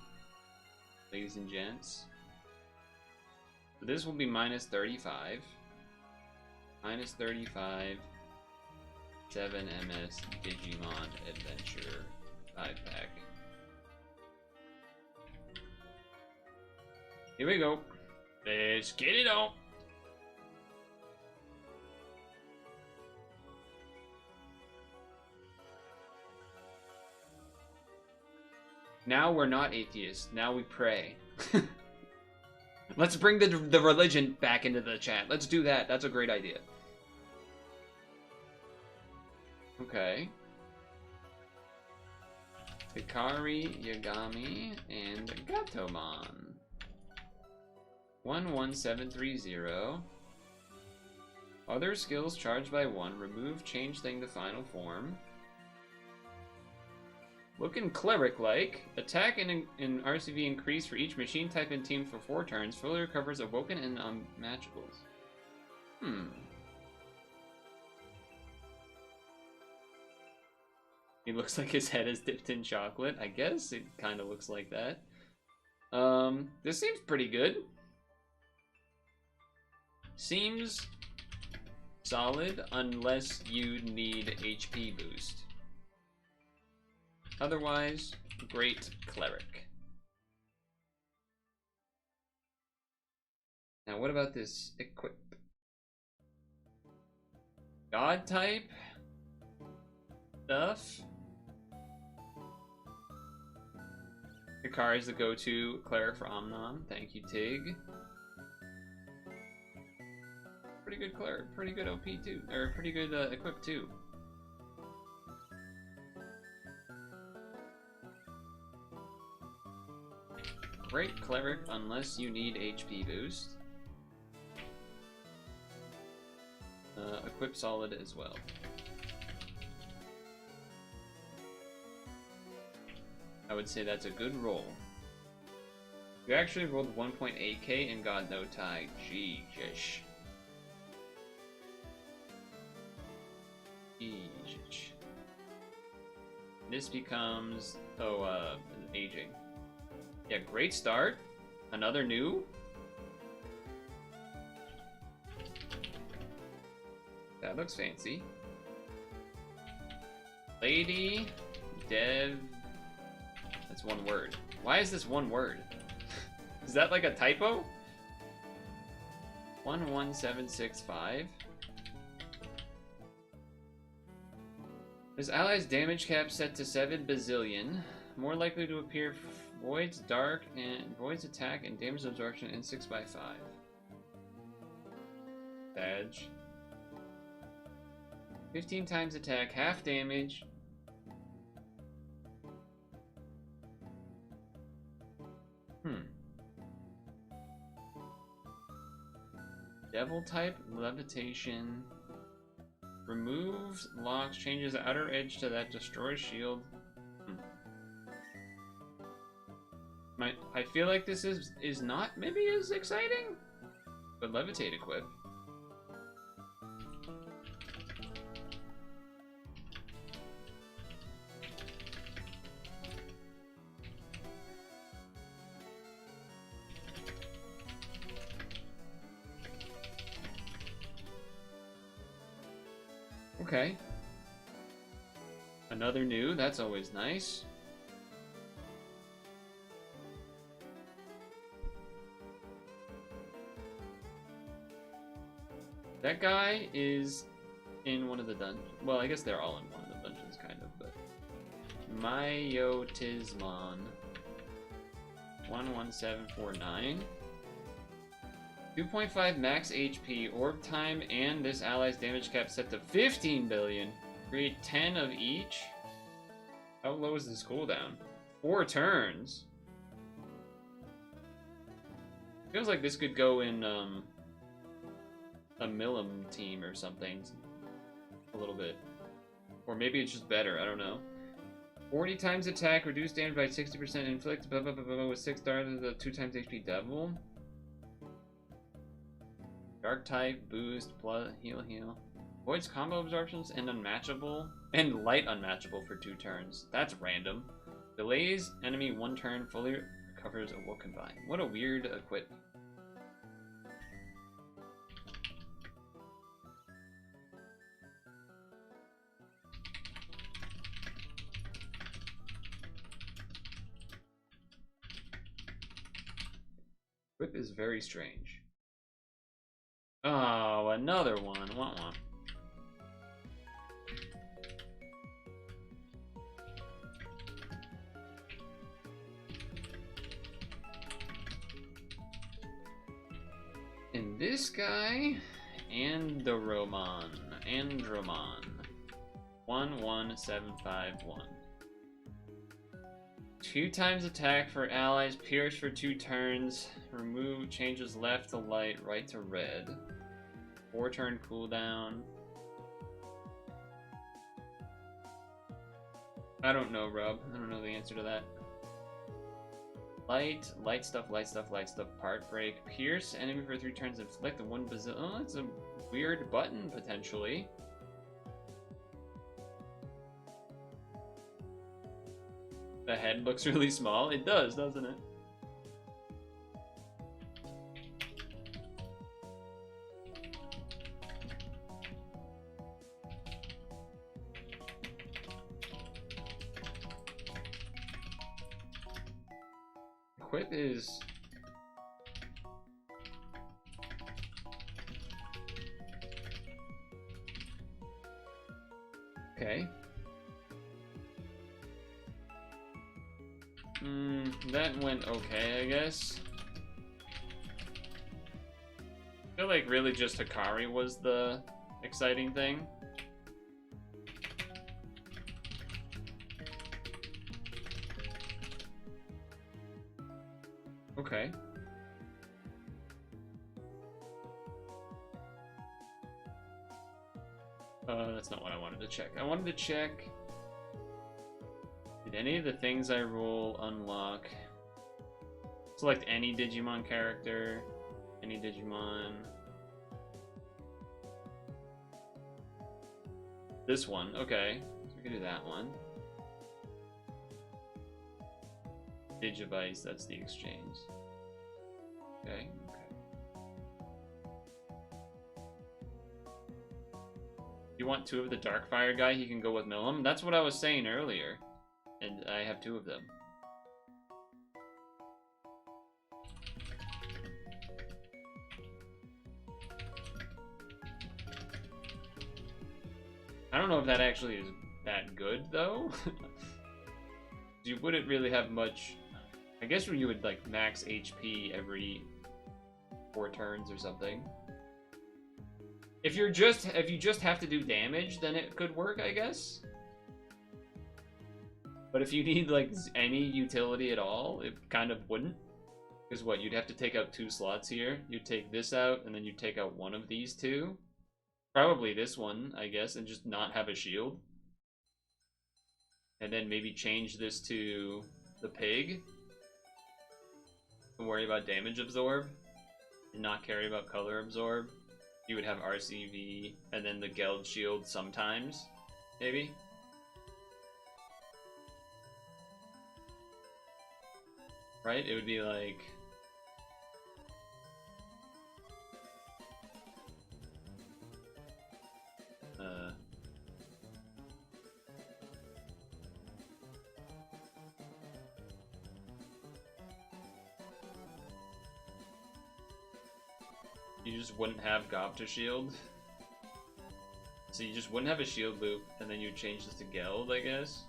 ladies and gents. So this will be minus 35. Minus 35. 7 MS Digimon Adventure 5-pack. Here we go. Let's get it on. Now we're not atheists. Now we pray. Let's bring the religion back into the chat. Let's do that. That's a great idea. Okay. Hikari, Yagami, and Gatomon. 11730. Other skills charged by 1. Remove, change thing to final form. Looking cleric-like. Attack and RCV increase for each machine type and team for 4 turns. Fully recovers awoken and unmatchables. He looks like his head is dipped in chocolate. I guess it kind of looks like that. This seems pretty good. Seems solid unless you need HP boost. Otherwise, great cleric. Now what about this equip? God type stuff. Hikari is the go-to cleric for Omnom. Thank you, Tig. Pretty good cleric, pretty good OP too, or pretty good equip too. Great cleric unless you need HP boost. Equip solid as well. I would say that's a good roll. You actually rolled 1.8k and got no tie. Jeez. This becomes aging. Yeah, great start. Another new. That looks fancy. Lady Dev. That's one word. Why is this one word? Is that like a typo? 11765. This ally's damage cap set to 7 bazillion. More likely to appear Void's dark and Void's attack and damage absorption in 6x5. Badge. 15 times attack, half damage. Devil type, levitation. Removes, locks, changes the outer edge to that destroy shield. I feel like this is not maybe as exciting, but levitate equip. Okay. Another new, that's always nice. That guy is in one of the dungeons. Well, I guess they're all in one of the dungeons, kind of, but... Myotismon. 11749. 2.5 max HP, orb time, and this ally's damage cap set to 15 billion. Create 10 of each. How low is this cooldown? 4 turns. Feels like this could go in a Millim team or something. A little bit. Or maybe it's just better, I don't know. 40 times attack, reduce damage by 60%, inflict blah, blah, blah, blah, with 6 stars of the 2 times HP devil. Dark type, boost, plus heal. Voids combo absorptions and unmatchable. And light unmatchable for 2 turns. That's random. Delays enemy 1 turn, fully recovers a will combine. What a weird equip. Whip is very strange. Oh, another one. Want one. And this guy, Andromon. 11751. 2 times attack for allies, pierce for 2 turns, remove, changes left to light, right to red. 4 turn cooldown. I don't know, Rob. I don't know the answer to that. Light stuff, part break, pierce, enemy for 3 turns, inflict the 1 bazillion. Oh, that's a weird button, potentially. The head looks really small. It does, doesn't it? Equip is... Okay. That went okay, I guess. I feel like really just Hikari was the exciting thing. Okay. That's not what I wanted to check. I wanted to check... Did any of the things I roll unlock? Select any Digimon character. Any Digimon. This one, okay. So we can do that one. Digivice, that's the exchange. Okay, okay. You want 2 of the Darkfire guy, he can go with Millim? That's what I was saying earlier. And I have 2 of them. I don't know if that actually is that good, though. You wouldn't really have much I guess you would like max HP every 4 turns or something. If you just have to do damage, then it could work, I guess. But if you need like any utility at all, it kind of wouldn't. Because what, you'd have to take out 2 slots here. You'd take this out, and then you'd take out one of these 2. Probably this one, I guess, and just not have a shield. And then maybe change this to the pig. And worry about damage absorb. And not care about color absorb. You would have RCV, and then the Geld shield sometimes, maybe? Right? It would be like... You just wouldn't have Gopta shield. So you just wouldn't have a shield loop, and then you'd change this to Geld, I guess.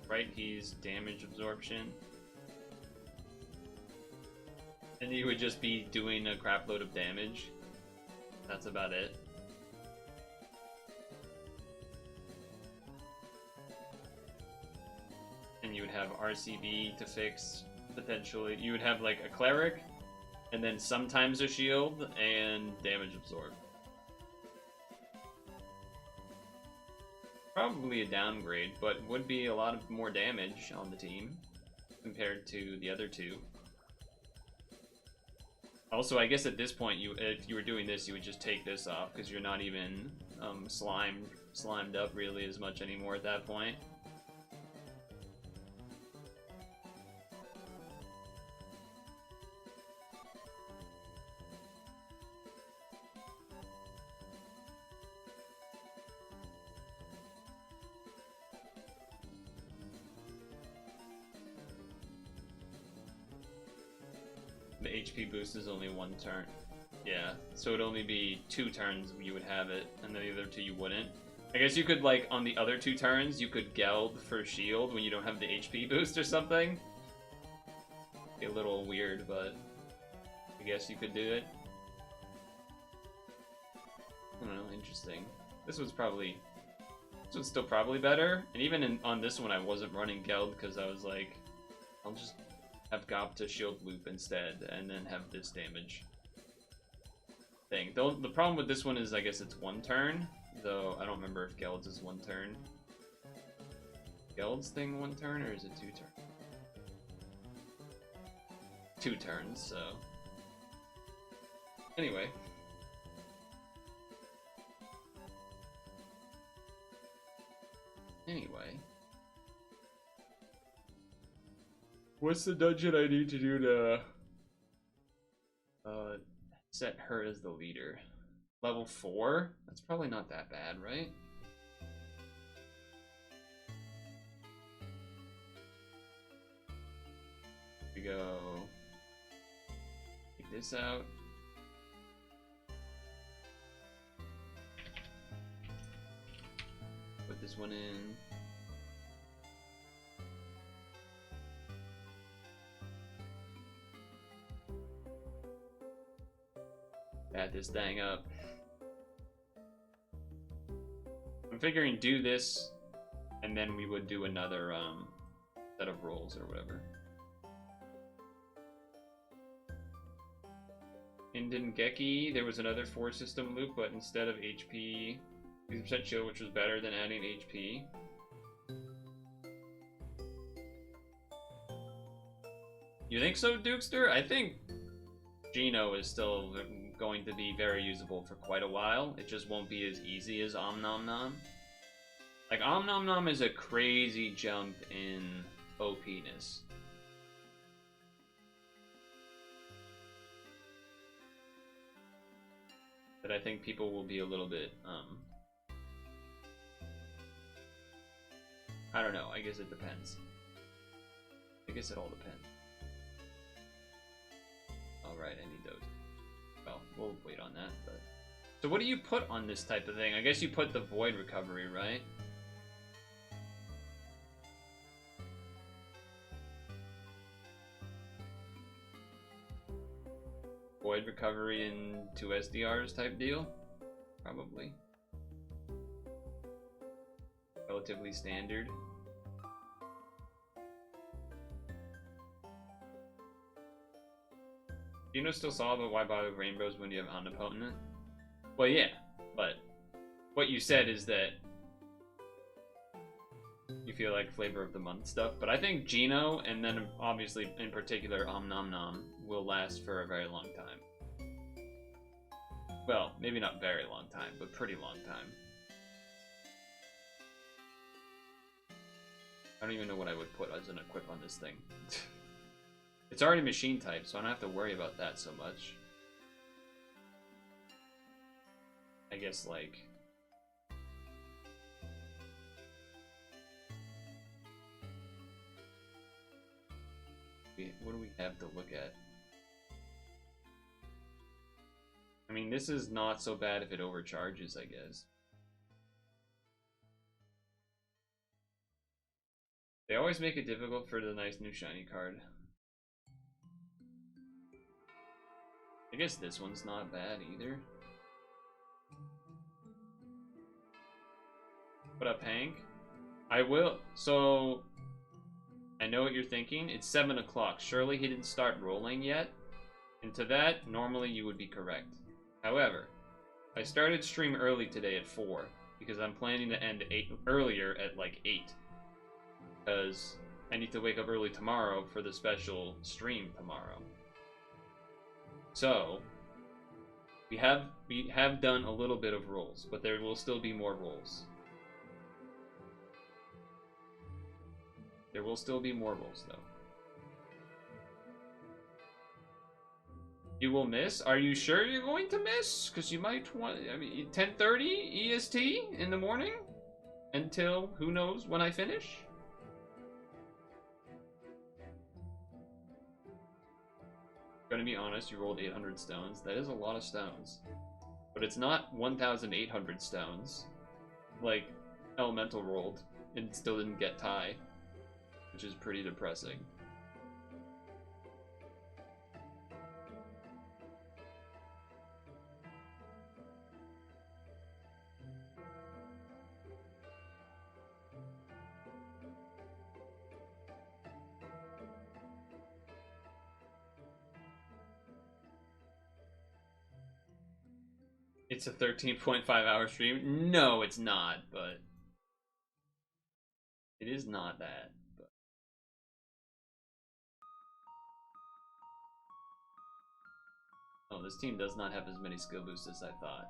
Right, he's damage absorption. And you would just be doing a crap load of damage. That's about it. And you would have RCB to fix, potentially. You would have like a cleric, and then sometimes a shield, and damage absorb. Probably a downgrade, but would be a lot of more damage on the team compared to the other 2. Also, I guess at this point, if you were doing this, you would just take this off because you're not even slimed up really as much anymore at that point. The HP boost is only 1 turn. Yeah, so it'd only be 2 turns you would have it, and then the other 2 you wouldn't. I guess you could, like, on the other 2 turns, you could Geld for shield when you don't have the HP boost or something. Be a little weird, but I guess you could do it. I don't know, interesting. This one's still probably better. And even on this one, I wasn't running Geld because I was like, I'll just have Gopta shield loop instead, and then have this damage thing. The problem with this one is, I guess it's 1 turn, though I don't remember if Geld's is 1 turn. Geld's thing 1 turn, or is it 2 turns? 2 turns, so... Anyway. What's the dungeon I need to do to set her as the leader? Level 4? That's probably not that bad, right? We go. Take this out. Put this one in. Add this thing up. I'm figuring do this, and then we would do another set of rolls or whatever. In Dengeki, there was another 4 system loop, but instead of HP, 50% shield, which was better than adding HP. You think so, Dukester? I think Geno is still going to be very usable for quite a while. It just won't be as easy as Om Nom Nom. Like, Om Nom Nom is a crazy jump in OP-ness. But I think people will be a little bit, I don't know, I guess it depends. I guess it all depends. Alright, I need those. Well, we'll wait on that, but... So what do you put on this type of thing? I guess you put the Void Recovery, right? void recovery and 2 SDRs type deal. Probably. Relatively standard. You know, still solid, but why bother with rainbows when you have omnipotent? Well, yeah, but what you said is that you feel like flavor of the month stuff, but I think Geno, and then obviously in particular Nom Nom, will last for a very long time. Well, maybe not very long time, but pretty long time. I don't even know what I would put as an equip on this thing. It's already machine type, so I don't have to worry about that so much. I guess, like... what do we have to look at? I mean, this is not so bad if it overcharges, I guess. They always make it difficult for the nice new shiny card. I guess this one's not bad either. What up, Hank? I will. So, I know what you're thinking. It's 7 o'clock. Surely he didn't start rolling yet? And to that, normally you would be correct. However, I started stream early today at 4 because I'm planning to end earlier at like 8. Because I need to wake up early tomorrow for the special stream tomorrow. So, we have done a little bit of rolls, but there will still be more rolls. There will still be more rolls, though. You will miss? Are you sure you're going to miss? Because you might want... I mean, 10:30 EST in the morning? Until who knows when I finish? Gonna be honest, you rolled 800 stones. That is a lot of stones. But it's not 1,800 stones. Like, Elemental rolled and still didn't get tie. Which is pretty depressing. It's a 13.5 hour stream? No, it's not, but it is not that. But... oh, this team does not have as many skill boosts as I thought.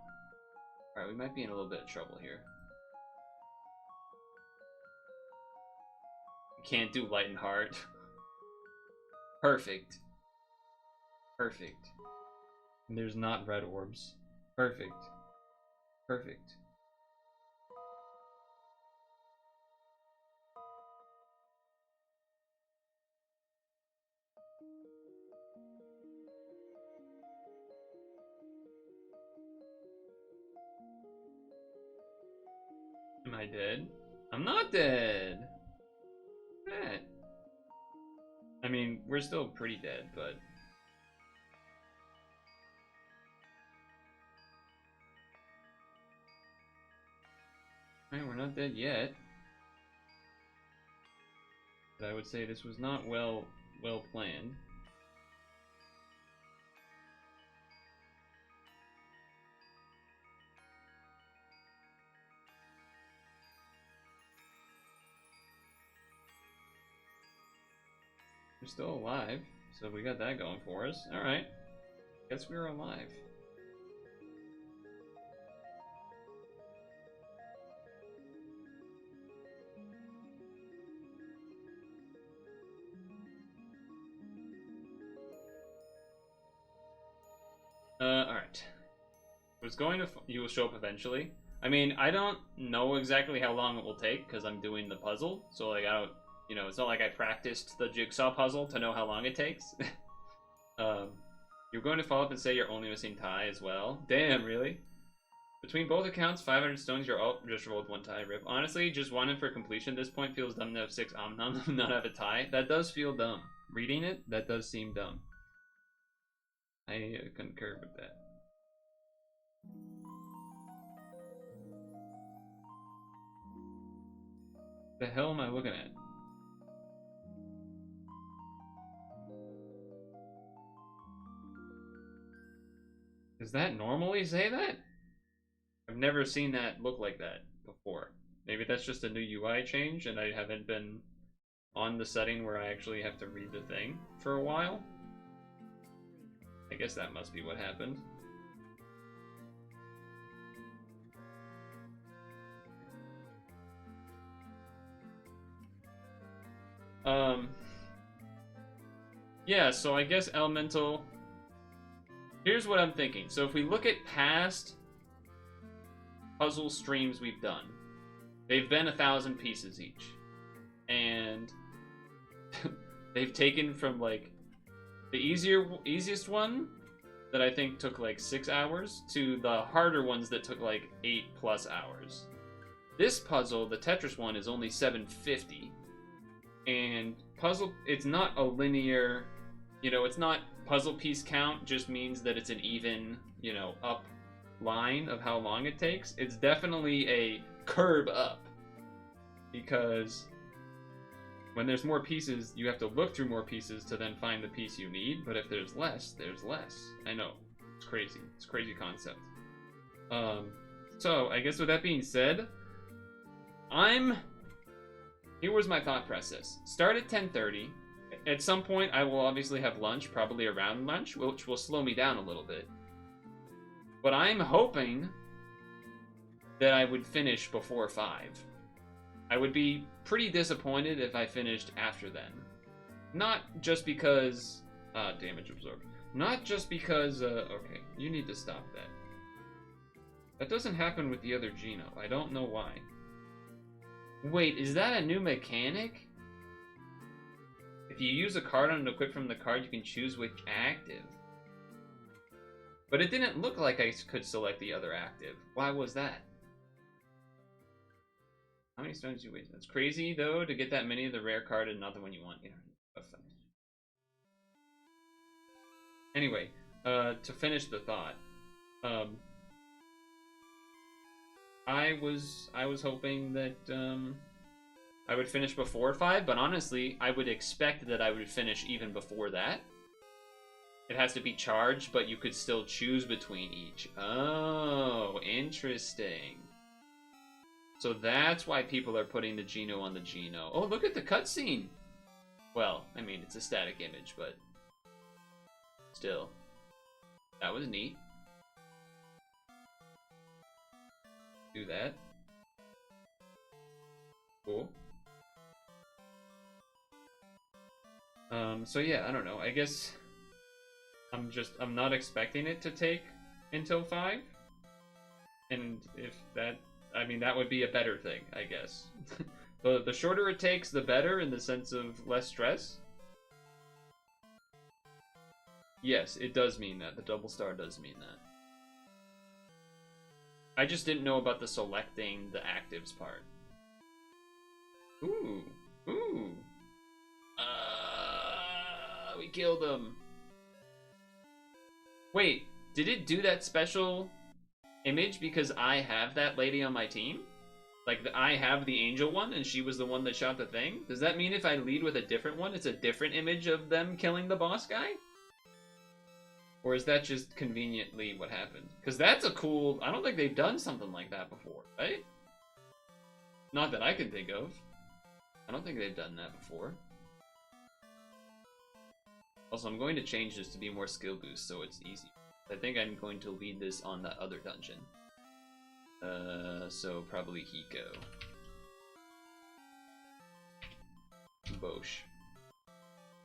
Alright, we might be in a little bit of trouble here. Can't do Light and Heart. Perfect. Perfect. And there's not red orbs. Perfect. Perfect. Am I dead? I'm not dead! That. I mean, we're still pretty dead, but... alright, we're not dead yet. But I would say this was not well planned. We're still alive, so we got that going for us. Alright. Guess we're alive. Alright. Was going to... you will show up eventually. I mean, I don't know exactly how long it will take, because I'm doing the puzzle, so like, I don't... you know, it's not like I practiced the jigsaw puzzle to know how long it takes. You're going to follow up and say you're only missing tie as well? Damn, really? Between both accounts, 500 stones, you're all just rolled one tie, rip. Honestly, just wanting for completion at this point feels dumb to have 6 Omnom and not have a tie. That does feel dumb. Reading it, that does seem dumb. I concur with that. The hell am I looking at? Does that normally say that? I've never seen that look like that before. Maybe that's just a new UI change and I haven't been on the setting where I actually have to read the thing for a while. I guess that must be what happened. Yeah, so I guess Elemental... Here's what I'm thinking. So if we look at past puzzle streams we've done, they've been 1,000 pieces each. And they've taken from, like, the easiest one that I think took, like, 6 hours to the harder ones that took, like, 8+ hours. This puzzle, the Tetris one, is only 750. And puzzle, it's not a linear, you know, it's not puzzle piece count just means that it's an even, you know, up line of how long it takes. It's definitely a curve up, because when there's more pieces, you have to look through more pieces to then find the piece you need, but if there's less, there's less. I know, it's crazy. It's a crazy concept. So I guess with that being said, here was my thought process. Start at 10:30. At some point, I will obviously have lunch, probably around lunch, which will slow me down a little bit. But I'm hoping that I would finish before 5. I would be pretty disappointed if I finished after then. Not just because... damage absorbed. Not just because... okay, you need to stop that. That doesn't happen with the other Geno. I don't know why. Wait, is that a new mechanic? If you use a card on an equip from the card, you can choose which active. But it didn't look like I could select the other active. Why was that? How many stones do you waste? That's crazy, though, to get that many of the rare card and not the one you want. Anyway, to finish the thought, I was hoping that I would finish before 5, but honestly, I would expect that I would finish even before that. It has to be charged, but you could still choose between each. Oh, interesting. So that's why people are putting the Geno on the Geno. Oh, look at the cutscene! Well, I mean, it's a static image, but still. That was neat. Do that. Cool. So yeah, I don't know. I guess I'm not expecting it to take until 5. And if that, I mean, that would be a better thing, I guess. The shorter it takes, the better in the sense of less stress. Yes, it does mean that. The double star does mean that. I just didn't know about the selecting the actives part. Ooh. Ooh. We killed him. Wait, did it do that special image because I have that lady on my team? Like, I have the angel one and she was the one that shot the thing? Does that mean if I lead with a different one, it's a different image of them killing the boss guy? Or is that just conveniently what happened? Because that's a cool... I don't think they've done something like that before, right? Not that I can think of. I don't think they've done that before. Also, I'm going to change this to be more skill boost so it's easy. I think I'm going to lead this on that other dungeon. So probably Hiko. Bosh.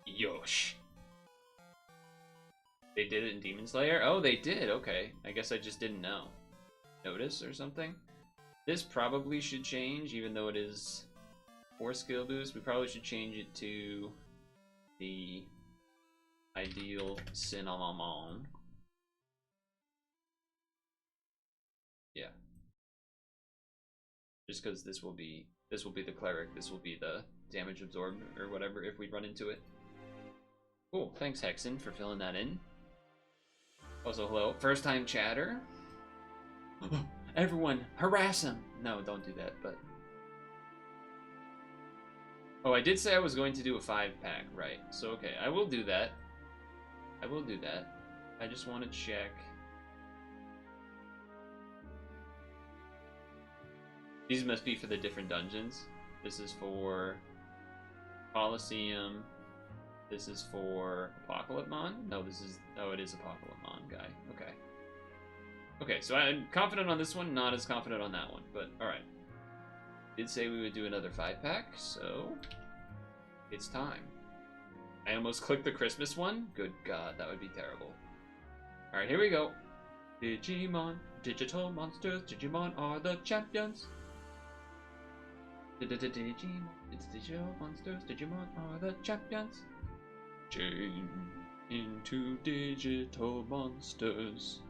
Yosh. They did it in Demon Slayer? Oh, they did, okay. I guess I just didn't know. Notice or something? This probably should change, even though it is 4 skill boost. We probably should change it to the ideal cinnamon. Yeah. Just because this will be the cleric, this will be the damage absorbed or whatever if we run into it. Cool, thanks Hexen for filling that in. Also, hello. First time chatter. Everyone, harass him. No, don't do that, but... Oh, I did say I was going to do a 5-pack, right. So, okay, I will do that. I will do that. I just want to check. These must be for the different dungeons. This is for Coliseum. This is for Apocalypmon? No, this is... Oh, it is Apocalypmon guy. Okay. Okay, so I'm confident on this one, not as confident on that one, but alright. Did say we would do another 5-pack, so... It's time. I almost clicked the Christmas one? Good God, that would be terrible. Alright, here we go. Digimon, digital monsters, Digimon are the champions. Digimon, it's digital monsters, Digimon are the champions. Change into digital monsters.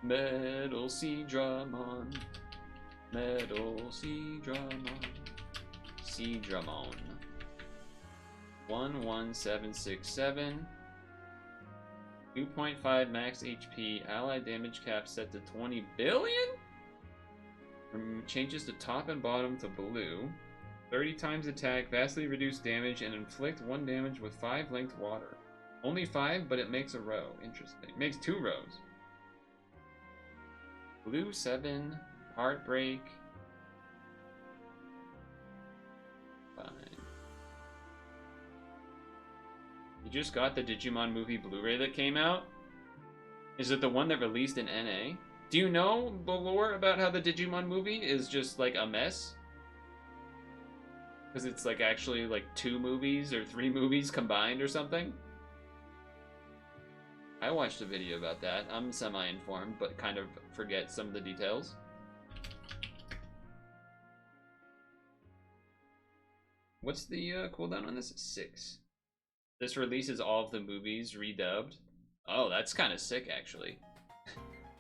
Metal Seadramon. Metal Seadramon. Seadramon. 11767. 2.5 max HP. Allied damage cap set to 20 billion? Changes the top and bottom to blue. 30 times attack, vastly reduced damage, and inflict 1 damage with 5 linked water. Only 5, but it makes a row. Interesting. It makes 2 rows. Blue 7. Heartbreak. Fine. You just got the Digimon movie Blu-ray that came out? Is it the one that released in NA? Do you know the lore about how the Digimon movie is just like a mess? Because it's like actually like 2 movies or 3 movies combined or something? I watched a video about that. I'm semi-informed, but kind of forget some of the details. What's the cooldown on this? 6. This releases all of the movies redubbed. Oh, that's kind of sick, actually.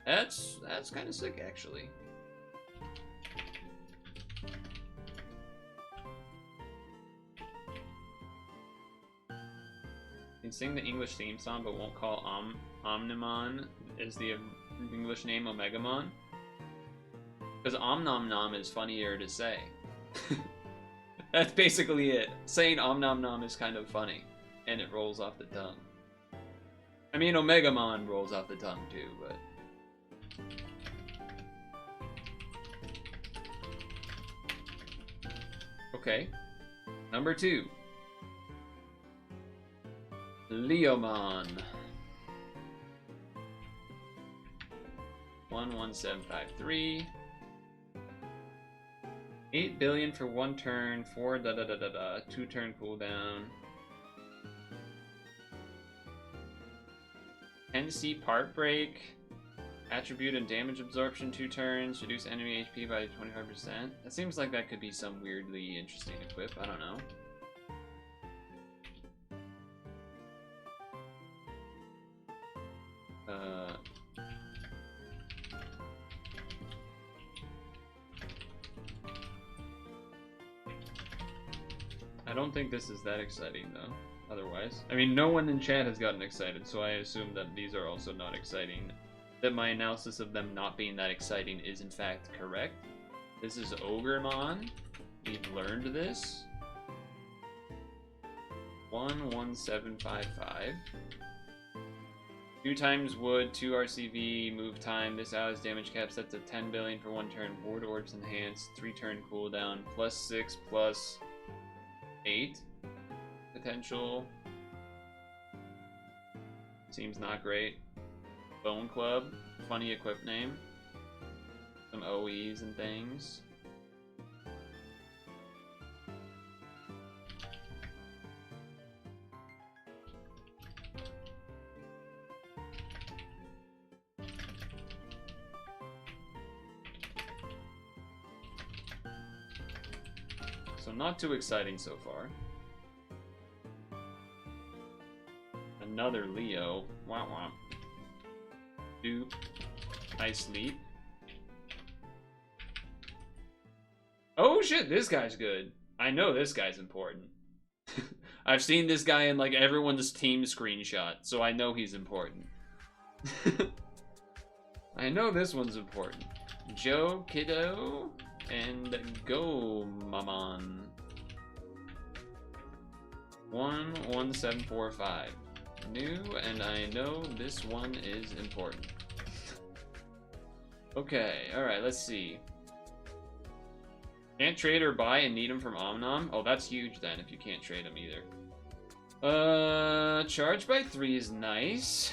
That's kind of sick, actually. Can sing the English theme song, but won't call Omnimon as the English name Omegamon. Because Omnomnom is funnier to say. That's basically it. Saying Omnomnom is kind of funny, and it rolls off the tongue. I mean, Omegamon rolls off the tongue too, but... Okay. Number 2. Leomon. 11753. 8 billion for 1 turn, 4 2 turn cooldown. 10C part break. Attribute and damage absorption 2 turns, reduce enemy HP by 25%. That seems like that could be some weirdly interesting equip, I don't know. I don't think this is that exciting though, otherwise. I mean, no one in chat has gotten excited, so I assume that these are also not exciting. That my analysis of them not being that exciting is in fact correct. This is Ogremon. We've learned this. 11755. 2 times wood, 2 RCV, move time. This allows damage cap set to 10 billion for 1 turn. Ward orbs enhanced, 3 turn cooldown, +6 +8 potential. Seems not great. Bone Club, funny equip name. Some OEs and things. So not too exciting so far. Another Leo. Wah wah. Doop. Ice Leap. Oh shit, this guy's good. I know this guy's important. I've seen this guy in like everyone's team screenshot, so I know he's important. I know this one's important. Joe Kiddo and Go Mamon. 11745. New, and I know this one is important. Okay, alright, let's see. Can't trade or buy and need them from Omnom? Oh, that's huge then if you can't trade them either. Charge by 3 is nice.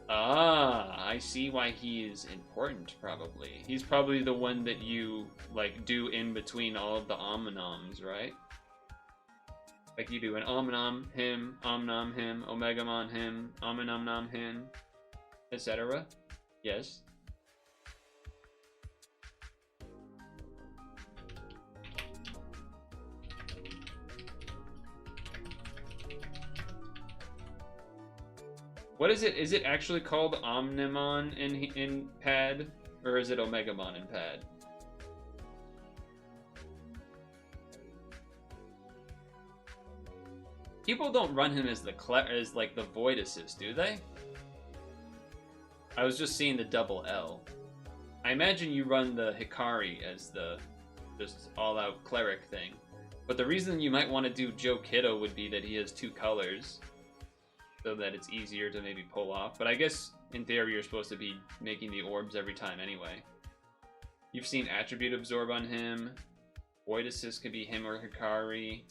Ah, I see why he is important, probably. He's probably the one that you, like, do in between all of the Omnoms, right? Like, you do an Omnom, him, Omegamon, him, Omenomnom, him, etc. Yes. What is it? Is it actually called Omnimon in Pad? Or is it Omegamon in Pad? People don't run him as like the Void Assist, do they? I was just seeing the double L. I imagine you run the Hikari as the just all-out cleric thing. But the reason you might want to do Joe Kiddo would be that he has 2 colors, so that it's easier to maybe pull off. But I guess, in theory, you're supposed to be making the orbs every time anyway. You've seen Attribute Absorb on him. Void Assist could be him or Hikari.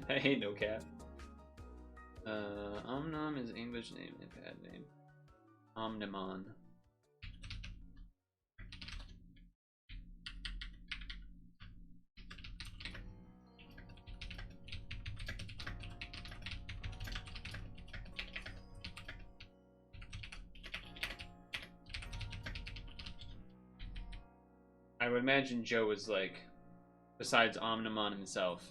I hate no cap. Omnom is English name and pad name. Omnimon. I would imagine Joe is like, besides Omnimon himself,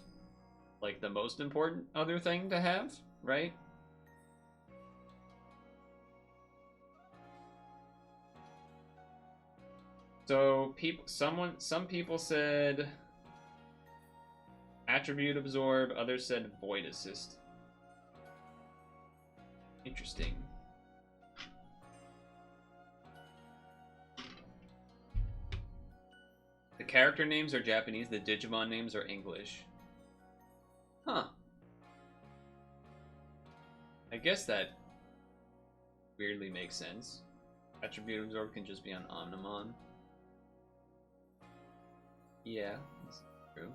like the most important other thing to have, right? So some people said Attribute Absorb, others said Void Assist. Interesting. The character names are Japanese, the Digimon names are English. Huh. I guess that weirdly makes sense. Attribute Absorb can just be on Omnimon. Yeah, that's true.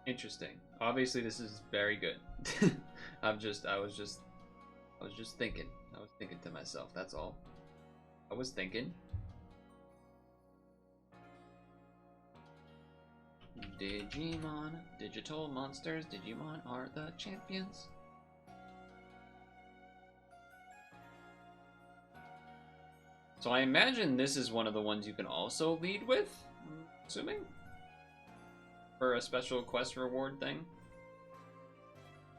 Interesting. Obviously this is very good. I was just thinking. I was thinking to myself, that's all. I was thinking. Digimon, digital monsters, Digimon are the champions. So I imagine this is one of the ones you can also lead with, I'm assuming? For a special quest reward thing.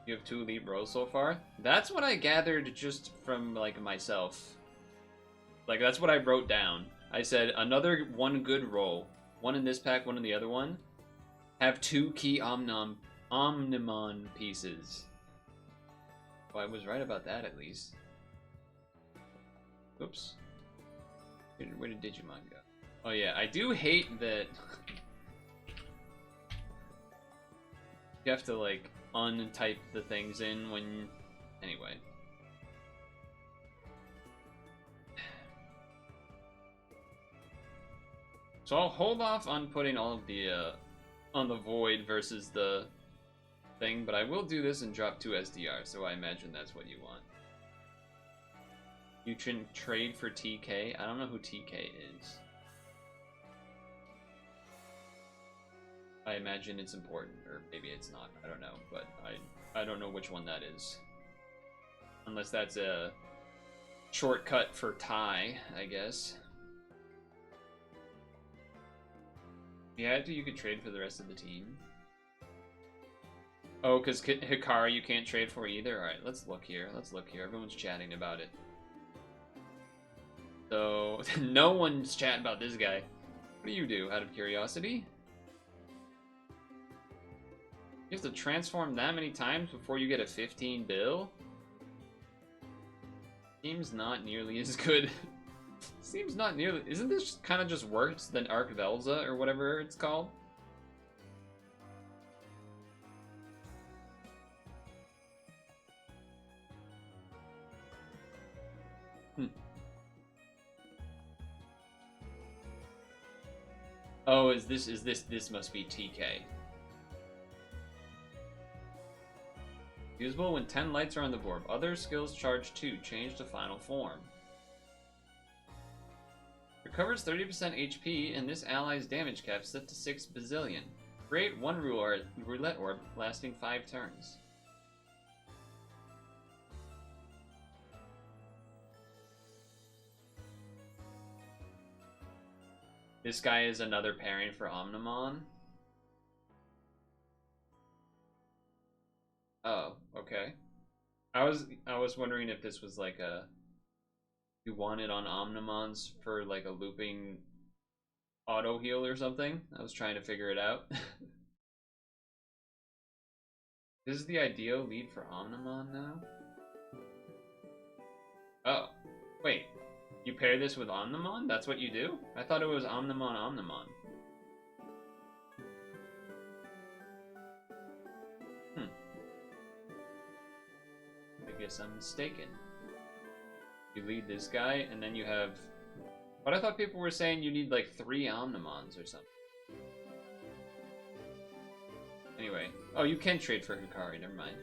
You have 2 lead rows so far. That's what I gathered just from, like, myself. Like, that's what I wrote down. I said, another 1 good roll. 1 in this pack, 1 in the other one. Have 2 key Omnimon pieces. Well, I was right about that, at least. Oops. Where did Digimon go? Oh yeah, I do hate that you have to, like, untype the things in when... Anyway. So I'll hold off on putting all of the, on the Void versus the thing, but I will do this and drop 2 SDR, so I imagine that's what you want. You can trade for TK? I don't know who TK is. I imagine it's important, or maybe it's not. I don't know, but I don't know which one that is. Unless that's a shortcut for tie, I guess. Yeah, you could trade for the rest of the team. Oh, because Hikari you can't trade for either? Alright, let's look here. Let's look here. Everyone's chatting about it. So, no one's chatting about this guy. What do you do, out of curiosity? You have to transform that many times before you get a 15 bill? Seems not nearly as good. Seems not nearly... Isn't this kind of just worse than Arc Velza, or whatever it's called? Oh, this must be TK. Usable when 10 lights are on the board. Other skills charge 2. Change to final form. Recovers 30% HP, and this ally's damage cap set to 6 bazillion. Create one roulette orb lasting 5 turns. This guy is another pairing for Omnimon. Oh, okay. I was wondering if this was like a you wanted on Omnimons for like a looping auto heal or something. I was trying to figure it out. This is the ideal lead for Omnimon now? Oh, wait. You pair this with Omnimon? That's what you do? I thought it was Omnimon. I guess I'm mistaken. You lead this guy, and then you have... But I thought people were saying you need like 3 Omnimons or something. Anyway. Oh, you can trade for Hikari, never mind.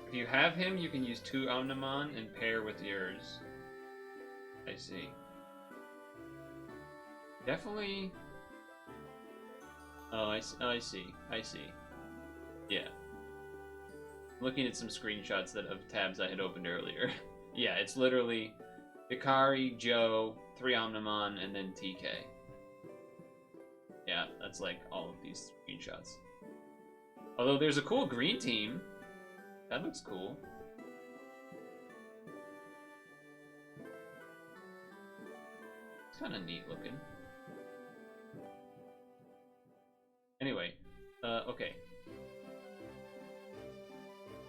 If you have him, you can use 2 Omnimon and pair with yours. I see. Definitely... Oh, I see. Yeah. Looking at some screenshots of tabs I had opened earlier. Yeah, it's literally Hikari, Joe, 3 Omnimon, and then TK. Yeah, that's like all of these screenshots. Although there's a cool green team. That looks cool. It's kind of neat looking. Anyway, okay.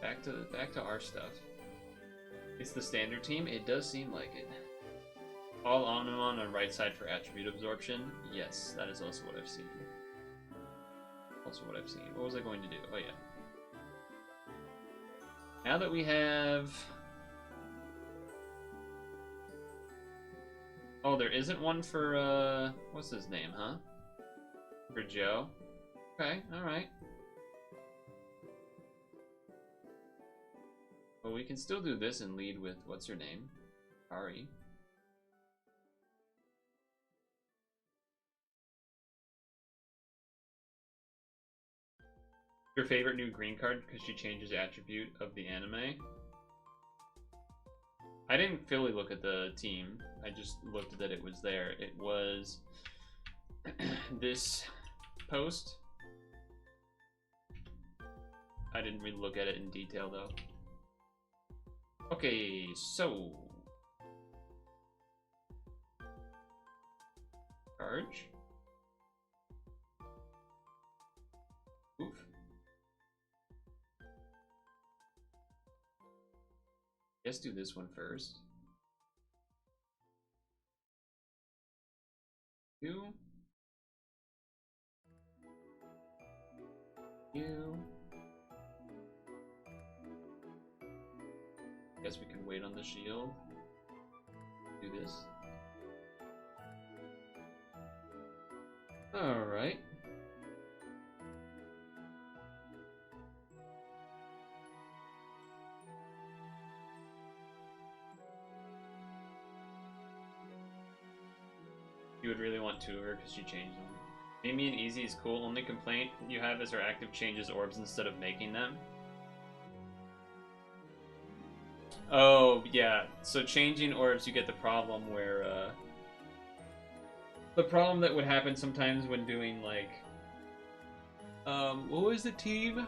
Back to our stuff. It's the standard team. It does seem like it. All Omnimon on right side for attribute absorption. Yes, that is also what I've seen. What was I going to do? Oh yeah. Now that we have... Oh, there isn't one for, what's his name, huh? For Joe? Okay, alright. Well, we can still do this and lead with, what's her name? Ari. Your favorite new green card because she changes attribute of the anime? I didn't fully look at the team. I just looked that it was there. It was this post. I didn't really look at it in detail though. Okay, so charge. Oof. Let's do this one first. 2. Guess we can wait on the shield. Do this. Alright. You would really want 2 of her because she changed them. Mimi and Easy is cool. Only complaint you have is her active changes orbs instead of making them. Oh, yeah. So changing orbs, you get the problem where, the problem that would happen sometimes when doing, like, What was the team?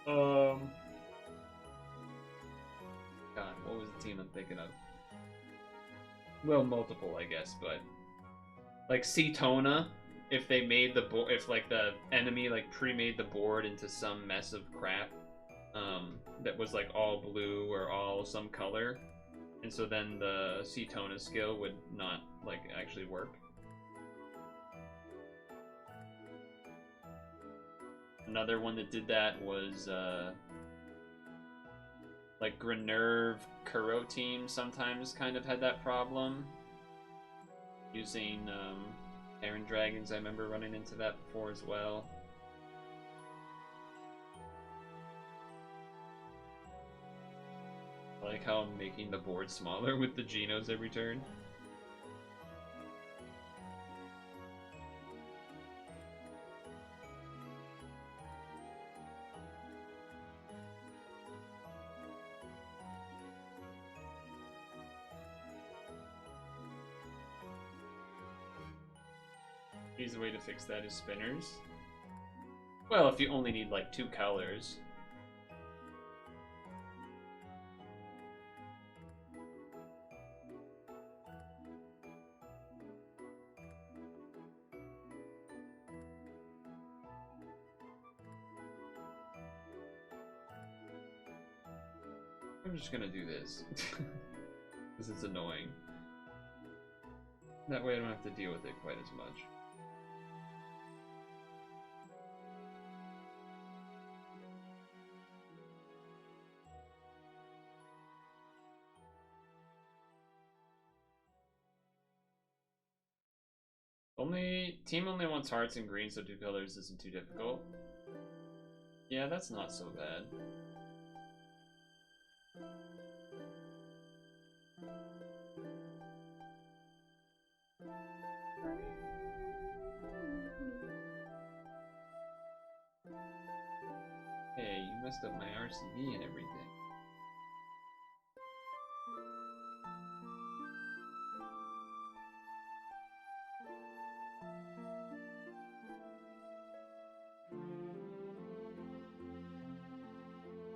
God, what was the team I'm thinking of? Well, multiple, I guess, but like Cetona, if they made the board, if like the enemy like pre-made the board into some mess of crap, that was like all blue or all some color, and so then the Cetona skill would not like actually work. Another one that did that was like Grenerve Kuro team sometimes kind of had that problem. Using Iron Dragons, I remember running into that before as well. I like how I'm making the board smaller with the Genos every turn. Easy way to fix that is spinners. Well, if you only need like 2 colors. I'm just gonna do this. Because it's annoying. That way I don't have to deal with it quite as much. Team only wants hearts and green, so 2 colors isn't too difficult. Yeah, that's not so bad. Hey, you messed up my RCB and everything.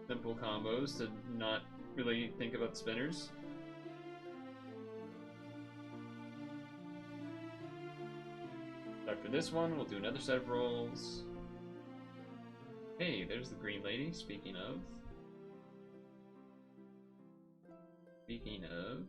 Simple combos to not really think about spinners. After this one, we'll do another set of rolls. Hey, there's the green lady, speaking of. Speaking of.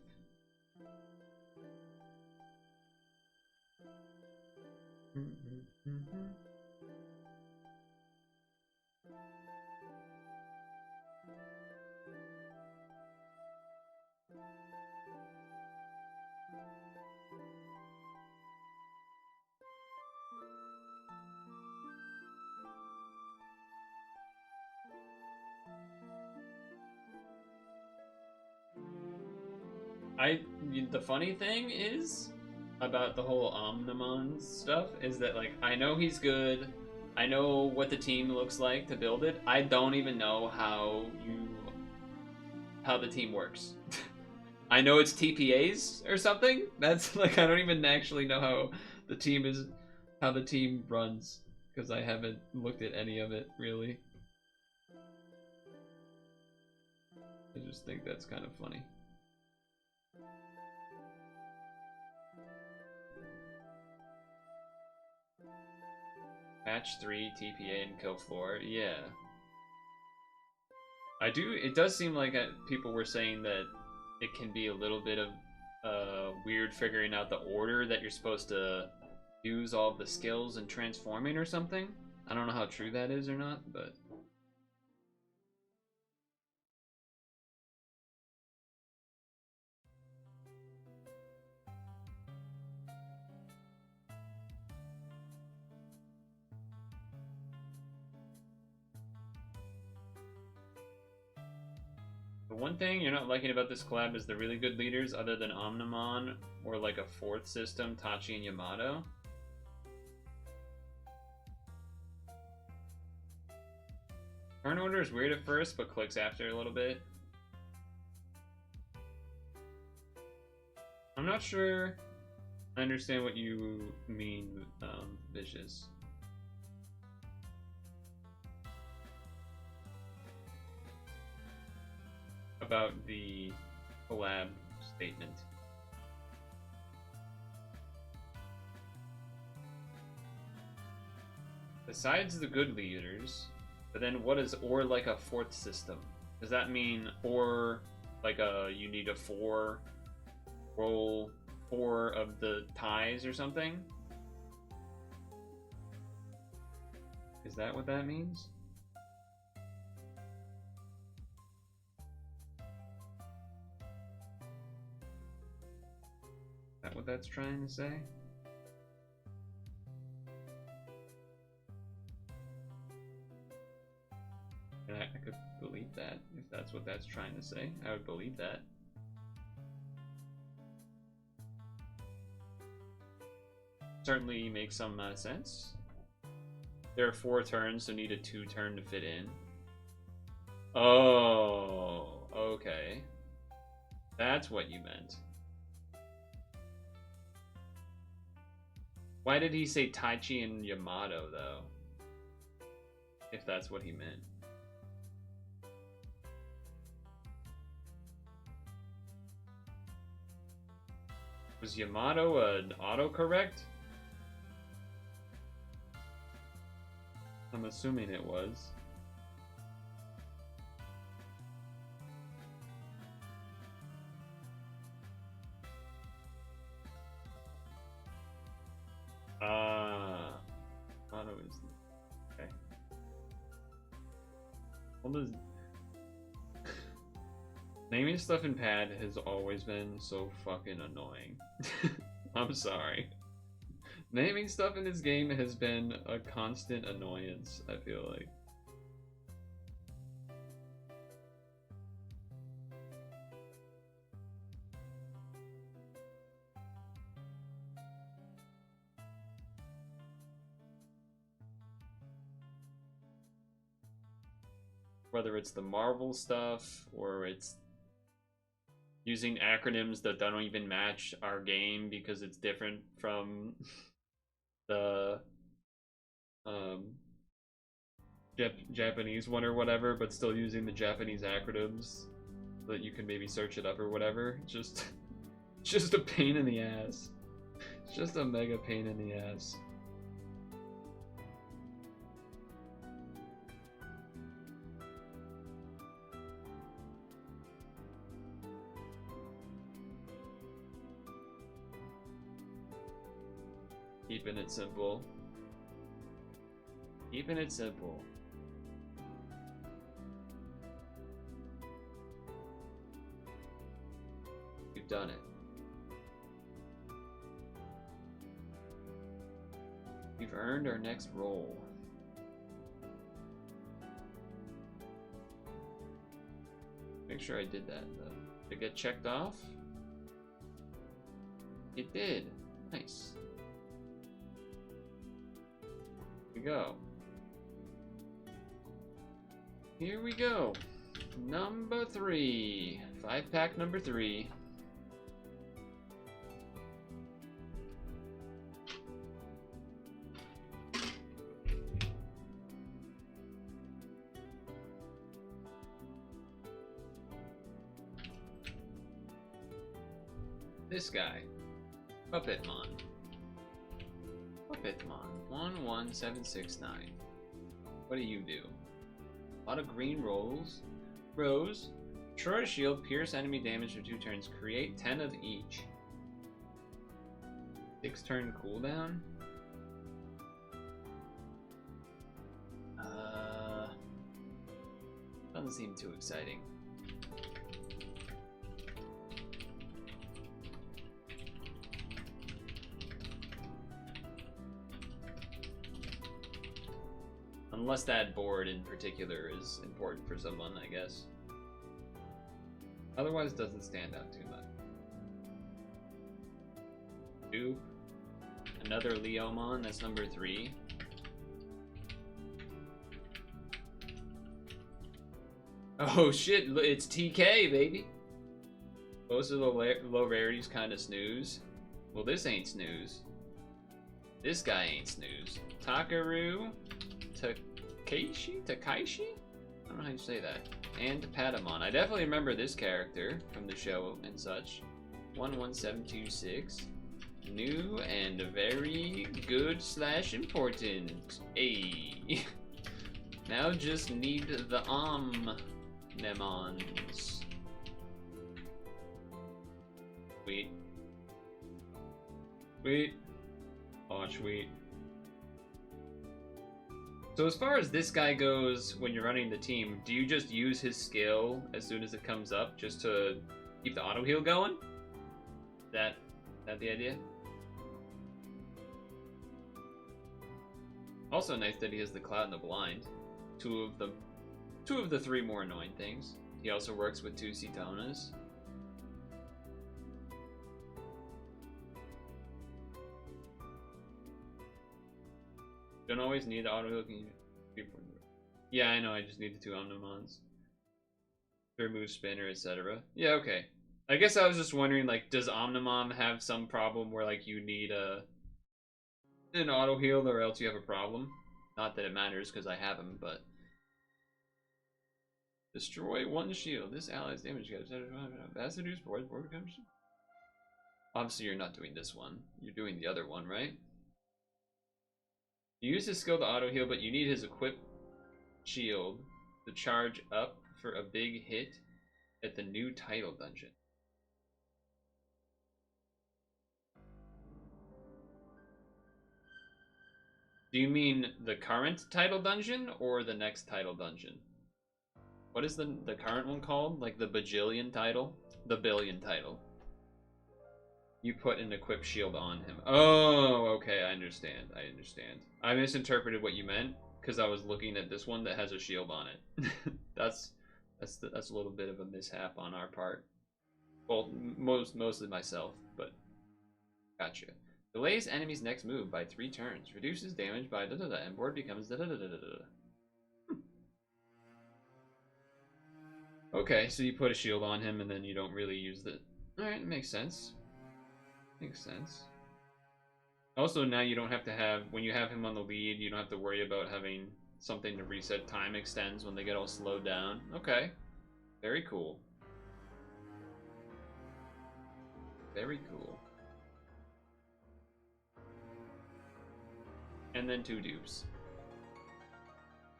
The funny thing is about the whole Omnimon stuff is that like I know he's good, I know what the team looks like to build it. I don't even know how the team works. I know it's TPAs or something. That's like I don't even actually know how the team runs because I haven't looked at any of it really. I just think that's kind of funny. Patch 3, TPA, and kill floor. Yeah. It does seem like people were saying that it can be a little bit of weird figuring out the order that you're supposed to use all of the skills and transforming or something. I don't know how true that is or not, but... The one thing you're not liking about this collab is the really good leaders other than Omnimon or like a 4th system, Tachi and Yamato. Turn order is weird at first, but clicks after a little bit. I'm not sure I understand what you mean, Vicious. about the collab statement. Besides the good leaders, but then what is or like a fourth system? Does that mean or like you need a roll 4 of the ties or something? Is that what that means? Is that what that's trying to say? And I could believe that, if that's what that's trying to say. I would believe that. Certainly makes some sense. There are 4 turns, so need a 2 turn to fit in. Oh, okay. That's what you meant. Why did he say Taichi and Yamato, though? If that's what he meant. Was Yamato an autocorrect? I'm assuming it was. Yamato is... Okay. Well, the... Naming stuff in pad has always been so fucking annoying. I'm sorry. Naming stuff in this game has been a constant annoyance, I feel like. Whether it's the Marvel stuff or it's using acronyms that don't even match our game because it's different from the Japanese one or whatever, but still using the Japanese acronyms so that you can maybe search it up or whatever. Just a pain in the ass. It's just a mega pain in the ass. Keeping it simple. Keeping it simple. You've done it. We've earned our next roll. Make sure I did that though. Did it get checked off? It did. Nice. Here we go. Here we go. Number 3. 5-pack number 3. This guy. Puppetmon. Puppetmon. 11769. What do you do? A lot of green rolls. Rose. Destroy a shield, pierce enemy damage for 2 turns. Create 10 of each. 6 turn cooldown? Doesn't seem too exciting. Unless that board in particular is important for someone, I guess. Otherwise, it doesn't stand out too much. 2. Another Leomon, that's number 3. Oh shit, it's TK, baby! Most of the low rarities kind of snooze. Well, this ain't snooze. This guy ain't snooze. Takaru. Takaishi? don't know how you say that. And Patamon. I definitely remember this character from the show and such. 11726. New and very good / important. Ayy. Now just need the Omnemons. Sweet. Sweet. Oh, sweet. So as far as this guy goes, when you're running the team, do you just use his skill as soon as it comes up just to keep the auto heal going? Is that the idea? Also nice that he has the Cloud and the Blind. Two of the three more annoying things. He also works with 2 Cetonas. Don't always need auto heal. Yeah, I know. I just need the 2 Omnimons. Third move, spinner, etc. Yeah, okay. I guess I was just wondering, like, does Omnimon have some problem where, like, you need an auto heal or else you have a problem? Not that it matters because I have him, but destroy 1 shield. This ally's damage gets ambassadors board becomes. Obviously, you're not doing this one. You're doing the other one, right? You use his skill to auto heal, but you need his equip shield to charge up for a big hit at the new title dungeon. Do you mean the current title dungeon or the next title dungeon? What is the current one called? Like the bajillion title? The billion title. You put an equip shield on him. Oh, okay, I understand. I misinterpreted what you meant because I was looking at this one that has a shield on it. that's a little bit of a mishap on our part. Well, mostly myself, but gotcha. Delays enemy's next move by 3 turns. Reduces damage by da-da-da, and board becomes da-da-da-da-da-da. Okay, so you put a shield on him and then you don't really use the... Alright, makes sense. Makes sense. Also, now you don't have to have... When you have him on the lead, you don't have to worry about having something to reset time extends when they get all slowed down. Okay. Very cool. Very cool. And then 2 dupes.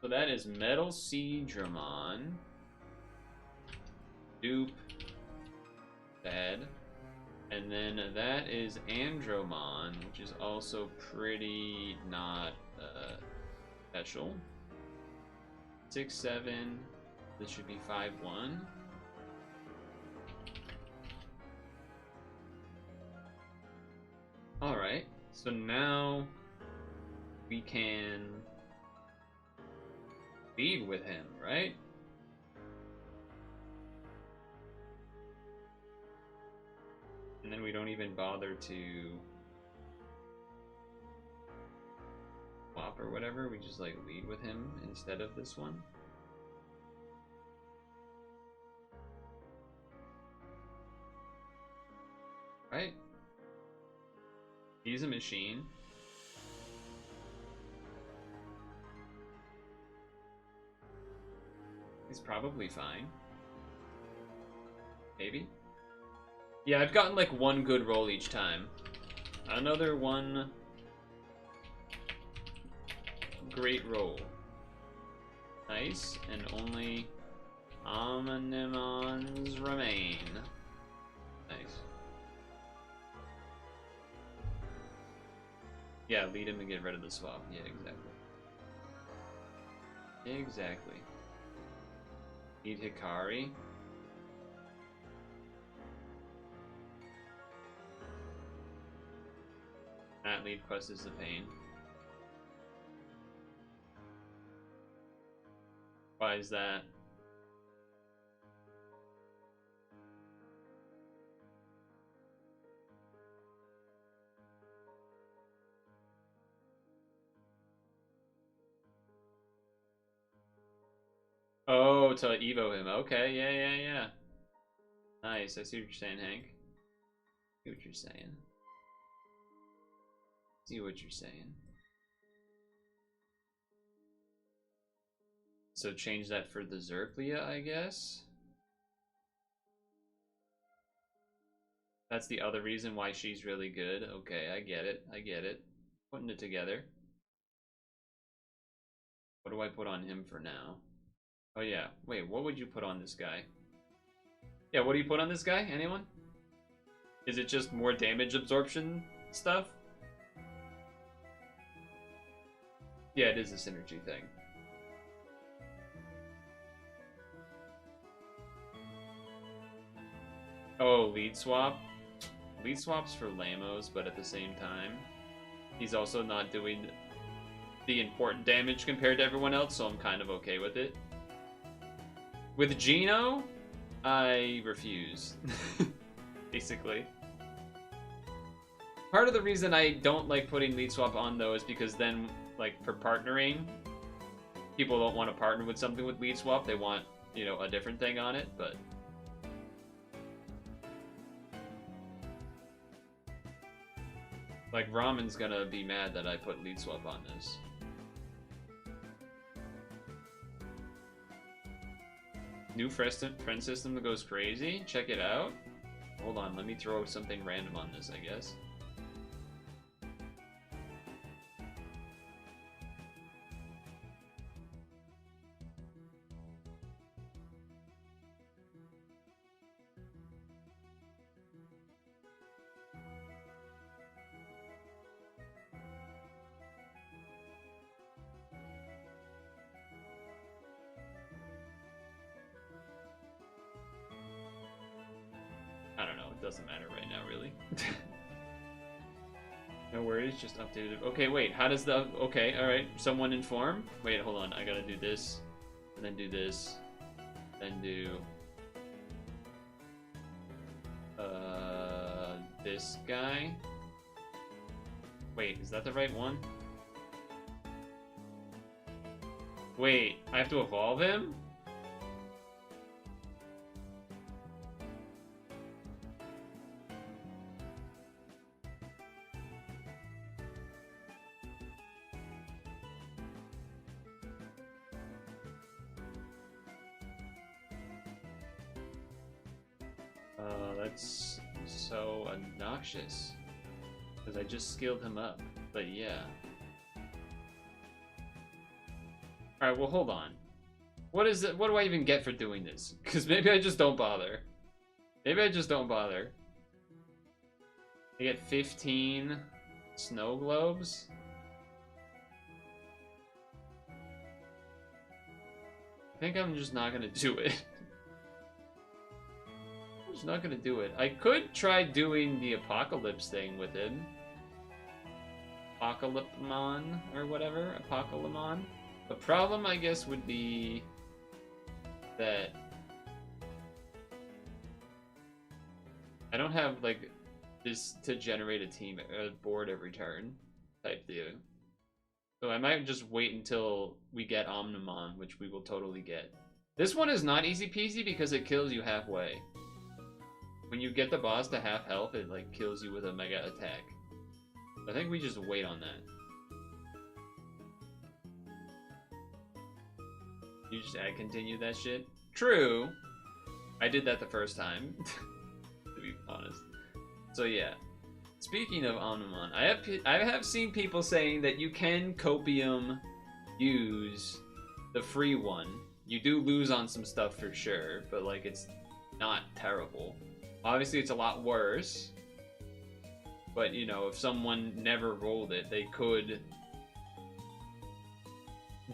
So that is Metal Seadramon. Dupe. Bad. And then that is Andromon, which is also pretty not special. 6-7. This should be 5-1. Alright, so now we can lead with him, right? And then we don't even bother to swap or whatever, we just like lead with him instead of this one. Right? He's a machine. He's probably fine. Maybe? Yeah, I've gotten like 1 good roll each time. Another 1 great roll. Nice, and only Omnimons remain. Nice. Yeah, lead him and get rid of the swap. Yeah, exactly. Exactly. Need Hikari. That lead quest is the pain. Why is that? Oh, to Evo him. Okay, yeah. Nice. I see what you're saying, Hank. See what you're saying. See what you're saying. So change that for the Zerglia, I guess. That's the other reason why she's really good. Okay, I get it. I get it. Putting it together. What do I put on him for now? Oh yeah. Wait, what would you put on this guy? Yeah, what do you put on this guy? Anyone? Is it just more damage absorption stuff? Yeah, it is a synergy thing. Oh, lead swap? Lead swap's for Lamos, but at the same time, he's also not doing the important damage compared to everyone else, so I'm kind of okay with it. With Gino, I refuse. Basically. Part of the reason I don't like putting lead swap on though is because then, like, for partnering, people don't want to partner with something with lead swap. They want, you know, a different thing on it, but like, Ramen's gonna be mad that I put lead swap on this. New friend system that goes crazy? Check it out. Hold on, let me throw something random on this, I guess. I don't know, it doesn't matter right now, really. No worries, just updated. Okay, wait, how does the... Okay, alright, someone inform? Wait, hold on, I gotta do this, and then do this, then do... this guy? Wait, is that the right one? Wait, I have to evolve him? That's so obnoxious. Because I just skilled him up. But yeah. Alright, well hold on. What is it? What do I even get for doing this? Because maybe I just don't bother. Maybe I just don't bother. I get 15 snow globes. I think I'm just not gonna do it. I'm just not gonna do it. I could try doing the apocalypse thing with him. Apocalypmon or whatever. Apocalypmon. The problem, I guess, would be that I don't have, like, this to generate a board every turn type deal. So I might just wait until we get Omnimon, which we will totally get. This one is not easy peasy because it kills you halfway. When you get the boss to half health, it like kills you with a mega attack. I think we just wait on that. You just add continue that shit? True. I did that the first time, to be honest. So yeah. Speaking of Omnimon, I have seen people saying that you can copium use the free one. You do lose on some stuff for sure, but like it's not terrible. Obviously it's a lot worse. But you know, if someone never rolled it, they could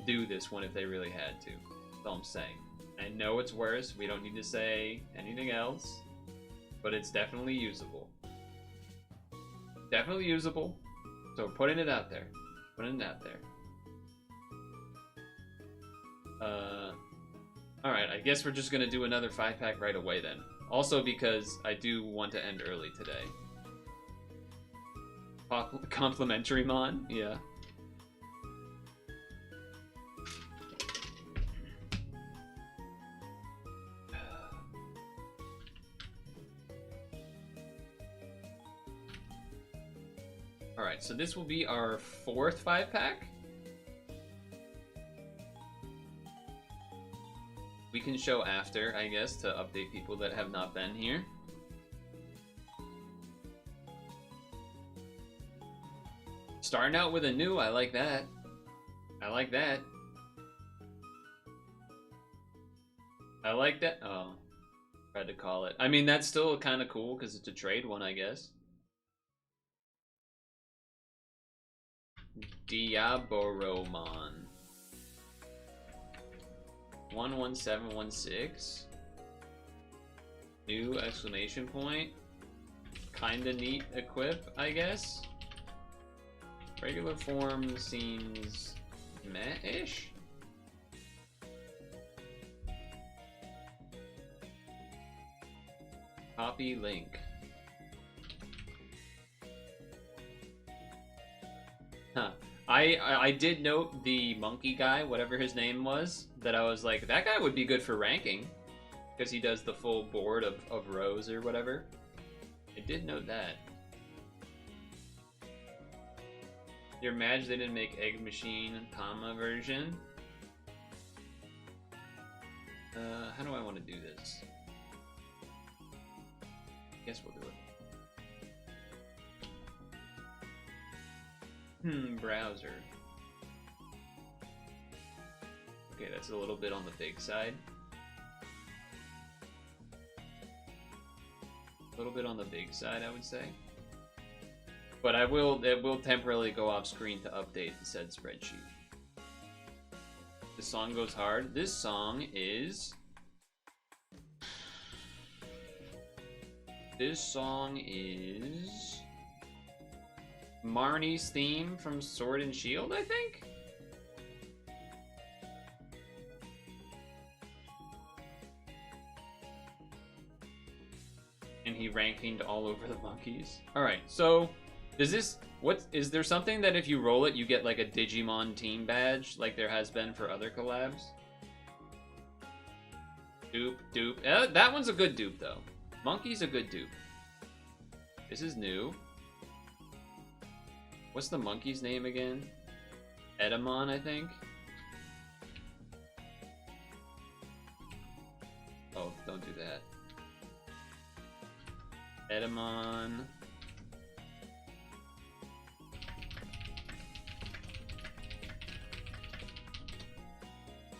do this one if they really had to. That's all I'm saying. I know it's worse, we don't need to say anything else, but it's definitely usable. Definitely usable. So putting it out there. Putting it out there. Alright, I guess we're just gonna do another 5-pack right away then. Also because I do want to end early today. Complimentary Mon? Yeah. Alright, so this will be our 4th 5-pack. we can show after, I guess, to update people that have not been here. Starting out with a new, I like that. I like that. I like that. Oh, tried to call it. I mean, that's still kind of cool because it's a trade one, I guess. Diaboromon. 11716. New exclamation point. Kinda neat equip, I guess. Regular form seems meh-ish. Copy link. Huh. I did note the monkey guy, whatever his name was, that I was like, that guy would be good for ranking. Because he does the full board of rows or whatever. I did note that. You're mad they didn't make Egg Machine Tama version? How do I want to do this? Guess we'll do it. Browser. Okay, that's a little bit on the big side. A little bit on the big side, I would say. But it will temporarily go off screen to update the said spreadsheet. This song goes hard. This song is... Marnie's theme from Sword and Shield, I think? And he rankinged all over the monkeys. Alright, so is there something that if you roll it you get like a Digimon team badge like there has been for other collabs? Dupe. That one's a good dupe though. Monkey's a good dupe. This is new. What's the monkey's name again? Edamon, I think. Oh, don't do that. Edamon.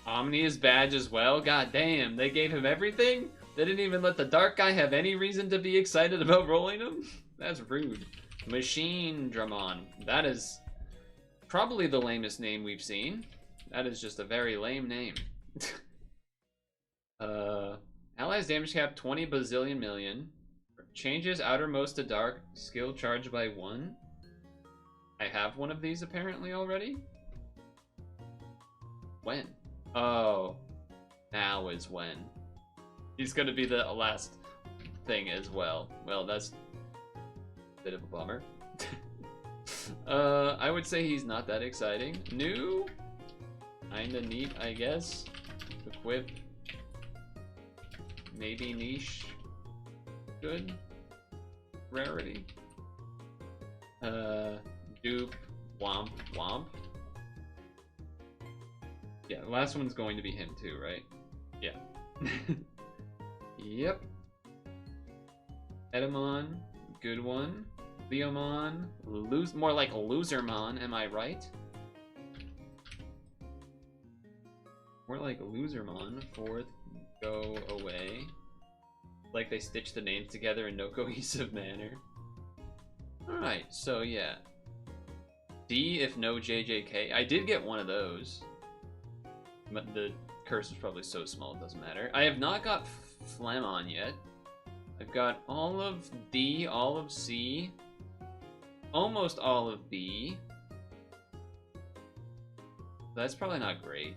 Omnia's badge as well? God damn, they gave him everything? They didn't even let the dark guy have any reason to be excited about rolling him? That's rude. Machine Dramon. That is probably the lamest name we've seen. That is just a very lame name. Allies damage cap 20 bazillion million. Changes outermost to dark. Skill charged by 1. I have one of these apparently already. When? Oh. Now is when. He's gonna be the last thing as well. Well, that's a bit of a bummer. I would say he's not that exciting. New? Kinda neat, I guess. Equip. Maybe niche. Good. Rarity. Dupe. Womp. Yeah, the last one's going to be him too, right? Yeah. Yep. Edamon, good one. Leomon, more like Losermon, am I right? More like Losermon. 4th, go away. Like they stitched the names together in no cohesive manner. Alright, so yeah. D if no JJK. I did get one of those. But the curse is probably so small it doesn't matter. I have not got Flamon yet. I've got all of D, all of C, almost all of B. That's probably not great.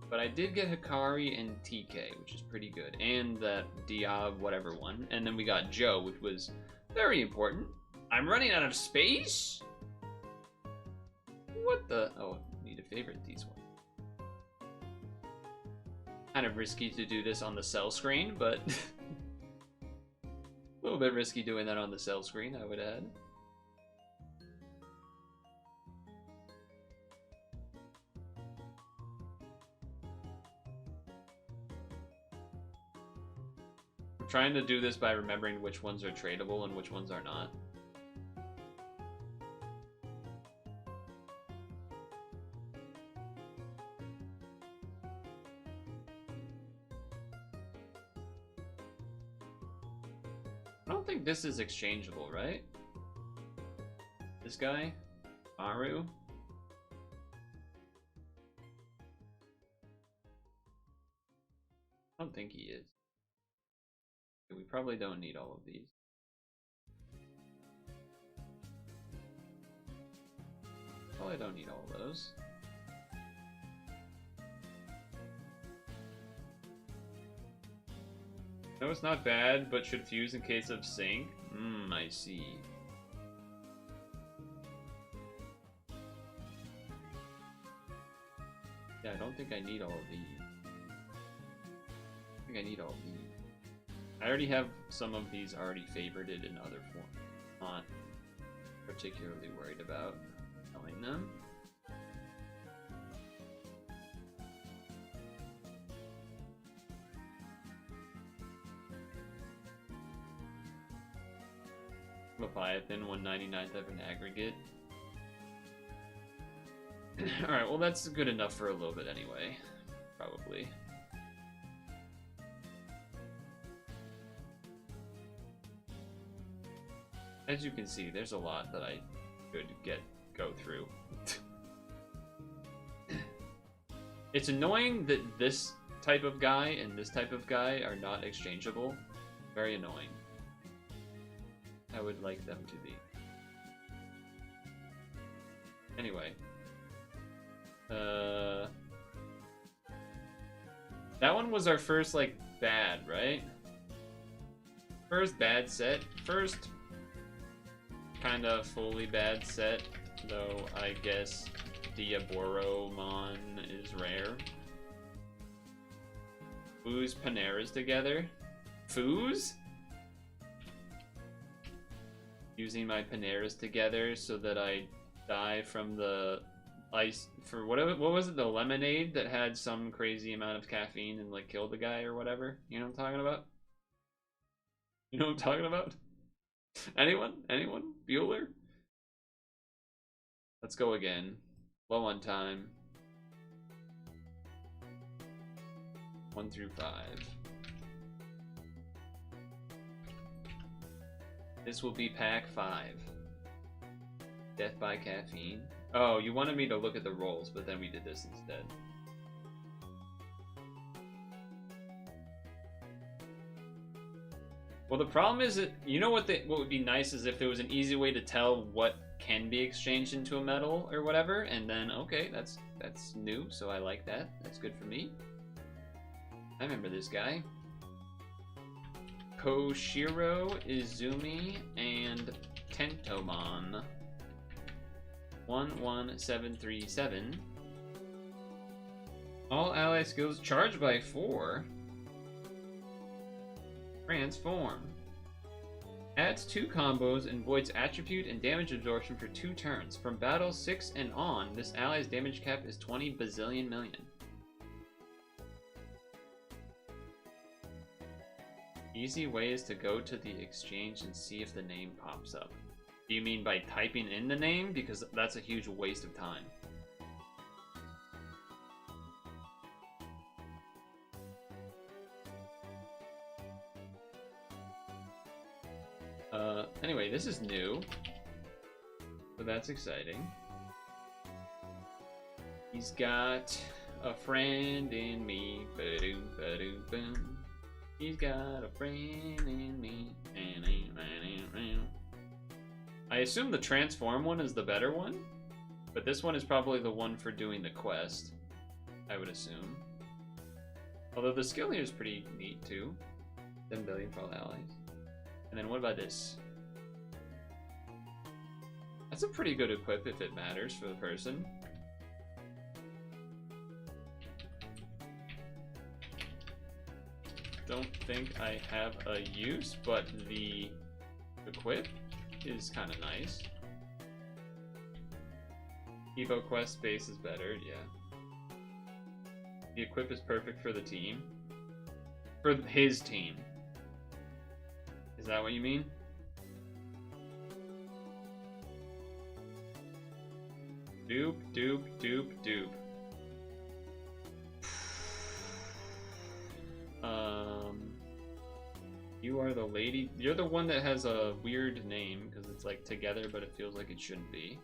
But I did get Hikari and TK, which is pretty good. And that Diab whatever one. And then we got Joe, which was very important. I'm running out of space? What the? Oh, need to favorite these ones. Kind of risky to do this on the cell screen, but a little bit risky doing that on the cell screen, I would add. trying to do this by remembering which ones are tradable and which ones are not. I don't think this is exchangeable, right? This guy? Maru? I don't think he is. We probably don't need all of these. Probably don't need all of those. No, it's not bad, but should fuse in case of sync. I see. Yeah, I don't think I need all of these. I think I need all of these. I already have some of these already favorited in other forms. Not particularly worried about selling them. Leviathan, 199th of an aggregate. Alright, well that's good enough for a little bit anyway. Probably. As you can see, there's a lot that I could go through. It's annoying that this type of guy and this type of guy are not exchangeable. Very annoying. I would like them to be. Anyway. That one was our first, like, bad, right? First bad set. First kind of fully bad set, though I guess Diaboromon is rare. Fuse Paneras together. Fuse? Using my Paneras together so that I die from the ice for what was it, the lemonade that had some crazy amount of caffeine and like killed the guy or whatever? You know what I'm talking about? You know what I'm talking about? Anyone? Anyone? Bueller? Let's go again. Low on time. 1 through 5. This will be pack 5. Death by caffeine. Oh, you wanted me to look at the rolls, but then we did this instead. Well, the problem is that, you know what would be nice is if there was an easy way to tell what can be exchanged into a metal or whatever, and then, okay, that's new, so I like that. That's good for me. I remember this guy. Koshiro, Izumi, and Tentomon. 11737. All ally skills charged by 4. Transform. Adds 2 combos and voids attribute and damage absorption for 2 turns. From battle 6 and on, this ally's damage cap is 20 bazillion million. Easy way is to go to the exchange and see if the name pops up. Do you mean by typing in the name? Because that's a huge waste of time. Anyway, this is new, so that's exciting. He's got a friend in me. Ba-doom, ba-doom, boom. He's got a friend in me. I assume the transform one is the better one, but this one is probably the one for doing the quest, I would assume. Although the skill here is pretty neat too. 10 billion for all allies. And then what about this? That's a pretty good equip if it matters for the person. Don't think I have a use, but the equip is kind of nice. Evo quest space is better, yeah. The equip is perfect for the team. For his team. Is that what you mean? Doop, doop, doop, doop. You are the lady. You're the one that has a weird name because it's like together, but it feels like it shouldn't be.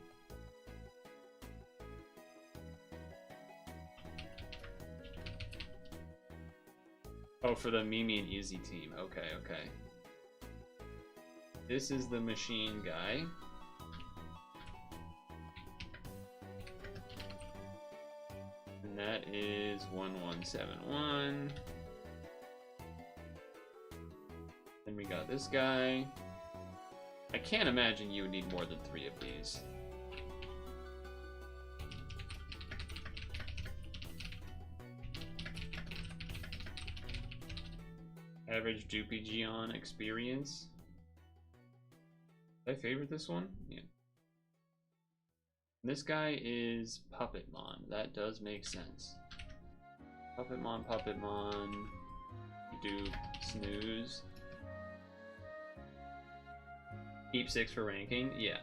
Oh, for the Mimi and Easy team. Okay, okay. This is the machine guy. And that is 1171. Then we got this guy. I can't imagine you would need more than 3 of these. Average Digimon experience. Did I favorite this one? Yeah. This guy is Puppetmon. That does make sense. Puppetmon, Puppetmon. Dupe, Snooze. Keep 6 for ranking? Yeah.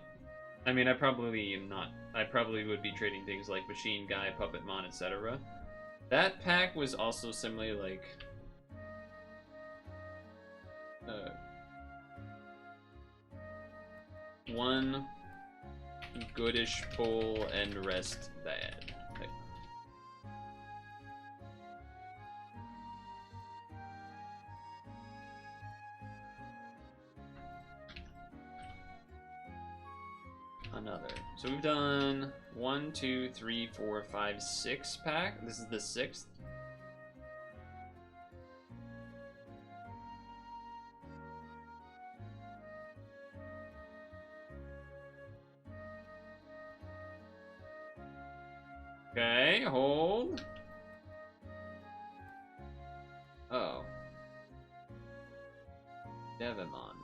I mean, I probably am not. I probably would be trading things like Machine Guy, Puppetmon, etc. That pack was also similarly like. One goodish pull and rest bad. Like, another. So we've done 1, 2, 3, 4, 5, 6 pack. This is the 6th. Okay, hold. Oh. Devimon.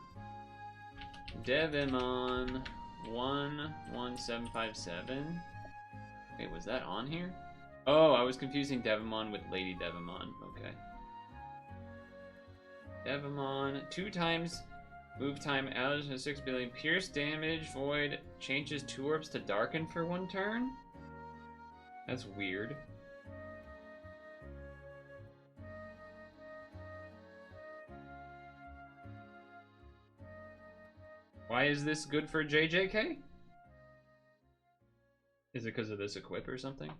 Devimon 11757. Wait, was that on here? Oh, I was confusing Devimon with Lady Devimon. Okay. Devimon, 2 times move time, allies to 6 billion, pierce damage, void, changes 2 orbs to darken for 1 turn? That's weird. Why is this good for JJK? Is it because of this equip or something?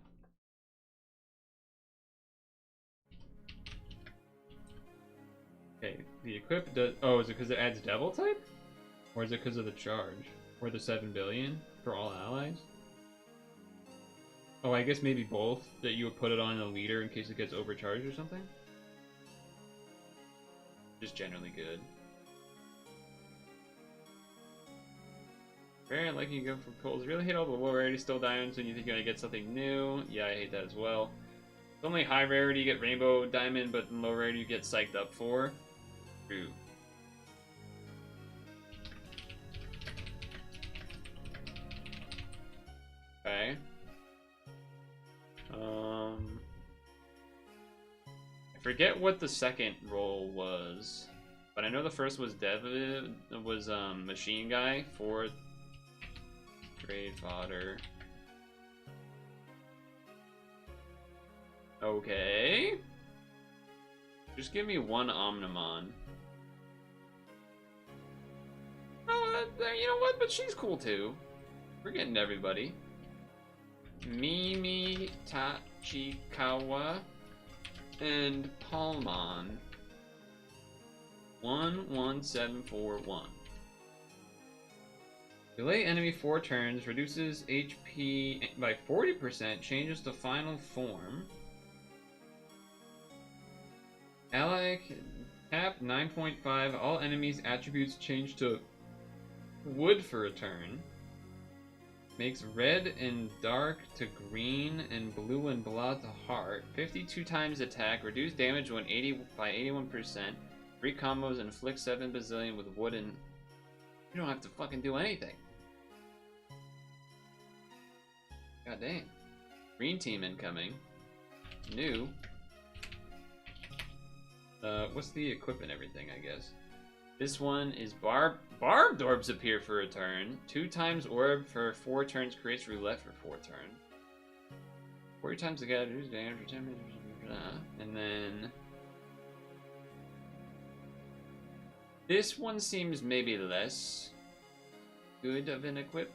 Okay, the equip does. Oh, is it because it adds devil type? Or is it because of the charge? Or the 7 billion for all allies? Oh, I guess maybe both, that you would put it on a leader in case it gets overcharged or something? Just generally good. Very unlikely you go for pulls. Really hate all the low rarity still diamonds when you think you're gonna get something new. Yeah, I hate that as well. It's only high rarity you get rainbow diamond, but in low rarity you get psyched up for. True. Okay. I forget what the second role was, but I know the first was Machine Guy, 4th grade fodder. Okay. Just give me 1 Omnimon. Oh, you know what? But she's cool too. We're getting everybody. Mimi Tachikawa and Palmon. 11741. Delay enemy 4 turns, reduces HP by 40%, changes to final form. Ally cap 9.5, all enemies' attributes change to wood for a turn. Makes red and dark to green and blue and blah to heart. 52 times attack, reduce damage when 81%. 3 combos, inflict 7 bazillion with wood and... You don't have to fucking do anything. God damn. Green team incoming. New. What's the equip and everything, I guess? This one is barbed orbs appear for a turn. 2 times orb for 4 turns creates roulette for 4 turns. 4 times the gather's damage for 10 minutes. And then this one seems maybe less good of an equip,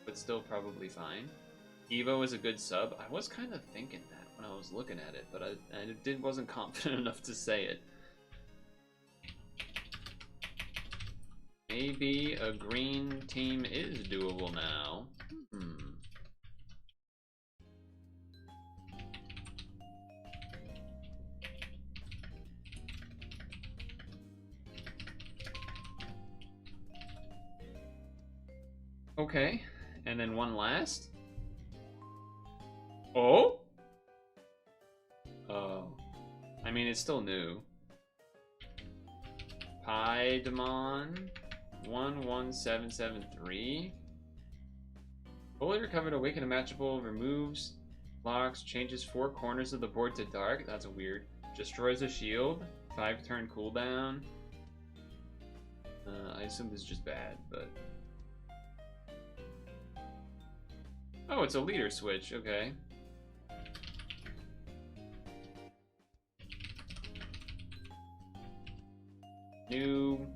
but still probably fine. Evo is a good sub. I was kind of thinking that when I was looking at it, but I wasn't confident enough to say it. Maybe a green team is doable now. Okay, and then one last. Oh? Oh. I mean, it's still new. Digimon 11773. Fully recovered, awaken a matchable, removes, blocks, changes 4 corners of the board to dark. That's weird. Destroys a shield. 5-turn cooldown. I assume this is just bad, but. Oh, it's a leader switch. Okay. New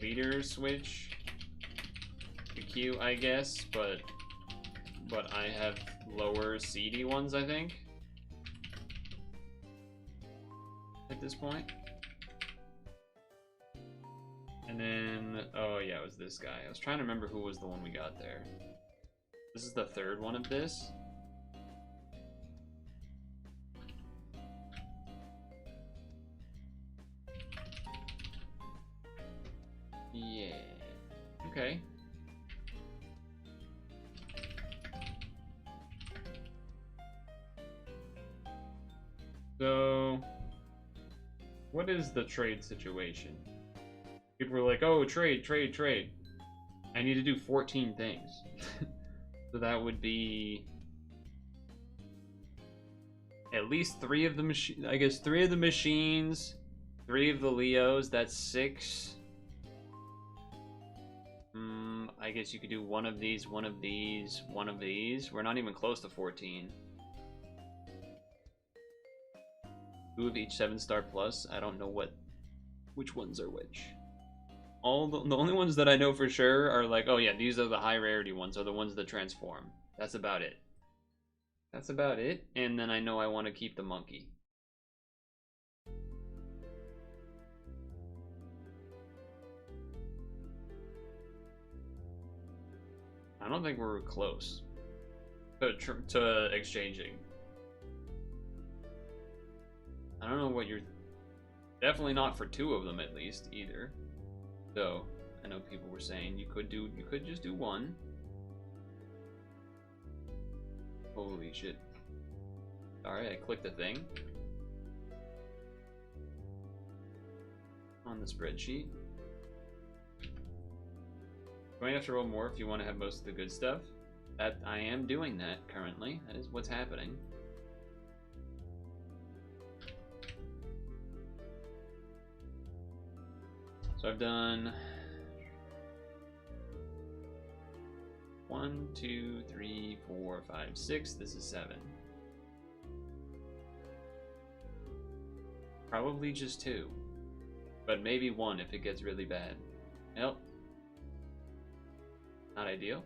leader switch. The Q, I guess, but I have lower CD ones, I think. At this point. And then, oh yeah, it was this guy. I was trying to remember who was the one we got there. This is the 3rd one of this. Yeah. Okay. So, what is the trade situation? People were like, oh, trade. I need to do 14 things. So that would be at least 3 of the machines. I guess 3 of the machines, 3 of the Leos. That's 6. I guess you could do 1 of these, 1 of these, 1 of these. We're not even close to 14. 2 of each 7-star plus. I don't know which ones are which. The only ones that I know for sure are like, oh yeah, these are the high rarity ones, are the ones that transform. That's about it. That's about it. And then I know I want to keep the monkey. I don't think we're close to exchanging. I don't know what you're... Definitely not for 2 of them at least either. So I know people were saying you could just do 1. Holy shit. Alright, I clicked the thing on the spreadsheet. Going to have to roll more if you want to have most of the good stuff. That I am doing that currently. That is what's happening. So I've done 1, 2, 3, 4, 5, 6. This is 7. Probably just 2. But maybe 1 if it gets really bad. Nope. Not ideal.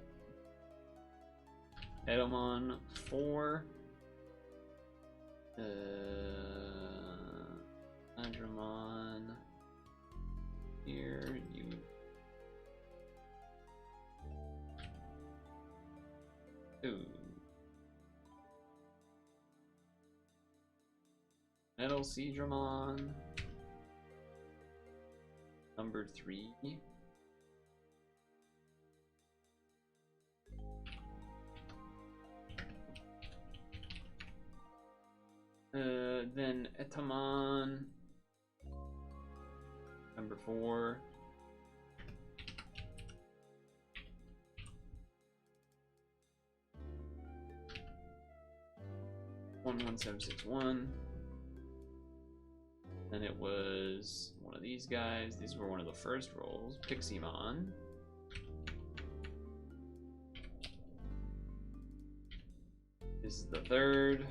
Edelmon 4. Andromon. Here, you. Ooh. Metal Seadramon. Number 3. Then Etamon. Number 4. One 1761. Then it was one of these guys. These were one of the first rolls. Digimon. This is the third.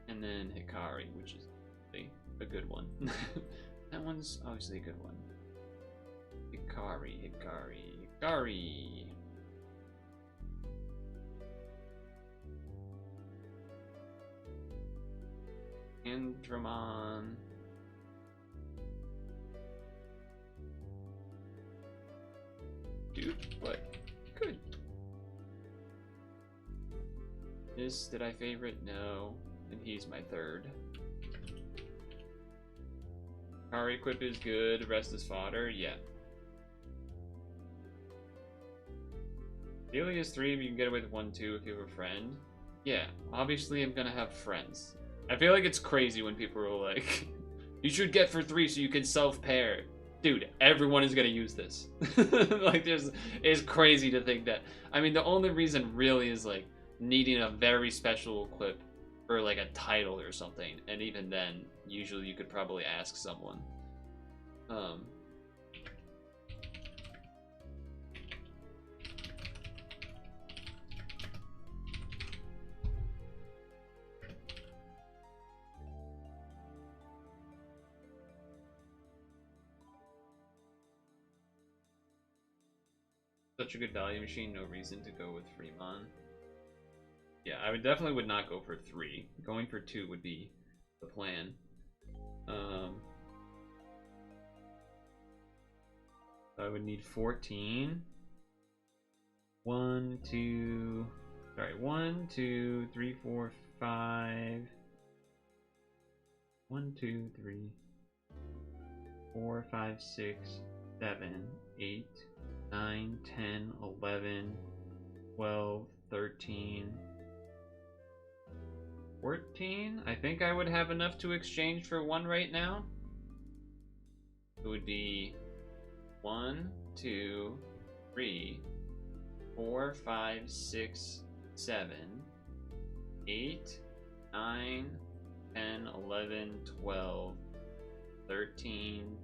And then Hikari, which is a good one. That one's obviously a good one. Hikari. Andromon. Dude, what? Good. This, did I favorite? No. And he's my third. Power equip is good, rest is fodder, yeah. Daily is 3, but you can get away with 1, 2 if you have a friend. Yeah, obviously I'm gonna have friends. I feel like it's crazy when people are like, you should get for 3 so you can self-pair. Dude, everyone is gonna use this. Like, it's crazy to think that. I mean, the only reason really is like needing a very special equip for like a title or something, and even then, usually you could probably ask someone. Such a good value machine, no reason to go with Fremon. Yeah, I definitely would not go for 3. Going for 2 would be the plan. I would need 14. 1, 2, 3, 4, 5. 1, 2, 3, 4, 5, 6, 7, 8, 9, 10, 11, 12, 13, 14. I think I would have enough to exchange for 1 right now. It would be 1, 2, 3, 4, 5, 6, 7, 8, 9, 10, 11, 12, 13,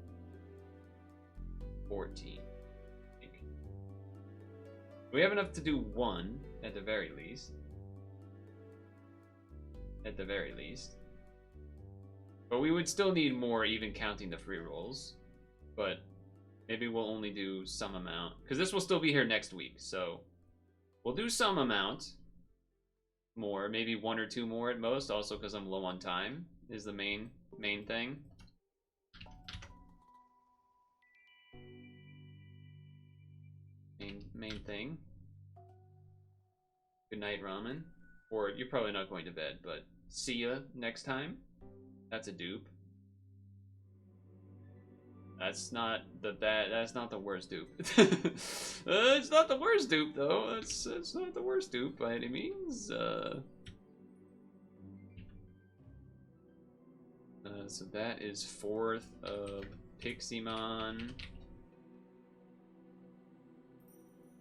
14. We have enough to do 1 at the very least. But we would still need more, even counting the free rolls. But maybe we'll only do some amount, because this will still be here next week. So we'll do some amount more, maybe 1 or 2 more at most. Also, because I'm low on time is the main thing. Main thing. Good night, ramen. Or you're probably not going to bed, but see ya next time. That's a dupe. That's not the worst dupe. It's not the worst dupe though. It's not the worst dupe by any means. So that is 4th of Piximon.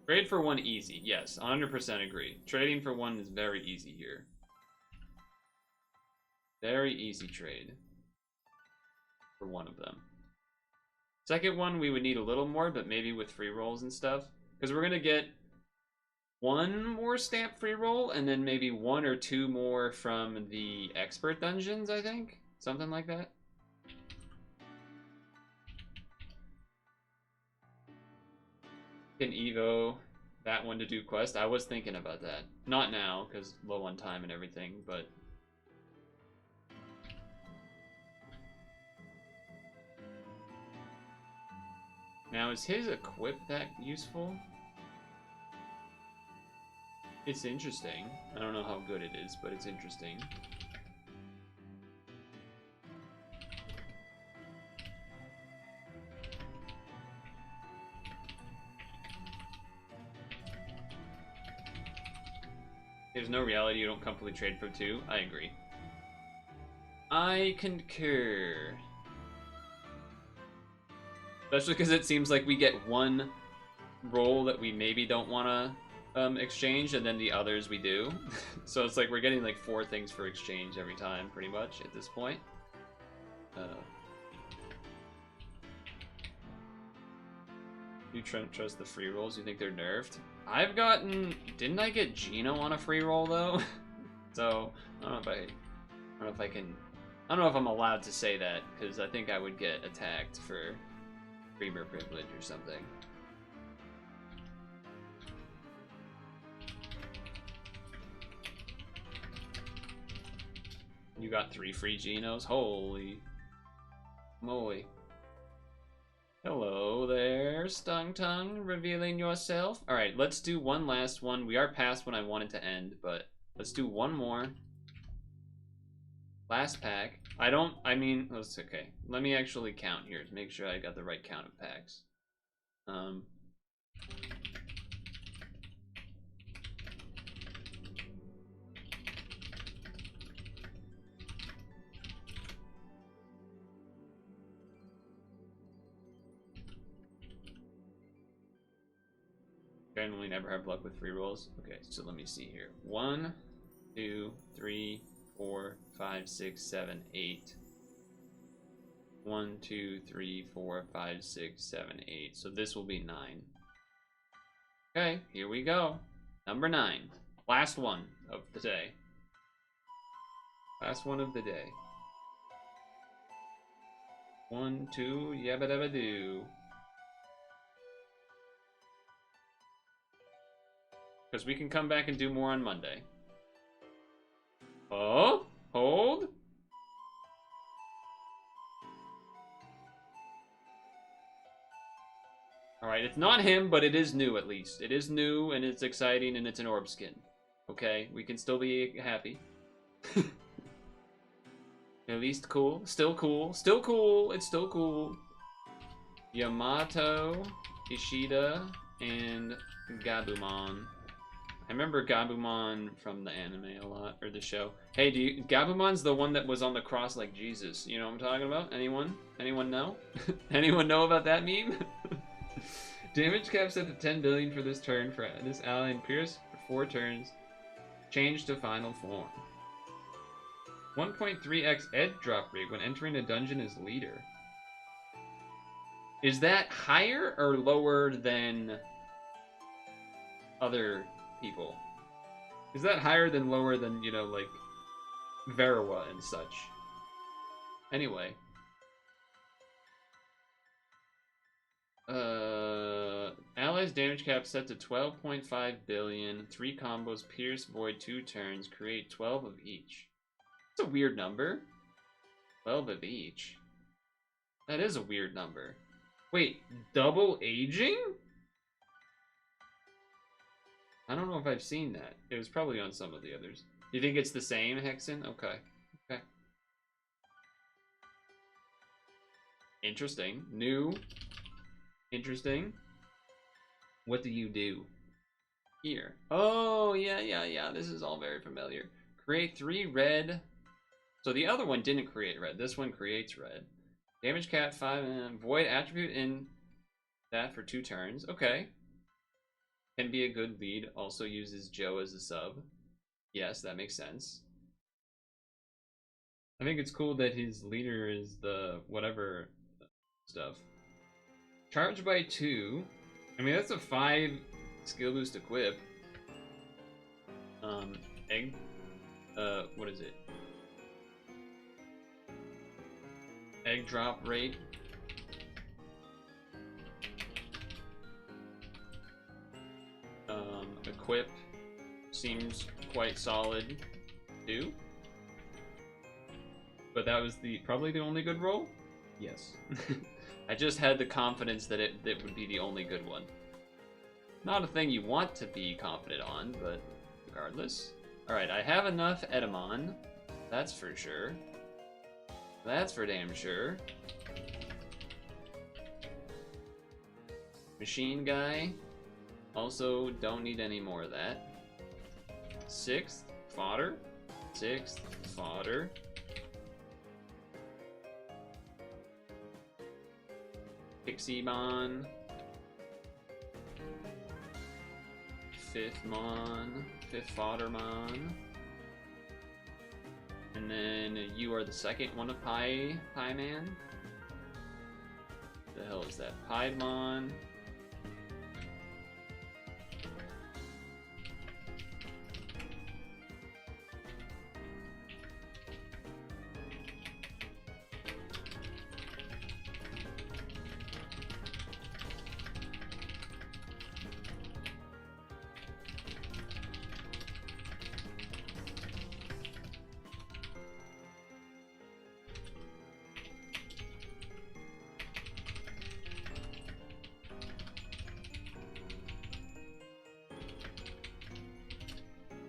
Trade for 1 easy. Yes, 100% agree. Trading for 1 is very easy here. Very easy trade for 1 of them. Second one, we would need a little more, but maybe with free rolls and stuff. Because we're going to get 1 more stamp free roll, and then maybe 1 or 2 more from the expert dungeons, I think. Something like that. Can Evo that one to do quest? I was thinking about that. Not now, because low on time and everything, but... Now, is his equip that useful? It's interesting. I don't know how good it is, but it's interesting. There's no reality you don't comfortably trade for 2. I agree. I concur. Especially because it seems like we get 1 roll that we maybe don't want to exchange, and then the others we do. So it's like we're getting like 4 things for exchange every time, pretty much, at this point. You trust the free rolls? You think they're nerfed? I've gotten... Didn't I get Geno on a free roll, though? So, I don't know if I can... I don't know if I'm allowed to say that, because I think I would get attacked for Reaver privilege or something. You got 3 free Genos? Holy moly. Hello there, Stung Tongue, revealing yourself. Alright, let's do one last one. We are past when I wanted to end, but let's do one more. Last pack. I mean, that's okay. Let me actually count here to make sure I got the right count of packs. Generally never have luck with free rolls. Okay, so let me see here. 1, 2, 3, 4, 5, 6, 7, 8. 1, 2, 3, 4, 5, 6, 7, 8. So this will be 9. Okay, here we go. Number 9. Last one of the day. Last one of the day. 1, 2, yabba dabba doo. Because we can come back and do more on Monday. Oh, hold. Alright, it's not him, but it is new at least. It is new, and it's exciting, and it's an orb skin. Okay, we can still be happy. At least cool. Still cool. Still cool. It's still cool. Yamato, Ishida, and Gabumon. I remember Gabumon from the anime a lot, or the show. Hey, Gabumon's the one that was on the cross like Jesus. You know what I'm talking about? Anyone? Anyone know? Anyone know about that meme? Damage cap set to 10 billion for this turn for this ally and Pierce for 4 turns. Change to final form. 1.3x edge drop rate when entering a dungeon as leader. Is that higher or lower than other people? Is that higher than lower than, you know, like Verawa and such? Anyway. Allies damage cap set to 12.5 billion. 3 combos, pierce, void, 2 turns. Create 12 of each. It's a weird number. 12 of each. That is a weird number. Wait, double aging? I don't know if I've seen that. It was probably on some of the others. You think it's the same, Hexen? Okay. Okay. Interesting. New. Interesting. What do you do? Here. Oh, yeah. This is all very familiar. Create 3 red. So the other one didn't create red. This one creates red. Damage cap 5 and void attribute in that for 2 turns. Okay. Can be a good lead. Also uses Joe as a sub. Yes, that makes sense. I think it's cool that his leader is the whatever stuff. Charge by 2. I mean, that's a 5 skill boost equip. Egg. What is it? Egg drop rate. Equip seems quite solid too. But that was probably the only good roll? Yes. I just had the confidence that it would be the only good one. Not a thing you want to be confident on, but regardless. Alright, I have enough Edamon. That's for sure. That's for damn sure. Machine guy. Also, don't need any more of that. 6th, fodder. 6th, fodder. Pixibon. fifth mon, fifth foddermon. And then you are the second one of Pie Man. The hell is that? Piedmon.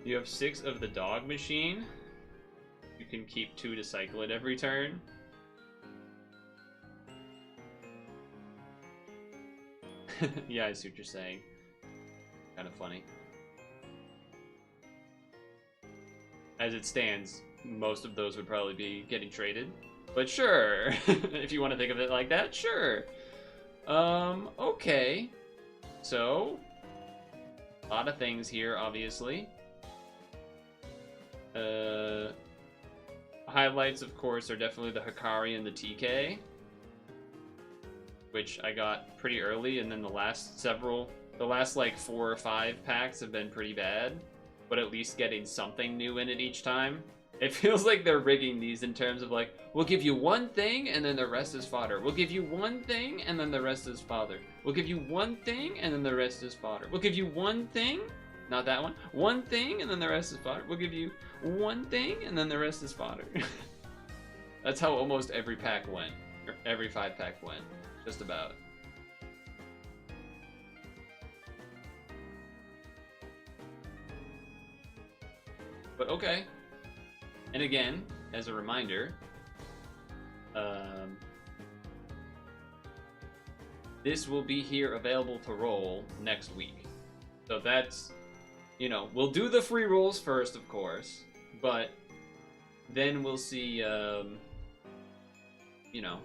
You have 6 of the dog machine. You can keep 2 to cycle it every turn. Yeah, I see what you're saying. Kind of funny. As it stands, most of those would probably be getting traded. But sure, if you want to think of it like that, sure. Okay. So, a lot of things here, obviously. Highlights, of course, are definitely the Hikari and the TK, which I got pretty early, and then the last like 4 or 5 packs have been pretty bad, but at least getting something new in it each time. It feels like they're rigging these in terms of like, we'll give you one thing and then the rest is fodder. We'll give you one thing and then the rest is fodder. We'll give you one thing and then the rest is fodder. We'll give you one thing, not that one, one thing and then the rest is fodder. We'll give you one thing and then the rest is fodder. That's how almost every pack went, or every 5 pack went, just about. But okay. And again, as a reminder, this will be here available to roll next week. So that's, you know, we'll do the free rolls first, of course, but then we'll see, you know,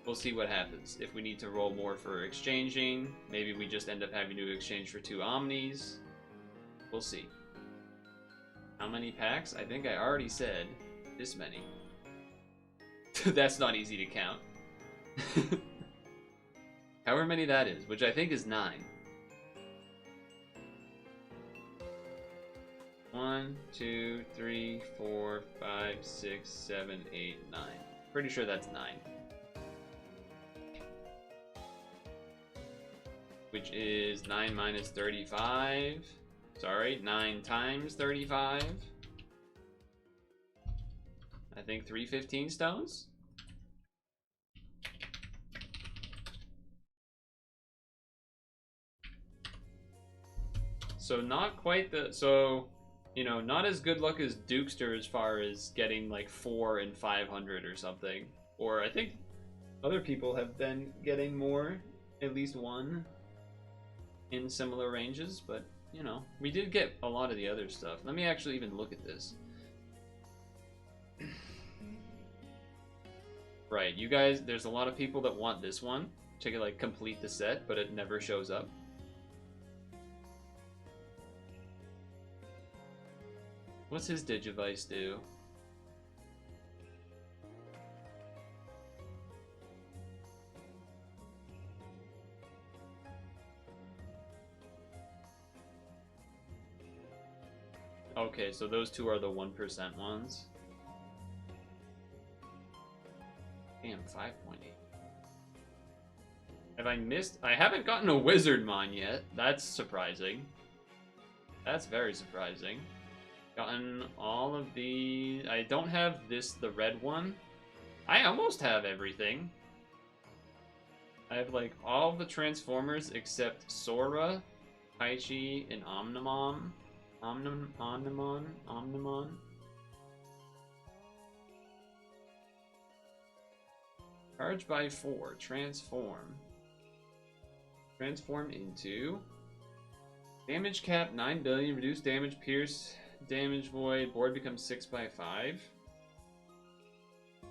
we'll see what happens. If we need to roll more for exchanging, maybe we just end up having to exchange for 2 Omnis. We'll see. How many packs? I think I already said this many. That's not easy to count. However many that is, which I think is 9. 1, 2, 3, 4, 5, 6, 7, 8, 9. Pretty sure that's 9. Which is 9 minus 35. Sorry, 9 times 35. I think 315 stones. So not quite the, so, you know, not as good luck as Dukester as far as getting like 4 and 500 or something. Or I think other people have been getting more, at least 1 in similar ranges, but you know, we did get a lot of the other stuff. Let me actually even look at this. Right, you guys, there's a lot of people that want this one to like complete the set, but it never shows up. What's his Digivice do? Okay, so those 2 are the 1% ones. Damn, 5.8. Have I missed? I haven't gotten a Wizardmon yet. That's surprising. That's very surprising. Gotten all of the... I don't have this, the red one. I almost have everything. I have like all the Transformers except Sora, Taichi, and Omnimon. Omnimon. Charge by 4. Transform. Transform into... Damage cap 9 billion. Reduce damage, pierce, damage void. Board becomes 6 by 5.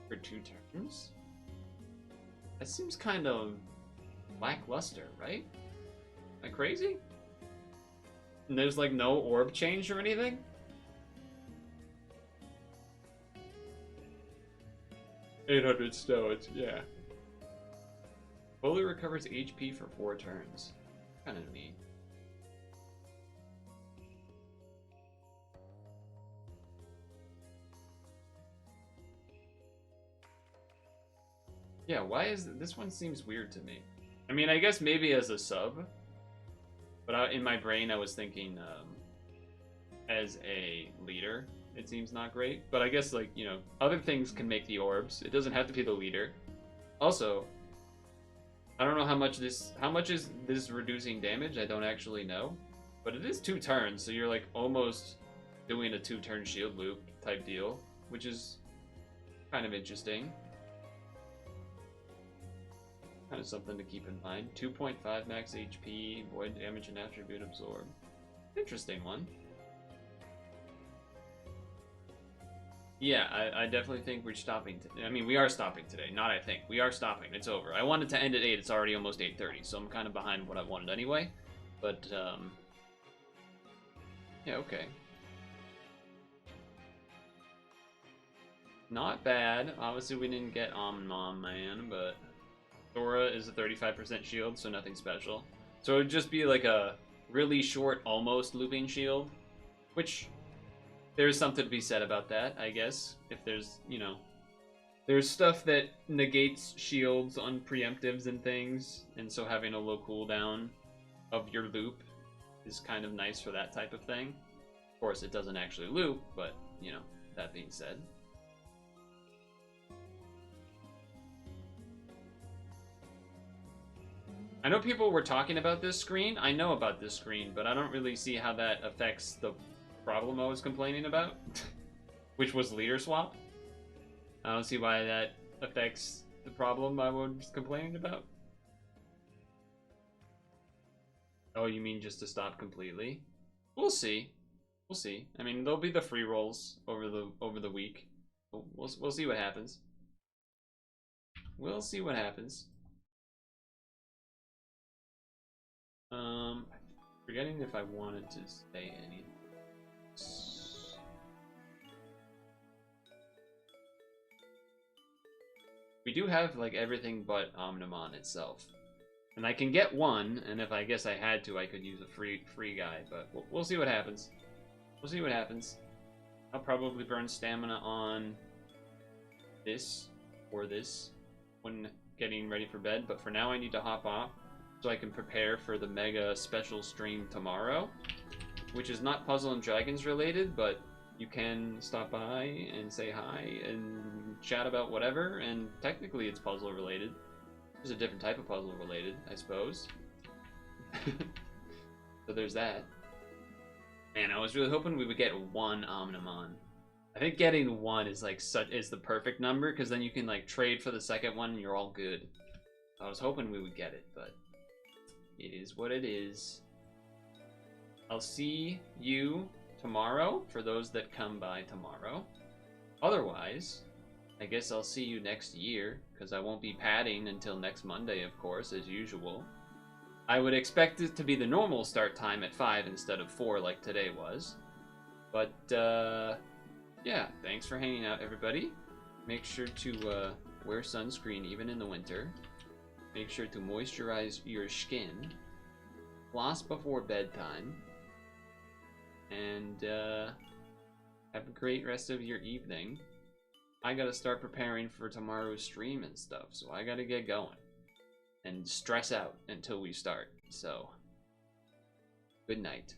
For 2 turns? That seems kind of lackluster, right? Am I crazy? And there's like no orb change or anything? $800 stones, yeah. Fully recovers HP for 4 turns. Kind of neat. Yeah, why is this one seems weird to me? I mean, I guess maybe as a sub, but in my brain I was thinking as a leader, it seems not great. But I guess like other things can make the orbs. It doesn't have to be the leader. Also, I don't know how much is this reducing damage. I don't actually know, but it is 2 turns, so you're like almost doing a 2-turn shield loop type deal, which is kind of interesting. Kind of something to keep in mind. 2.5 max HP, void damage and attribute absorb. Interesting one. Yeah, I definitely think we're stopping. I mean, we are stopping today. Not I think. We are stopping. It's over. I wanted to end at 8. It's already almost 8:30, so I'm kind of behind what I wanted anyway. But, yeah, okay. Not bad. Obviously, we didn't get Mom Man, but Thora is a 35% shield, so nothing special. So it would just be like a really short, almost looping shield, which there's something to be said about that, I guess. If there's, there's stuff that negates shields on preemptives and things, and so having a low cooldown of your loop is kind of nice for that type of thing. Of course, it doesn't actually loop, but, that being said. I know people were talking about this screen. I know about this screen, but I don't really see how that affects the problem I was complaining about, which was leader swap. I don't see why that affects the problem I was complaining about. Oh, you mean just to stop completely? We'll see. We'll see. I mean, there'll be the free rolls over the week. We'll see what happens. We'll see what happens. Forgetting if I wanted to say anything. We do have like everything but Omnimon itself, and I can get one. And if I guess I had to, I could use a free guy. But we'll see what happens. We'll see what happens. I'll probably burn stamina on this or this when getting ready for bed. But for now, I need to hop off so I can prepare for the mega special stream tomorrow, which is not Puzzle and Dragons related, but you can stop by and say hi and chat about whatever, and technically it's puzzle related. It's a different type of puzzle related, I suppose. So there's that. Man, I was really hoping we would get 1 Omnimon. I think getting 1 is like is the perfect number, because then you can like trade for the second one and you're all good. I was hoping we would get it, but it is what it is. I'll see you tomorrow for those that come by tomorrow. Otherwise, I guess I'll see you next year, because I won't be padding until next Monday, of course, as usual. I would expect it to be the normal start time at 5 instead of 4 like today was. But, yeah, thanks for hanging out, everybody. Make sure to wear sunscreen even in the winter. Make sure to moisturize your skin. Floss before bedtime. And have a great rest of your evening. I gotta start preparing for tomorrow's stream and stuff, so I gotta get going. And stress out until we start. So, good night.